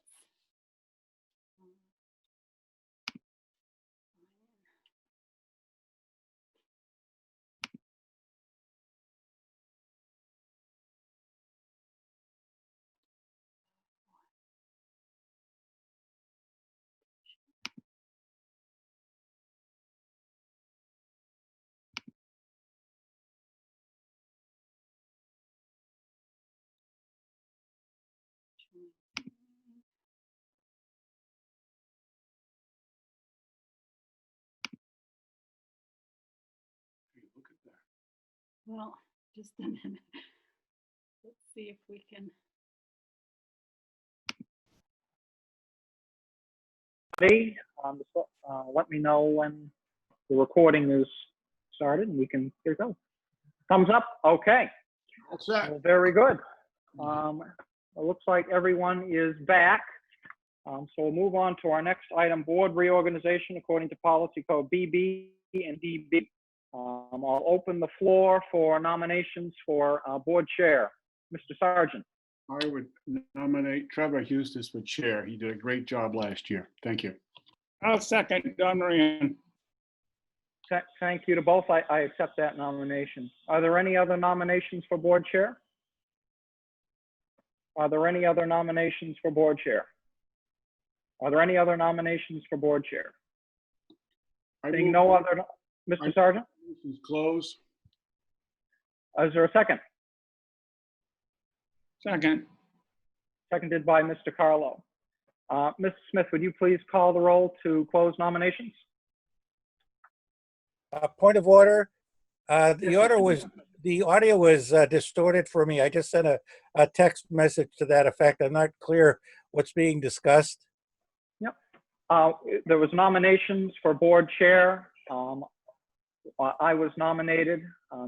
[SPEAKER 1] Look at that.
[SPEAKER 3] Well, just a minute. Let's see if we can.
[SPEAKER 2] Let me know when the recording is started and we can here we go. Thumbs up. Okay.
[SPEAKER 1] What's that?
[SPEAKER 2] Well, very good. It looks like everyone is back. So we'll move on to our next item, board reorganization according to policy code BB and DB. I'll open the floor for nominations for board chair. Mr. Sargent.
[SPEAKER 1] I would nominate Trevor Hustis for chair. He did a great job last year. Thank you.
[SPEAKER 15] I'll second Don Moran.
[SPEAKER 2] Thank you to both. I accept that nomination. Are there any other nominations for board chair? Are there any other nominations for board chair? Are there any other nominations for board chair? Seeing no other, Mr. Sargent?
[SPEAKER 1] Close.
[SPEAKER 2] Is there a second?
[SPEAKER 15] Second.
[SPEAKER 2] Seconded by Mr. Carlo. Mr. Smith, would you please call the roll to close nominations?
[SPEAKER 12] Point of order. The audio was distorted for me. I just sent a text message to that effect. I'm not clear what's being discussed.
[SPEAKER 2] Yep. There was nominations for board chair. I was nominated.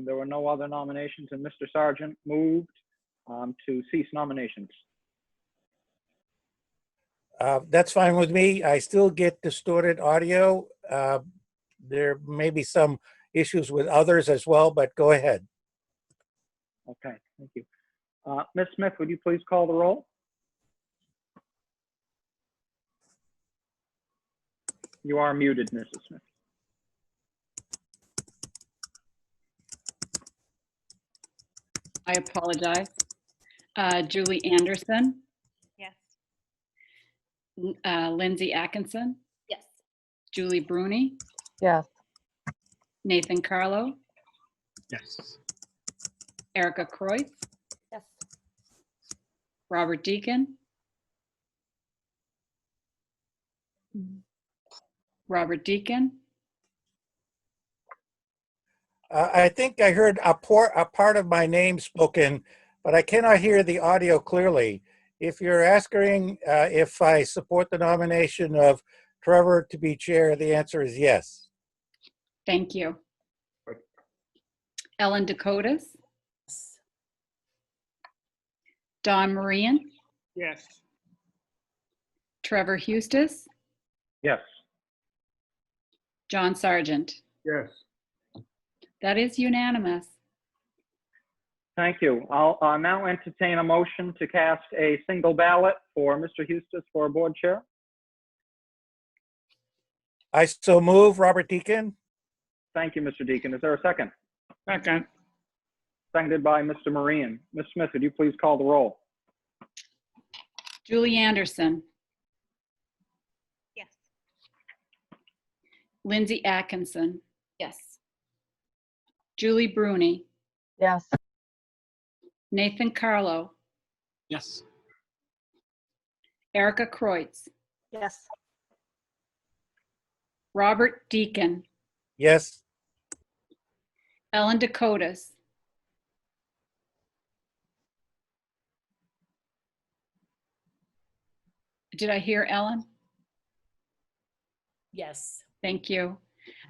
[SPEAKER 2] There were no other nominations, and Mr. Sargent moved to cease nominations.
[SPEAKER 12] That's fine with me. I still get distorted audio. There may be some issues with others as well, but go ahead.
[SPEAKER 2] Okay, thank you. Ms. Smith, would you please call the roll? You are muted, Mrs. Smith.
[SPEAKER 3] I apologize. Julie Anderson,
[SPEAKER 9] Yes.
[SPEAKER 3] Lindsay Atkinson,
[SPEAKER 10] Yes.
[SPEAKER 3] Julie Bruni,
[SPEAKER 4] Yes.
[SPEAKER 3] Nathan Carlo,
[SPEAKER 15] Yes.
[SPEAKER 3] Erica Kreutz,
[SPEAKER 10] Yes.
[SPEAKER 3] Robert Deacon, Robert Deacon,
[SPEAKER 12] I think I heard a part of my name spoken, but I cannot hear the audio clearly. If you're asking if I support the nomination of Trevor to be chair, the answer is yes.
[SPEAKER 3] thank you. Ellen Dakotas, Don Marian,
[SPEAKER 15] Yes.
[SPEAKER 3] Trevor Hustis,
[SPEAKER 2] Yes.
[SPEAKER 3] John Sargent.
[SPEAKER 1] Yes.
[SPEAKER 3] That is unanimous.
[SPEAKER 2] Thank you. I'll now entertain a motion to cast a single ballot for Mr. Hustis for board chair.
[SPEAKER 12] I so move, Robert Deacon.
[SPEAKER 2] Thank you, Mr. Deacon. Is there a second?
[SPEAKER 15] Second.
[SPEAKER 2] Seconded by Mr. Marian. Ms. Smith, would you please call the roll?
[SPEAKER 3] Julie Anderson,
[SPEAKER 9] Yes.
[SPEAKER 3] Lindsay Atkinson,
[SPEAKER 10] Yes.
[SPEAKER 3] Julie Bruni,
[SPEAKER 4] Yes.
[SPEAKER 3] Nathan Carlo,
[SPEAKER 15] Yes.
[SPEAKER 3] Erica Kreutz,
[SPEAKER 4] Yes.
[SPEAKER 3] Robert Deacon,
[SPEAKER 12] Yes.
[SPEAKER 3] Ellen Dakotas, did I hear Ellen?
[SPEAKER 10] Yes.
[SPEAKER 3] Thank you.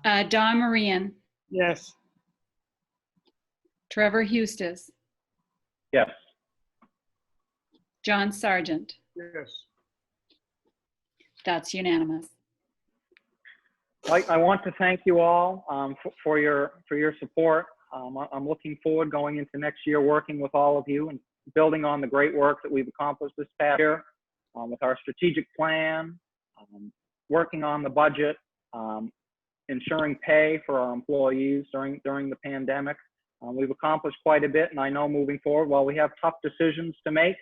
[SPEAKER 3] Don Marian,
[SPEAKER 15] Yes.
[SPEAKER 3] Trevor Hustis,
[SPEAKER 2] Yes.
[SPEAKER 3] John Sargent.
[SPEAKER 1] Yes.
[SPEAKER 3] That's unanimous.
[SPEAKER 2] I want to thank you all for your support. I'm looking forward going into next year, working with all of you and building on the great work that we've accomplished this past year with our strategic plan, working on the budget, ensuring pay for our employees during the pandemic. We've accomplished quite a bit, and I know moving forward, while we have tough decisions to make,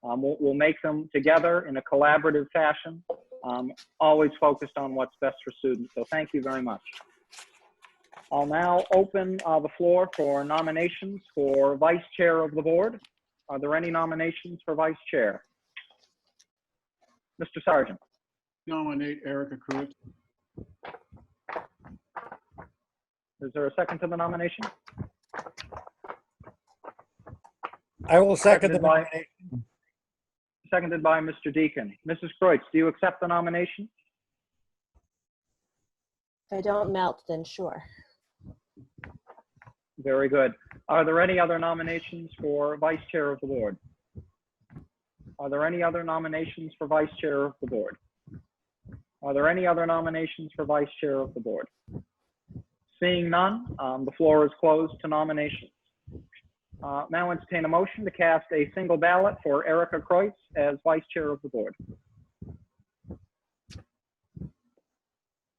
[SPEAKER 2] we'll make them together in a collaborative fashion, always focused on what's best for students. So thank you very much. I'll now open the floor for nominations for vice chair of the board. Are there any nominations for vice chair? Mr. Sargent.
[SPEAKER 1] Nominate Erica Cruz.
[SPEAKER 2] Is there a second to the nomination?
[SPEAKER 12] I will second the
[SPEAKER 2] Seconded by-
[SPEAKER 12] nomination.
[SPEAKER 2] Seconded by Mr. Deacon. Mrs. Kreutz, do you accept the nomination?
[SPEAKER 7] If I don't melt, then sure.
[SPEAKER 2] Very good. Are there any other nominations for vice chair of the board? Are there any other nominations for vice chair of the board? Are there any other nominations for vice chair of the board? Seeing none, the floor is closed to nominations. Now entertain a motion to cast a single ballot for Erica Kreutz as vice chair of the board.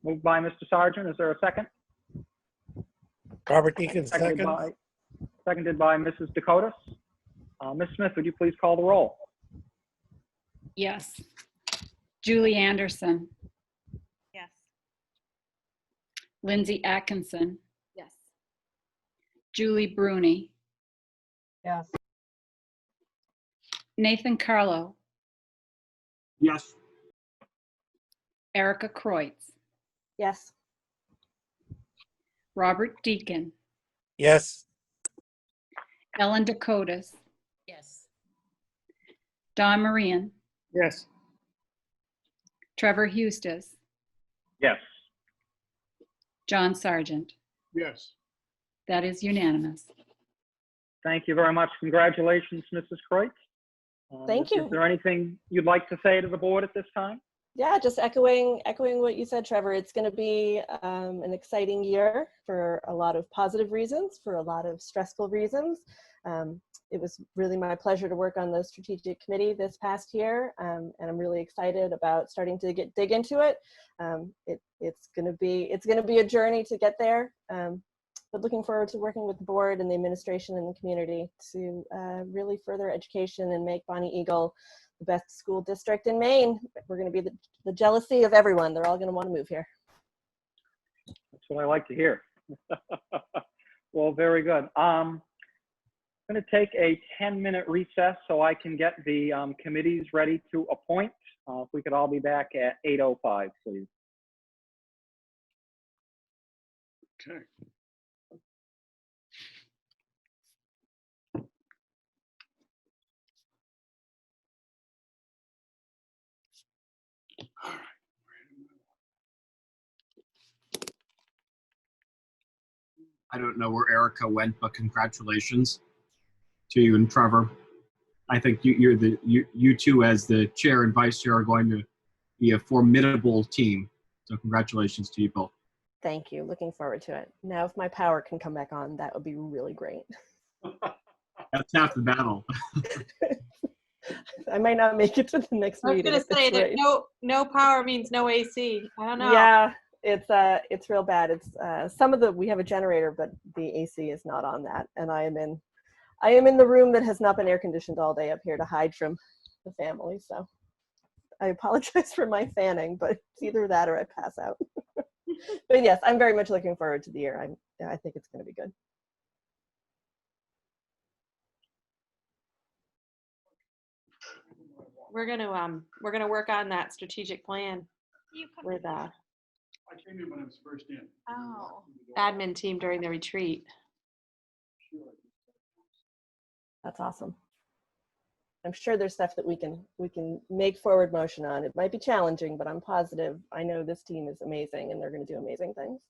[SPEAKER 2] Moved by Mr. Sargent. Is there a second?
[SPEAKER 12] Robert Deacon, second.
[SPEAKER 2] Seconded by Mrs. Dakotas. Ms. Smith, would you please call the roll?
[SPEAKER 3] Yes. Julie Anderson,
[SPEAKER 9] Yes.
[SPEAKER 3] Lindsay Atkinson,
[SPEAKER 14] Yes.
[SPEAKER 3] Julie Bruni,
[SPEAKER 4] Yes.
[SPEAKER 3] Nathan Carlo,
[SPEAKER 15] Yes.
[SPEAKER 3] Erica Kreutz,
[SPEAKER 7] Yes.
[SPEAKER 3] Robert Deacon,
[SPEAKER 12] Yes.
[SPEAKER 3] Ellen Dakotas,
[SPEAKER 10] Yes.
[SPEAKER 3] Don Marian,
[SPEAKER 15] Yes.
[SPEAKER 3] Trevor Hustis,
[SPEAKER 2] Yes.
[SPEAKER 3] John Sargent.
[SPEAKER 1] Yes.
[SPEAKER 3] That is unanimous.
[SPEAKER 2] Thank you very much. Congratulations, Mrs. Kreutz.
[SPEAKER 7] Thank you.
[SPEAKER 2] Is there anything you'd like to say to the board at this time?
[SPEAKER 7] Yeah, just echoing what you said, Trevor. It's going to be an exciting year for a lot of positive reasons, for a lot of stressful reasons. It was really my pleasure to work on the strategic committee this past year, and I'm really excited about starting to dig into it. It's going to be a journey to get there, but looking forward to working with the board and the administration and the community to really further education and make Bonnie Eagle the best school district in Maine. We're going to be the jealousy of everyone. They're all going to want to move here.
[SPEAKER 2] That's what I like to hear. Well, very good. I'm going to take a 10-minute recess so I can get the committees ready to appoint. If we could all be back at 8:05, please.
[SPEAKER 1] Okay. All right.
[SPEAKER 16] I don't know where Erica went, but congratulations to you and Trevor. I think you two as the chair and vice chair are going to be a formidable team. So congratulations to you both.
[SPEAKER 7] Thank you. Looking forward to it. Now, if my power can come back on, that would be really great.
[SPEAKER 16] That's half the battle.
[SPEAKER 7] I might not make it to the next
[SPEAKER 6] I was
[SPEAKER 7] meeting.
[SPEAKER 6] gonna
[SPEAKER 7] if
[SPEAKER 6] say
[SPEAKER 7] it's
[SPEAKER 6] that
[SPEAKER 7] raised.
[SPEAKER 6] no power means no AC. I don't know.
[SPEAKER 7] Yeah, it's real bad. It's we have a generator, but the AC is not on that, and I am in the room that has not been air conditioned all day up here to hide from the family. So I apologize for my fanning, but it's either that or I pass out. But yes, I'm very much looking forward to the year. I think it's going to be good.
[SPEAKER 6] We're gonna work on that strategic plan with
[SPEAKER 1] I came in when I was first in.
[SPEAKER 6] admin team during the retreat.
[SPEAKER 7] That's awesome. I'm sure there's stuff that we can make forward motion on. It might be challenging, but I'm positive. I know this team is amazing and they're going to do amazing things.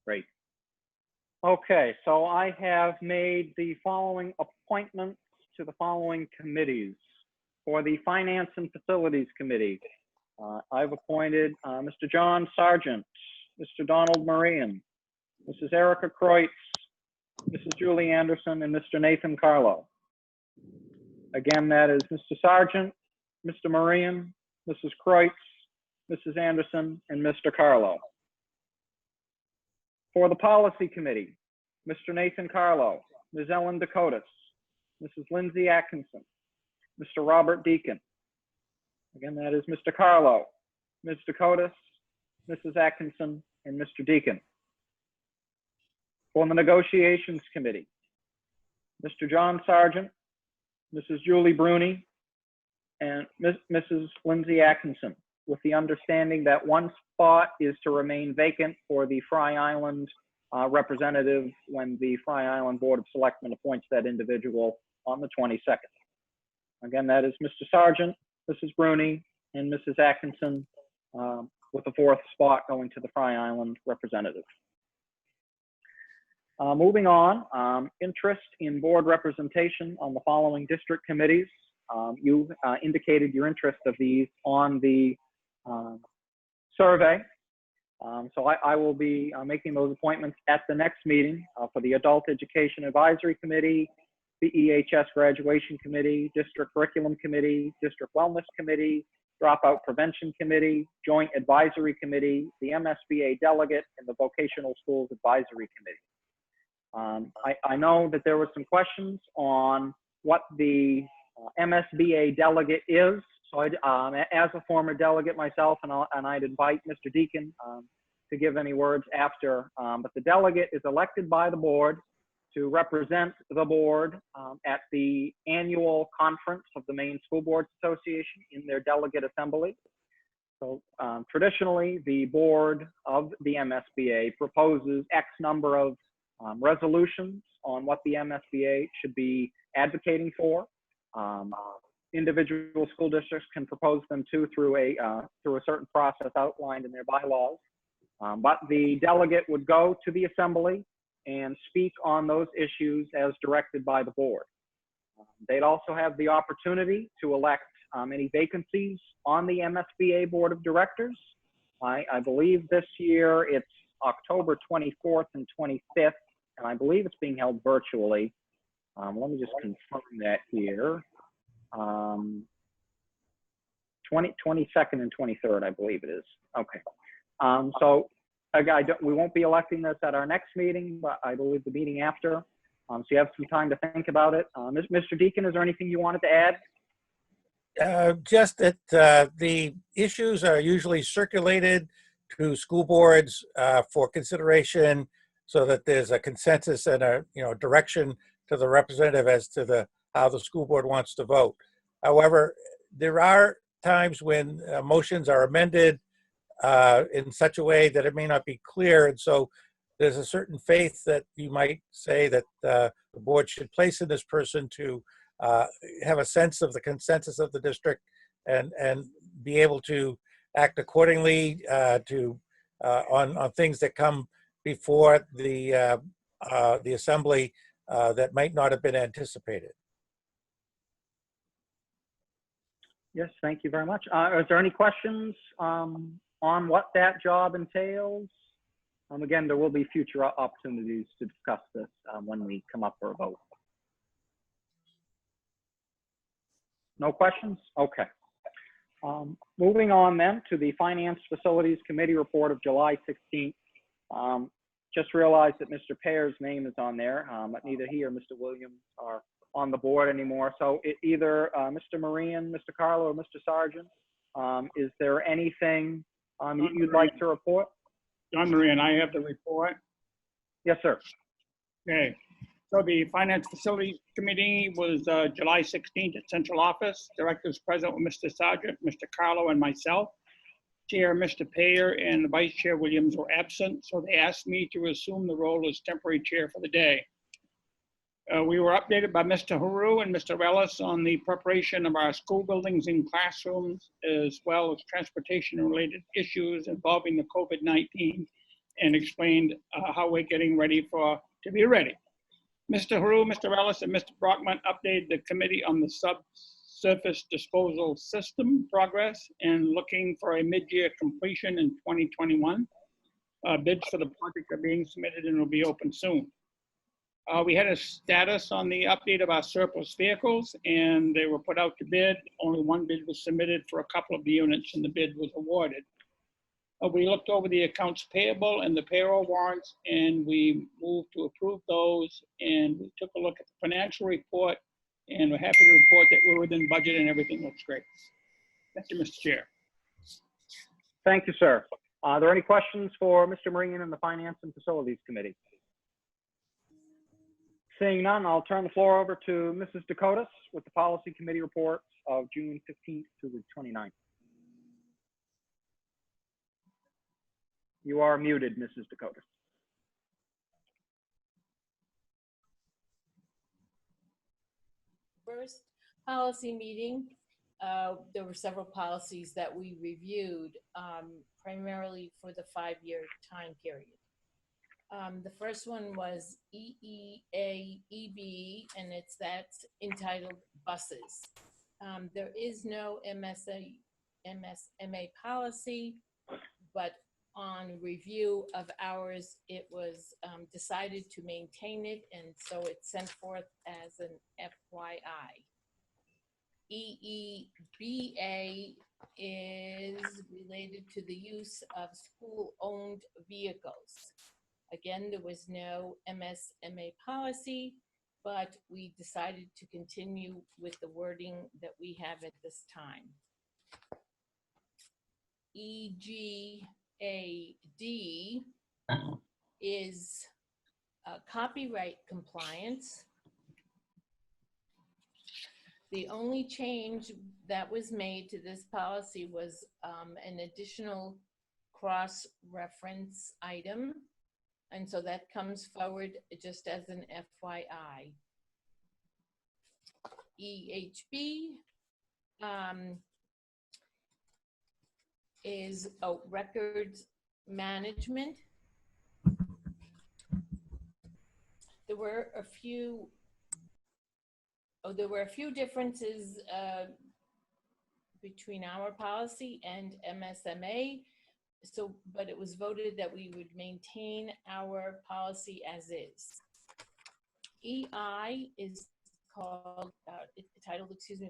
[SPEAKER 2] Great. Okay, so I have made the following appointments to the following committees. For the Finance and Facilities Committee, I've appointed Mr. John Sargent, Mr. Donald Marian, Mrs. Erica Kreutz, Mrs. Julie Anderson, and Mr. Nathan Carlo. Again, that is Mr. Sargent, Mr. Marian, Mrs. Kreutz, Mrs. Anderson, and Mr. Carlo. For the Policy Committee, Mr. Nathan Carlo, Ms. Ellen Dakotas, Mrs. Lindsay Atkinson, Mr. Robert Deacon. Again, that is Mr. Carlo, Ms. Dakotas, Mrs. Atkinson, and Mr. Deacon. For the Negotiations Committee, Mr. John Sargent, Mrs. Julie Bruni, and Mrs. Lindsay Atkinson, with the understanding that one spot is to remain vacant for the Fry Island representative when the Fry Island Board of Selectmen appoints that individual on the 22nd. Again, that is Mr. Sargent, Mrs. Bruni, and Mrs. Atkinson, with the fourth spot going to the Fry Island representative. Moving on, interest in board representation on the following district committees. You indicated your interest of these on the survey. So I will be making those appointments at the next meeting for the Adult Education Advisory Committee, the EHS Graduation Committee, District Curriculum Committee, District Wellness Committee, Dropout Prevention Committee, Joint Advisory Committee, the MSBA Delegate, and the Vocational Schools Advisory Committee. I know that there were some questions on what the MSBA delegate is. So as a former delegate myself, and I'd invite Mr. Deacon to give any words after, but the delegate is elected by the board to represent the board at the annual conference of the Maine School Boards Association in their delegate assembly. So traditionally, the board of the MSBA proposes X number of resolutions on what the MSBA should be advocating for. Individual school districts can propose them through a certain process outlined in their bylaws. But the delegate would go to the assembly and speak on those issues as directed by the board. They'd also have the opportunity to elect any vacancies on the MSBA Board of Directors. I believe this year it's October 24th and 25th, and I believe it's being held virtually. Let me just confirm that here. 22nd and 23rd, I believe it is. Okay. So again, we won't be electing this at our next meeting, but I believe the meeting after. So you have some time to think about it. Mr. Deacon, is there anything you wanted to add?
[SPEAKER 12] Just that the issues are usually circulated to school boards for consideration, so that there's a consensus and a direction to the representative as to how the school board wants to vote. However, there are times when motions are amended in such a way that it may not be clear, and so there's a certain faith that you might say that the board should place in this person to have a sense of the consensus of the district and be able to act accordingly on things that come before the assembly that might not have been anticipated.
[SPEAKER 2] Yes, thank you very much. Is there any questions on what that job entails? Again, there will be future opportunities to discuss this when we come up for a vote. No questions? Okay. Moving on then to the Finance Facilities Committee report of July 16th. Just realized that Mr. Pear's name is on there, but neither he or Mr. Williams are on the board anymore. So either Mr. Marian, Mr. Carlo, or Mr. Sargent, is there anything you'd like to report?
[SPEAKER 15] John Marian, I have the report.
[SPEAKER 2] Yes, sir.
[SPEAKER 15] Okay. So the Finance Facilities Committee was July 16th at Central Office. Directors present were Mr. Sargent, Mr. Carlo, and myself. Chair, Mr. Payer, and Vice Chair Williams were absent, so they asked me to assume the role as temporary chair for the day. We were updated by Mr. Haru and Mr. Ellis on the preparation of our school buildings and classrooms, as well as transportation-related issues involving the COVID-19, and explained how we're getting ready to be ready. Mr. Haru, Mr. Ellis, and Mr. Brockman updated the committee on the subsurface disposal system progress and looking for a mid-year completion in 2021. Bids for the project are being submitted and will be open soon. We had a status on the update of our surplus vehicles, and they were put out to bid. Only one bid was submitted for a couple of the units, and the bid was awarded. We looked over the accounts payable and the payroll warrants, and we moved to approve those. And we took a look at the financial report, and we're happy to report that we're within budget and everything looks great. Thank you, Mr. Chair.
[SPEAKER 2] Thank you, sir. Are there any questions for Mr. Marine and the Finance and Facilities Committee? Seeing none, I'll turn the floor over to Mrs. Dakotas with the Policy Committee reports of June 15th to the 29th. You are muted, Mrs. Dakotas.
[SPEAKER 10] First policy meeting, there were several policies that we reviewed, primarily for the 5-year time period. The first one was EEAEB, and that's entitled buses. There is no MSMA policy, but on review of ours, it was decided to maintain it, and so it's sent forth as an FYI. EEBA is related to the use of school-owned vehicles. Again, there was no MSMA policy, but we decided to continue with the wording that we have at this time. EGAD is copyright compliance. The only change that was made to this policy was an additional cross-reference item. And so that comes forward just as an FYI. EHB is records management. There were a few differences between our policy and MSMA. So, but it was voted that we would maintain our policy as is. EI is titled,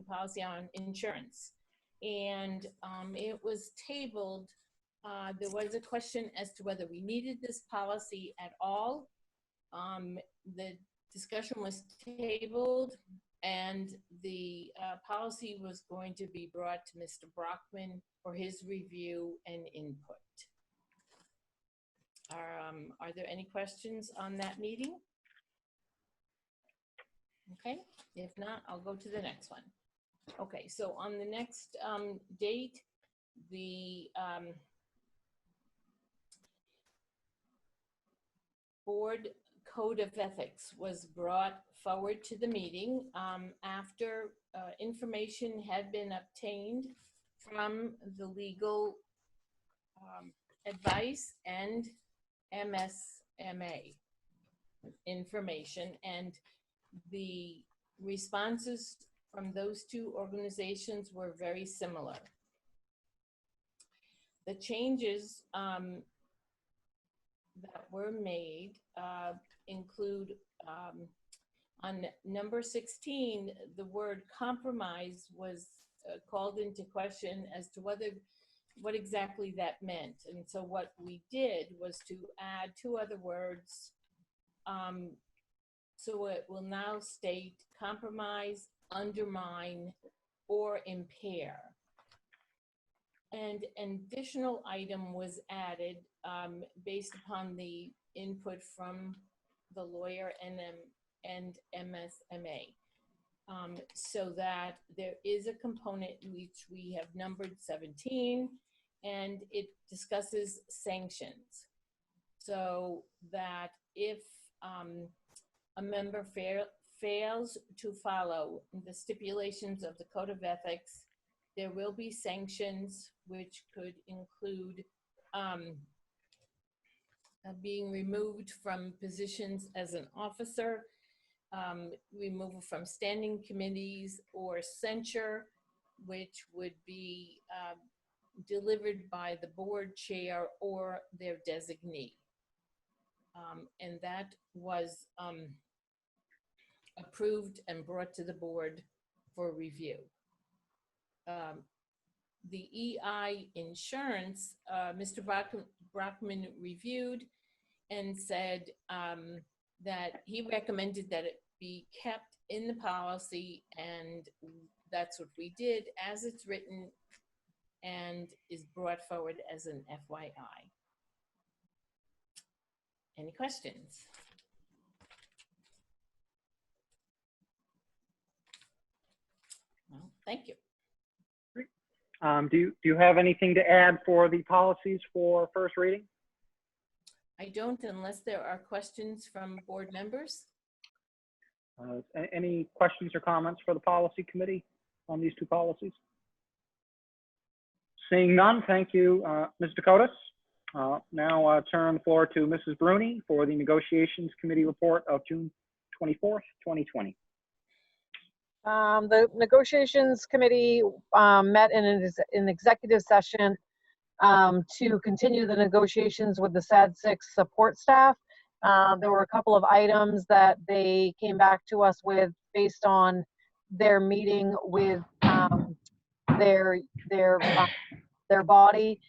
[SPEAKER 10] Policy on Insurance. And it was tabled. There was a question as to whether we needed this policy at all. The discussion was tabled, and the policy was going to be brought to Mr. Brockman for his review and input. Are there any questions on that meeting? Okay, if not, I'll go to the next one. Okay, so on the next date, the Board Code of Ethics was brought forward to the meeting after information had been obtained from the legal advice and MSMA information, and the responses from those two organizations were very similar. The changes that were made include on number 16, the word compromise was called into question as to what exactly that meant. And so what we did was to add 2 other words. So it will now state compromise, undermine, or impair. And an additional item was added based upon the input from the lawyer and MSMA. So that there is a component which we have numbered 17, and it discusses sanctions. So that if a member fails to follow the stipulations of the Code of Ethics, there will be sanctions, which could include being removed from positions as an officer, removal from standing committees, or censure, which would be delivered by the board chair or their designee. And that was approved and brought to the board for review. the EI insurance, Mr. Brockman reviewed and said that he recommended that it be kept in the policy, and that's what we did as it's written and is brought forward as an FYI. Any questions? Well, thank you.
[SPEAKER 2] Do you have anything to add for the policies for first reading?
[SPEAKER 10] I don't, unless there are questions from board members.
[SPEAKER 2] Any questions or comments for the policy committee on these two policies? Seeing none, thank you, Ms. Dakotas. Now turn the floor to Mrs. Bruni for the negotiations committee report of June 24th, 2020.
[SPEAKER 4] The negotiations committee met in an executive session to continue the negotiations with the SAD 6 support staff. There were a couple of items that they came back to us with based on their meeting with their body.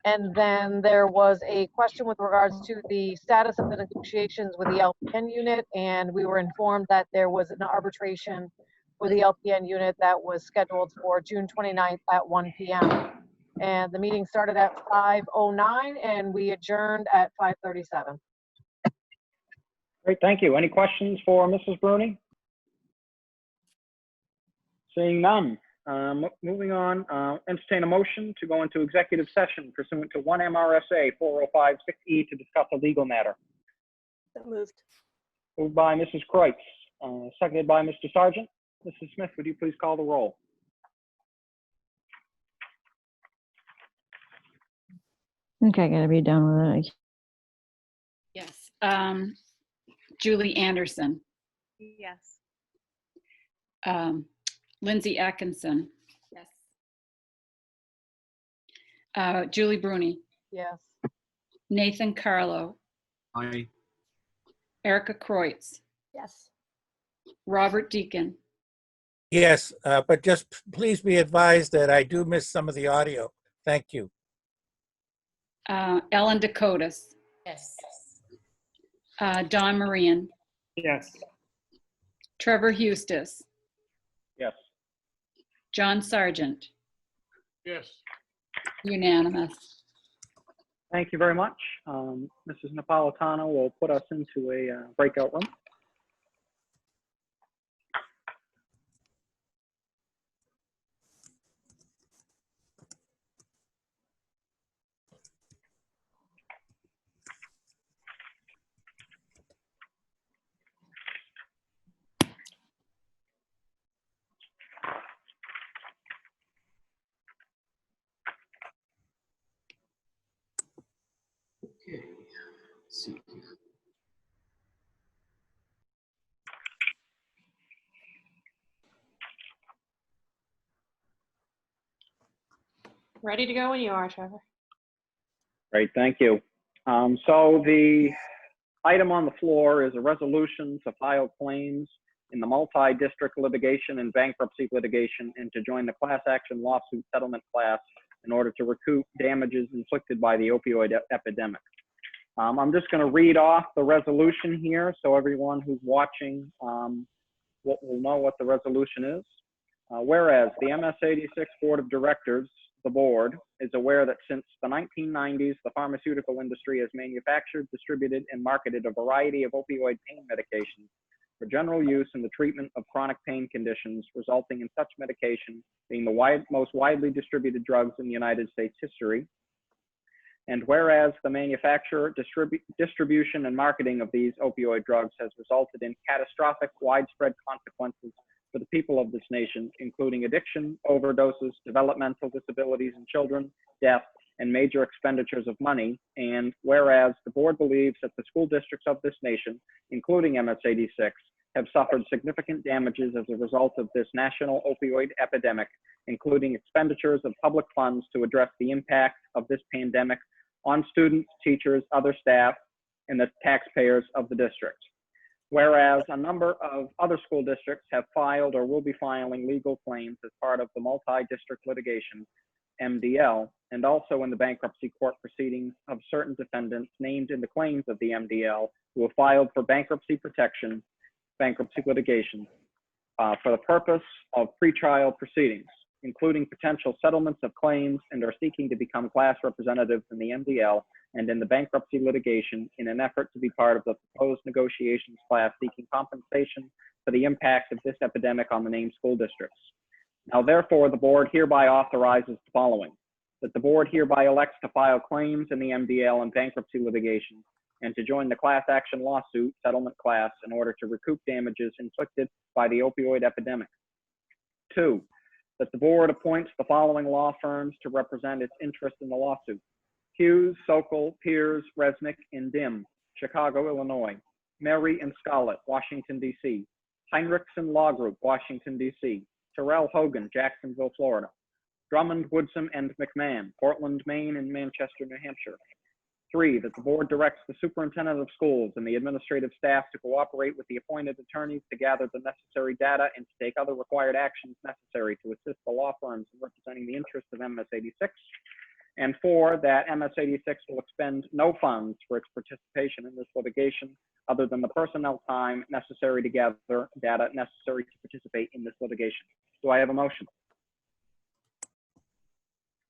[SPEAKER 4] And then there was a question with regards to the status of the negotiations with the LPN unit, and we were informed that there was an arbitration with the LPN unit that was scheduled for June 29th at 1 p.m. And the meeting started at 5:09 and we adjourned at 5:37.
[SPEAKER 2] Great, thank you. Any questions for Mrs. Bruni? Seeing none. Moving on, entertain a motion to go into executive session pursuant to 1 MRSA 405(6)E to discuss a legal matter.
[SPEAKER 7] So moved.
[SPEAKER 2] Moved by Mrs. Kreutz, seconded by Mr. Sargent. Mrs. Smith, would you please call the roll?
[SPEAKER 17] Okay, I gotta be done with it.
[SPEAKER 3] Yes. Julie Anderson,
[SPEAKER 9] Yes.
[SPEAKER 3] Lindsay Atkinson,
[SPEAKER 9] Yes.
[SPEAKER 3] Julie Bruni,
[SPEAKER 4] Yes.
[SPEAKER 3] Nathan Carlo,
[SPEAKER 16] Aye.
[SPEAKER 3] Erica Kreutz,
[SPEAKER 7] Yes.
[SPEAKER 3] Robert Deacon,
[SPEAKER 12] Yes, but just please be advised that I do miss some of the audio. Thank you.
[SPEAKER 3] Ellen Dakotas,
[SPEAKER 10] Yes.
[SPEAKER 3] Don Marian,
[SPEAKER 15] Yes.
[SPEAKER 3] Trevor Hustis,
[SPEAKER 2] Yes.
[SPEAKER 3] John Sargent,
[SPEAKER 1] Yes.
[SPEAKER 3] unanimous.
[SPEAKER 2] Thank you very much. Mrs. Napolitano will put us into a breakout room.
[SPEAKER 16] Okay. Let's see.
[SPEAKER 6] Ready to go when you are, Trevor.
[SPEAKER 2] Great, thank you. So the item on the floor is a resolution to file claims in the multi-district litigation and bankruptcy litigation and to join the class action lawsuit settlement class in order to recoup damages inflicted by the opioid epidemic. I'm just going to read off the resolution here so everyone who's watching will know what the resolution is. Whereas the MS86 Board of Directors, the board, is aware that since the 1990s, the pharmaceutical industry has manufactured, distributed, and marketed a variety of opioid pain medications for general use in the treatment of chronic pain conditions, resulting in such medication being the most widely distributed drugs in the United States history. And whereas the manufacture, distribution, and marketing of these opioid drugs has resulted in catastrophic, widespread consequences for the people of this nation, including addiction, overdoses, developmental disabilities in children, death, and major expenditures of money. And whereas the board believes that the school districts of this nation, including MS86, have suffered significant damages as a result of this national opioid epidemic, including expenditures of public funds to address the impact of this pandemic on students, teachers, other staff, and the taxpayers of the district. Whereas a number of other school districts have filed or will be filing legal claims as part of the multi-district litigation, MDL, and also in the bankruptcy court proceedings of certain defendants named in the claims of the MDL who have filed for bankruptcy protection, bankruptcy litigation, for the purpose of pretrial proceedings, including potential settlements of claims, and are seeking to become class representatives in the MDL and in the bankruptcy litigation in an effort to be part of the proposed negotiations class seeking compensation for the impact of this epidemic on the named school districts. Now, therefore, the board hereby authorizes the following: that the board hereby elects to file claims in the MDL and bankruptcy litigation and to join the class action lawsuit settlement class in order to recoup damages inflicted by the opioid epidemic. 2, that the board appoints the following law firms to represent its interest in the lawsuit: Hughes, Sokol, Piers, Resnick, and Dim, Chicago, Illinois; Mary and Scarlett, Washington, D.C.; Heinrichsen Law Group, Washington, D.C.; Terrell Hogan, Jacksonville, Florida; Drummond, Woodson, and McMahon, Portland, Maine, and Manchester, New Hampshire. 3, that the board directs the superintendent of schools and the administrative staff to cooperate with the appointed attorneys to gather the necessary data and to take other required actions necessary to assist the law firms in representing the interests of MS-86. And 4, that MS-86 will expend no funds for its participation in this litigation other than the personnel time necessary to gather data necessary to participate in this litigation. Do I have a motion?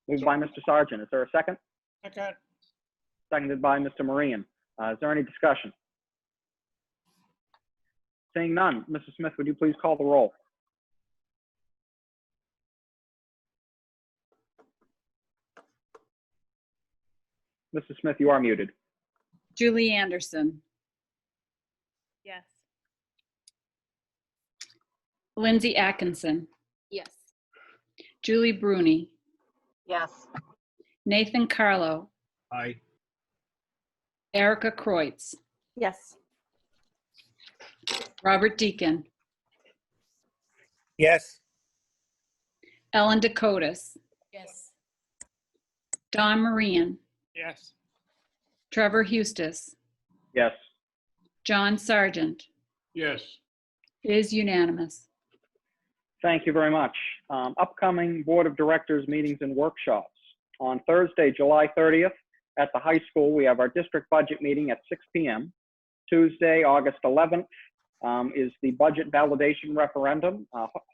[SPEAKER 2] Moved by Mr. Sargent. Is there a second?
[SPEAKER 15] Second.
[SPEAKER 2] Seconded by Mr. Marian. Is there any discussion? Seeing none, Mrs. Smith, would you please call the roll? Mrs. Smith, you are muted.
[SPEAKER 3] Julie Anderson,
[SPEAKER 9] Yes.
[SPEAKER 3] Lindsay Atkinson,
[SPEAKER 14] Yes.
[SPEAKER 3] Julie Bruni,
[SPEAKER 4] Yes.
[SPEAKER 3] Nathan Carlo,
[SPEAKER 16] Aye.
[SPEAKER 3] Erica Kreutz,
[SPEAKER 7] Yes.
[SPEAKER 3] Robert Deacon,
[SPEAKER 12] Yes.
[SPEAKER 3] Ellen Dakotas,
[SPEAKER 10] Yes.
[SPEAKER 3] Don Marian,
[SPEAKER 15] Yes.
[SPEAKER 3] Trevor Hustis,
[SPEAKER 2] Yes.
[SPEAKER 3] John Sargent.
[SPEAKER 1] Yes.
[SPEAKER 3] It is unanimous.
[SPEAKER 2] Thank you very much. Upcoming Board of Directors meetings and workshops. On Thursday, July 30th, at the high school, we have our district budget meeting at 6 p.m. Tuesday, August 11th, is the budget validation referendum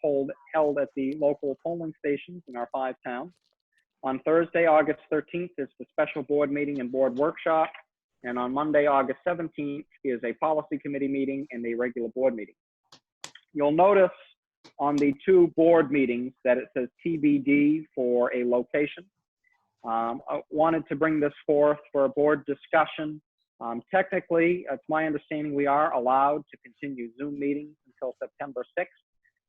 [SPEAKER 2] held at the local polling stations in our 5 towns. On Thursday, August 13th, is the special board meeting and board workshop. And on Monday, August 17th, is a policy committee meeting and a regular board meeting. You'll notice on the 2 board meetings that it says TBD for a location. I wanted to bring this forth for a board discussion. Technically, it's my understanding we are allowed to continue Zoom meetings until September 6th,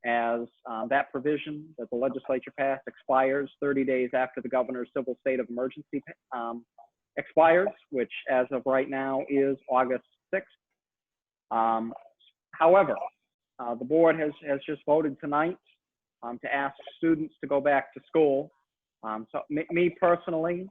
[SPEAKER 2] as that provision that the legislature passed expires 30 days after the governor's civil state of emergency expires, which as of right now is August 6th. However, the board has just voted tonight to ask students to go back to school. So me personally,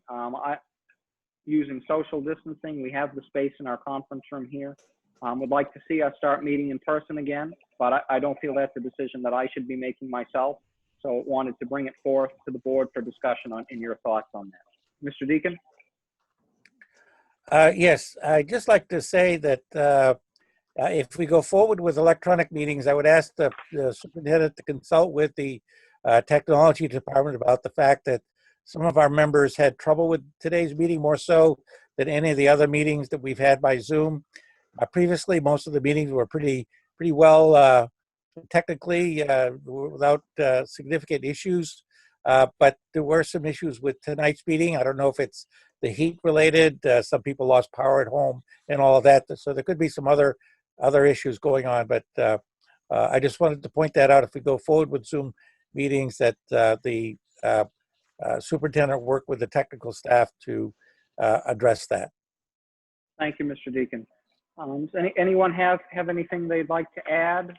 [SPEAKER 2] using social distancing, we have the space in our conference room here. Would like to see us start meeting in person again, but I don't feel that's a decision that I should be making myself. So wanted to bring it forth to the board for discussion on and your thoughts on that. Mr. Deacon?
[SPEAKER 12] Yes, I'd just like to say that if we go forward with electronic meetings, I would ask the superintendent to consult with the technology department about the fact that some of our members had trouble with today's meeting more so than any of the other meetings that we've had by Zoom. Previously, most of the meetings were pretty well technically without significant issues, but there were some issues with tonight's meeting. I don't know if it's the heat related. Some people lost power at home and all of that, so there could be some other issues going on. But I just wanted to point that out. If we go forward with Zoom meetings, that the superintendent work with the technical staff to address that.
[SPEAKER 2] Thank you, Mr. Deacon. Does anyone have anything they'd like to add?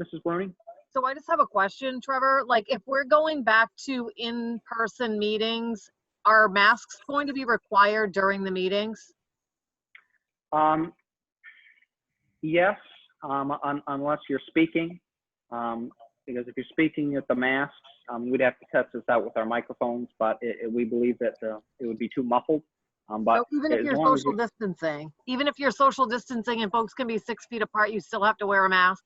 [SPEAKER 2] Mrs. Bruni?
[SPEAKER 4] So I just have a question, Trevor. Like, if we're going back to in-person meetings, are masks going to be required during the meetings?
[SPEAKER 2] Yes, unless you're speaking, because if you're speaking at the masks, We'd have to test this out with our microphones, but we believe that it would be too muffled. But
[SPEAKER 4] So even if
[SPEAKER 2] as
[SPEAKER 4] you're
[SPEAKER 2] long as
[SPEAKER 4] social distancing, even if you're social distancing and folks can be 6 feet apart, you still have to wear a mask?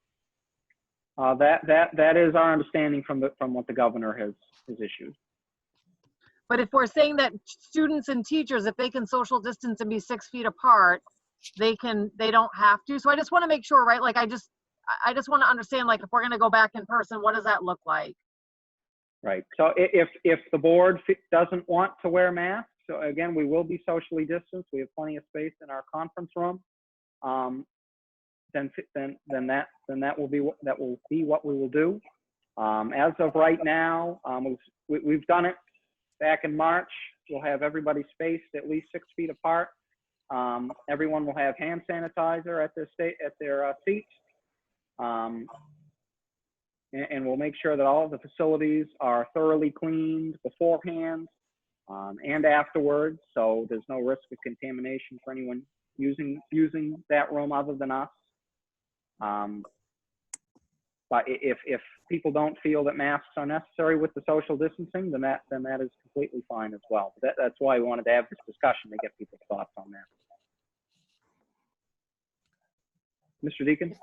[SPEAKER 2] that is our understanding from what the governor has issued.
[SPEAKER 4] But if we're saying that students and teachers, if they can social distance and be 6 feet apart, they don't have to. So I just want to make sure, right? Like I just want to understand, like, if we're going to go back in person, what does that look like?
[SPEAKER 2] Right. So if the board doesn't want to wear masks, so again, we will be socially distanced. We have plenty of space in our conference room. Then that will be what we will do. As of right now, we've done it back in March. We'll have everybody spaced at least 6 feet apart. Everyone will have hand sanitizer at their seats. And we'll make sure that all of the facilities are thoroughly cleaned beforehand and afterwards, so there's no risk of contamination for anyone using that room other than us. But if people don't feel that masks are necessary with the social distancing, then that is completely fine as well. That's why we wanted to have this discussion, to get people's thoughts on that. Mr. Deacon?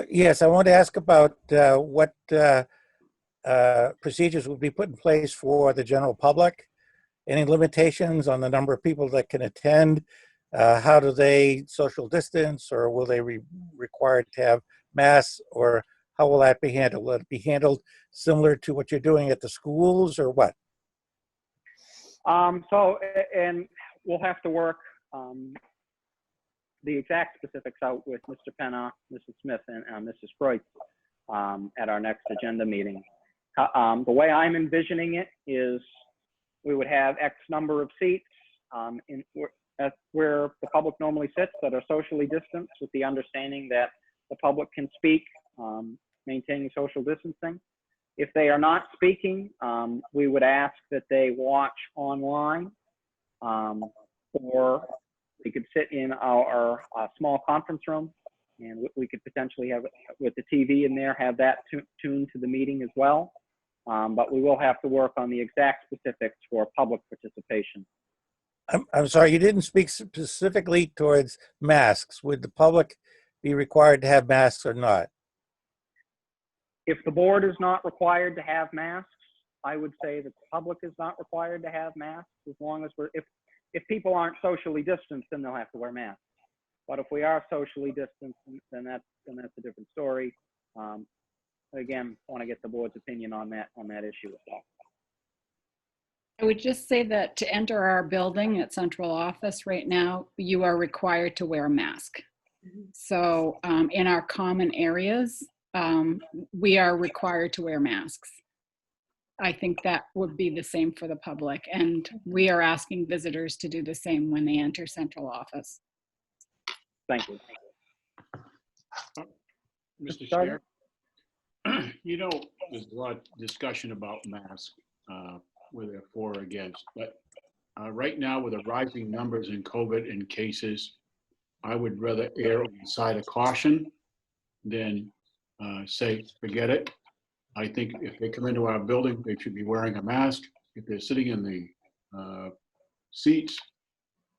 [SPEAKER 12] Yes, I want to ask about what procedures would be put in place for the general public. Any limitations on the number of people that can attend? How do they social distance, or will they be required to have masks, or how will that be handled? Will it be handled similar to what you're doing at the schools, or what?
[SPEAKER 2] And we'll have to work the exact specifics out with Mr. Penna, Mrs. Smith, and Mrs. Freud at our next agenda meeting. The way I'm envisioning it is we would have X number of seats where the public normally sits that are socially distanced, with the understanding that the public can speak, maintaining social distancing. If they are not speaking, we would ask that they watch online, or they could sit in our small conference room, and we could potentially have it with the TV in there, have that tuned to the meeting as well. But we will have to work on the exact specifics for public participation.
[SPEAKER 12] I'm sorry, you didn't speak specifically towards masks. Would the public be required to have masks or not?
[SPEAKER 2] If the board is not required to have masks, I would say that the public is not required to have masks, as long as if people aren't socially distanced, then they'll have to wear masks. But if we are socially distanced, then that's a different story. Again, I want to get the board's opinion on that issue as well.
[SPEAKER 3] I would just say that to enter our building at central office right now, you are required to wear a mask. So in our common areas, we are required to wear masks. I think that would be the same for the public, and we are asking visitors to do the same when they enter central office.
[SPEAKER 2] Thank you.
[SPEAKER 1] Mr. Chair, you know, there's a lot of discussion about masks, whether they're for or against, but right now with the rising numbers in COVID and cases, I would rather err on the side of caution than say, forget it. I think if they come into our building, they should be wearing a mask. If they're sitting in the seats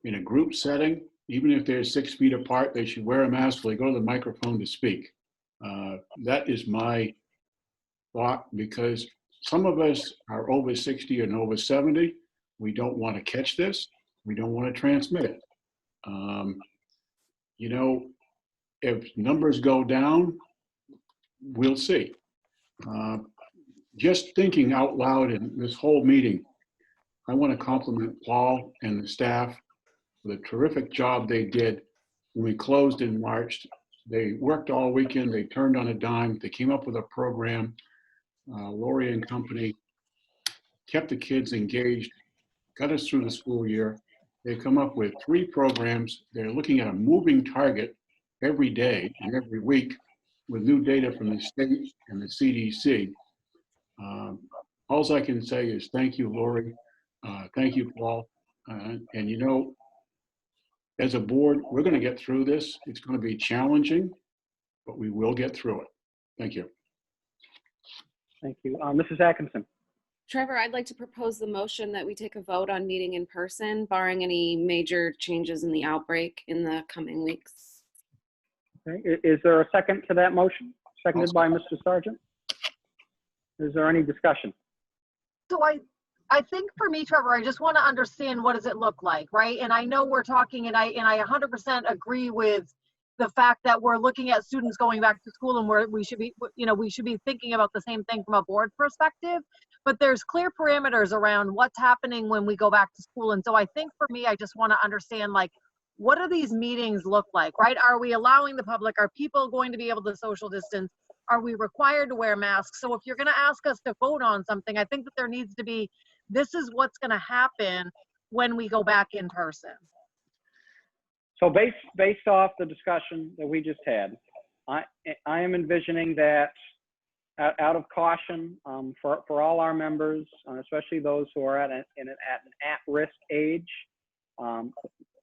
[SPEAKER 1] in a group setting, even if they're 6 feet apart, they should wear a mask when they go to the microphone to speak. That is my thought, because some of us are over 60 and over 70. We don't want to catch this. We don't want to transmit it. You know, if numbers go down, we'll see. Just thinking out loud in this whole meeting, I want to compliment Paul and the staff for the terrific job they did when we closed in March. They worked all weekend. They turned on a dime. They came up with a program. Lori and company kept the kids engaged, got us through the school year. They come up with 3 programs. They're looking at a moving target every day and every week with new data from the state and the CDC. All I can say is thank you, Lori. Thank you, Paul. And you know, as a board, we're going to get through this. It's going to be challenging, but we will get through it. Thank you.
[SPEAKER 2] Thank you. Mrs. Atkinson.
[SPEAKER 14] Trevor, I'd like to propose the motion that we take a vote on meeting in person, barring any major changes in the outbreak in the coming weeks.
[SPEAKER 2] Okay. Is there a second to that motion? Seconded by Mr. Sargent. Is there any discussion?
[SPEAKER 4] So I think for me, Trevor, I just want to understand what does it look like, right? And I know we're talking, and I 100% agree with the fact that we're looking at students going back to school, and we should be, we should be thinking about the same thing from a board perspective. But there's clear parameters around what's happening when we go back to school. And so I think for me, I just want to understand, like, what do these meetings look like, right? Are we allowing the public? Are people going to be able to social distance? Are we required to wear masks? So if you're going to ask us to vote on something, I think that there needs to be, this is what's going to happen when we go back in person.
[SPEAKER 2] So based off the discussion that we just had, I am envisioning that out of caution for all our members, especially those who are at an at-risk age,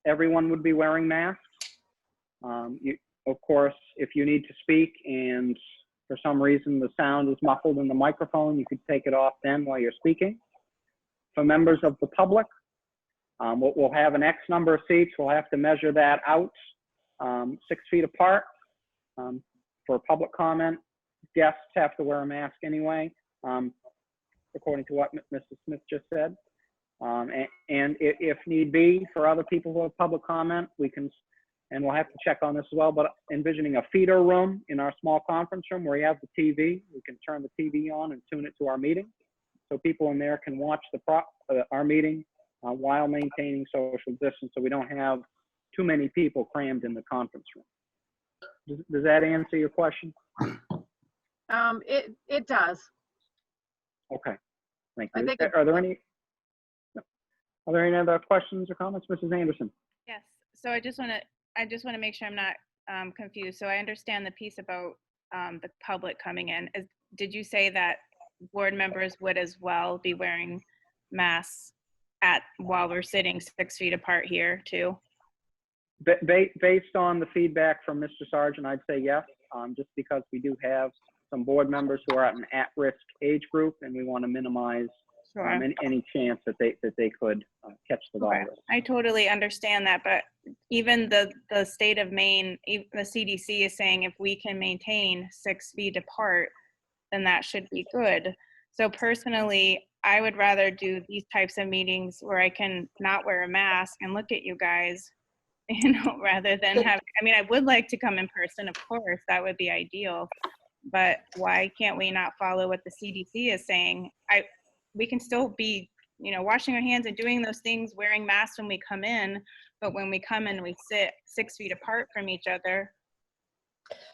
[SPEAKER 2] everyone would be wearing masks. Of course, if you need to speak and for some reason the sound is muffled in the microphone, you could take it off then while you're speaking. For members of the public, we'll have an X number of seats. We'll have to measure that out 6 feet apart. For public comment, guests have to wear a mask anyway, according to what Mrs. Smith just said. And if need be, for other people who have public comment, we can, and we'll have to check on this as well, but envisioning a feeder room in our small conference room where you have the TV, we can turn the TV on and tune it to our meeting. So people in there can watch our meeting while maintaining social distance, so we don't have too many people crammed in the conference room. Does that answer your question?
[SPEAKER 4] It does.
[SPEAKER 2] Okay, thank you.
[SPEAKER 4] I think
[SPEAKER 2] Are there any other questions or comments, Mrs. Anderson?
[SPEAKER 9] Yes. So I just want to make sure I'm not confused. So I understand the piece about the public coming in. Did you say that board members would as well be wearing masks while we're sitting 6 feet apart here too?
[SPEAKER 2] Based on the feedback from Mr. Sargent, I'd say yes, just because we do have some board members who are at an at-risk age group, and we want to minimize any chance that they could catch the virus.
[SPEAKER 9] I totally understand that, but even the state of Maine, the CDC is saying if we can maintain 6 feet apart, then that should be good. So personally, I would rather do these types of meetings where I can not wear a mask and look at you guys, rather than have, I would like to come in person, of course, that would be ideal, but why can't we not follow what the CDC is saying? We can still be, washing our hands and doing those things, wearing masks when we come in, but when we come in, we sit 6 feet apart from each other.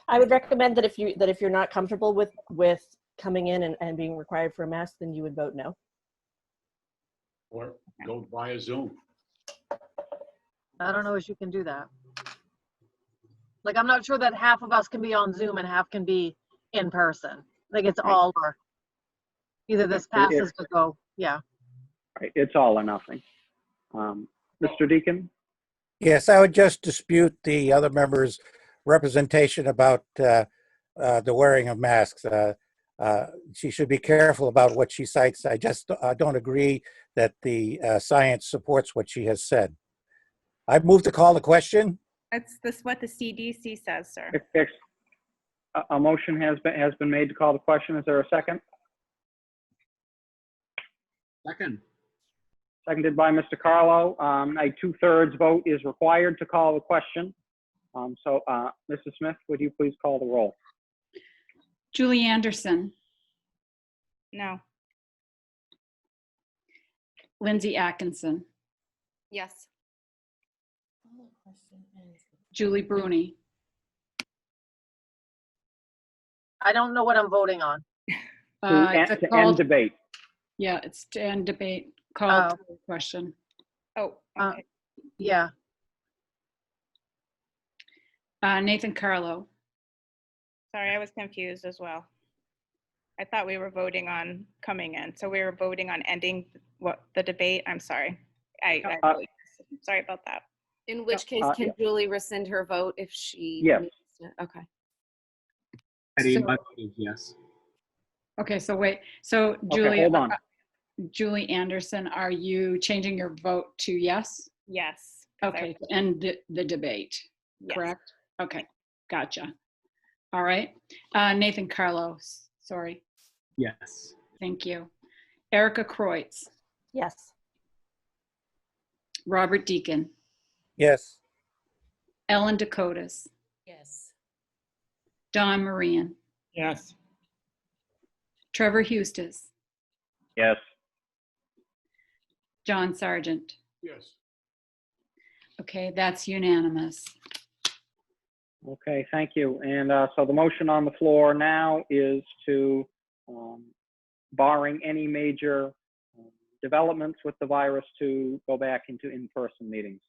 [SPEAKER 7] I would recommend that if you're not comfortable with coming in and being required for a mask, then you would vote no.
[SPEAKER 1] Or go via Zoom.
[SPEAKER 4] I don't know if you can do that. Like, I'm not sure that half of us can be on Zoom and half can be in person. Like, it's all or either this passes or go, yeah.
[SPEAKER 2] It's all or nothing. Mr. Deacon?
[SPEAKER 12] Yes, I would just dispute the other members' representation about the wearing of masks. She should be careful about what she cites. I just don't agree that the science supports what she has said. I move to call the question.
[SPEAKER 9] That's what the CDC says, sir.
[SPEAKER 2] A motion has been made to call the question. Is there a second?
[SPEAKER 16] Second.
[SPEAKER 2] Seconded by Mr. Carlo. A 2/3 vote is required to call the question. So, Mrs. Smith, would you please call the roll?
[SPEAKER 3] Julie Anderson,
[SPEAKER 9] No.
[SPEAKER 3] Lindsay Atkinson,
[SPEAKER 14] Yes.
[SPEAKER 3] Julie Bruni,
[SPEAKER 4] I don't know what I'm voting on.
[SPEAKER 2] To end debate.
[SPEAKER 3] Yeah, it's to end debate. Call to the question.
[SPEAKER 9] Oh, okay.
[SPEAKER 4] Yeah.
[SPEAKER 3] Nathan Carlo.
[SPEAKER 9] Sorry, I was confused as well. I thought we were voting on coming in. So we were voting on ending the debate. I'm sorry. Sorry about that.
[SPEAKER 14] In which case, can Julie rescind her vote if she
[SPEAKER 2] Yes.
[SPEAKER 14] needs to? Okay.
[SPEAKER 16] Eddie, my vote is yes.
[SPEAKER 3] Okay, so wait, so
[SPEAKER 2] Okay,
[SPEAKER 3] Julie,
[SPEAKER 2] hold on.
[SPEAKER 3] Julie Anderson, are you changing your vote to yes?
[SPEAKER 9] Yes. 'cause I-
[SPEAKER 3] Okay, to end the debate,
[SPEAKER 9] Yes.
[SPEAKER 3] correct? Okay, gotcha. All right. Nathan Carlos, sorry.
[SPEAKER 16] Yes.
[SPEAKER 3] Thank you. Erica Kreutz,
[SPEAKER 7] Yes.
[SPEAKER 3] Robert Deacon,
[SPEAKER 12] Yes.
[SPEAKER 3] Ellen Dakotas,
[SPEAKER 10] Yes.
[SPEAKER 3] Don Marian,
[SPEAKER 15] Yes.
[SPEAKER 3] Trevor Hustis,
[SPEAKER 2] Yes.
[SPEAKER 3] John Sargent.
[SPEAKER 1] Yes.
[SPEAKER 3] Okay, that's unanimous.
[SPEAKER 2] Okay, thank you. And so the motion on the floor now is to, barring any major developments with the virus, to go back into in-person meetings.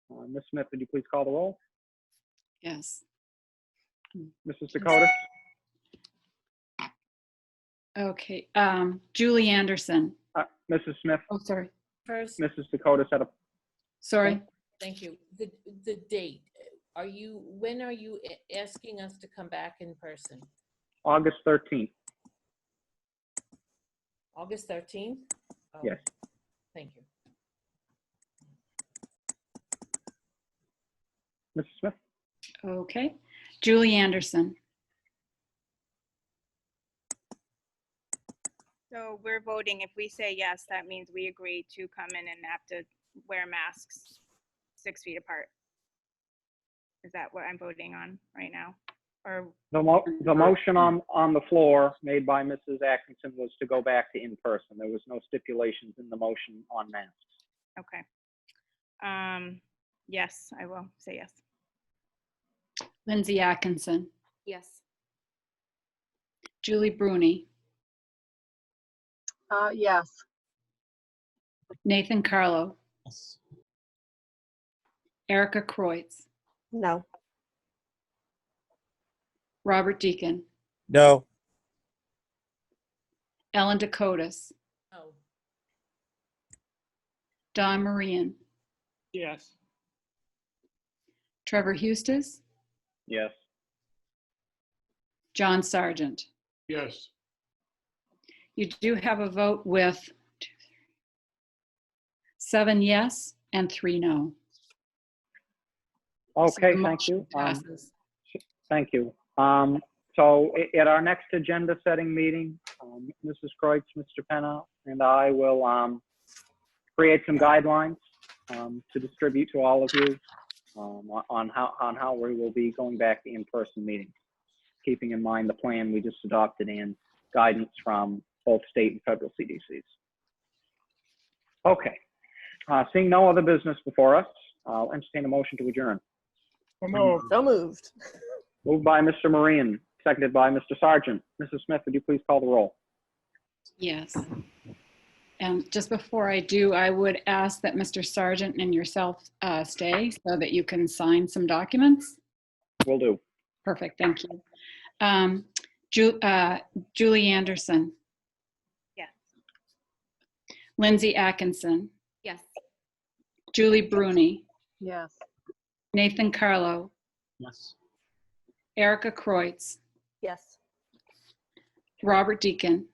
[SPEAKER 2] Ms. Smith, would you please call the roll?
[SPEAKER 3] Yes.
[SPEAKER 2] Mrs. Dakota?
[SPEAKER 3] Okay, Julie Anderson.
[SPEAKER 2] Mrs. Smith?
[SPEAKER 3] Oh, sorry.
[SPEAKER 10] First,
[SPEAKER 2] Mrs. Dakota said a,
[SPEAKER 3] Sorry.
[SPEAKER 10] thank you. The date, when are you asking us to come back in person?
[SPEAKER 2] August 13th.
[SPEAKER 10] August 13th? Oh,
[SPEAKER 2] Yes.
[SPEAKER 10] Thank you.
[SPEAKER 2] Mrs. Smith?
[SPEAKER 3] Okay, Julie Anderson.
[SPEAKER 9] So we're voting, if we say yes, that means we agree to come in and have to wear masks 6 feet apart. Is that what I'm voting on right now? Or,
[SPEAKER 2] The motion on the floor made by Mrs. Atkinson was to go back to in-person. There was no stipulations in the motion on masks.
[SPEAKER 9] okay. Yes, I will say yes.
[SPEAKER 3] Lindsay Atkinson,
[SPEAKER 14] Yes.
[SPEAKER 3] Julie Bruni,
[SPEAKER 4] Yes.
[SPEAKER 3] Nathan Carlo,
[SPEAKER 16] Yes.
[SPEAKER 3] Erica Kreutz,
[SPEAKER 7] No.
[SPEAKER 3] Robert Deacon,
[SPEAKER 12] No.
[SPEAKER 3] Ellen Dakotas,
[SPEAKER 10] Oh,
[SPEAKER 3] Don Marian,
[SPEAKER 15] Yes.
[SPEAKER 3] Trevor Hustis,
[SPEAKER 2] Yes.
[SPEAKER 3] John Sargent.
[SPEAKER 1] Yes.
[SPEAKER 3] You do have a vote with 7 yes and 3 no.
[SPEAKER 2] Okay,
[SPEAKER 3] the
[SPEAKER 2] thank you.
[SPEAKER 3] motion passes.
[SPEAKER 2] Thank you. So at our next agenda setting meeting, Mrs. Kreutz, Mr. Penna, and I will create some guidelines to distribute to all of you on how we will be going back to in-person meetings, keeping in mind the plan we just adopted and guidance from both state and federal CDCs. Okay. Seeing no other business before us, I'll entertain a motion to adjourn.
[SPEAKER 7] So moved.
[SPEAKER 2] Moved by Mr. Marian, seconded by Mr. Sargent. Mrs. Smith, would you please call the roll?
[SPEAKER 3] Yes. And just before I do, I would ask that Mr. Sargent and yourself stay so that you can sign some documents.
[SPEAKER 2] Will do.
[SPEAKER 3] Perfect, thank you. Julie Anderson,
[SPEAKER 9] Yes.
[SPEAKER 3] Lindsay Atkinson,
[SPEAKER 14] Yes.
[SPEAKER 3] Julie Bruni,
[SPEAKER 4] Yes.
[SPEAKER 3] Nathan Carlo,
[SPEAKER 16] Yes.
[SPEAKER 3] Erica Kreutz,
[SPEAKER 7] Yes.
[SPEAKER 3] Robert Deacon,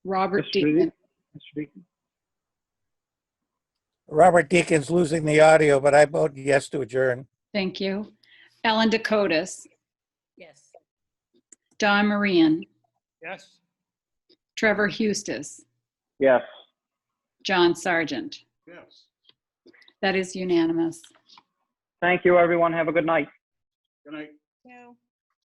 [SPEAKER 3] Robert
[SPEAKER 2] Mr.
[SPEAKER 3] Deacon.
[SPEAKER 2] Mr. Deacon?
[SPEAKER 12] Robert Deacon's losing the audio, but I vote yes to adjourn.
[SPEAKER 3] Thank you. Ellen Dakotas,
[SPEAKER 10] yes.
[SPEAKER 3] Don Marian,
[SPEAKER 15] Yes.
[SPEAKER 3] Trevor Hustis,
[SPEAKER 2] Yes.
[SPEAKER 3] John Sargent.
[SPEAKER 1] Yes.
[SPEAKER 3] That is unanimous.
[SPEAKER 2] Thank you, everyone. Have a good night.
[SPEAKER 1] Good night.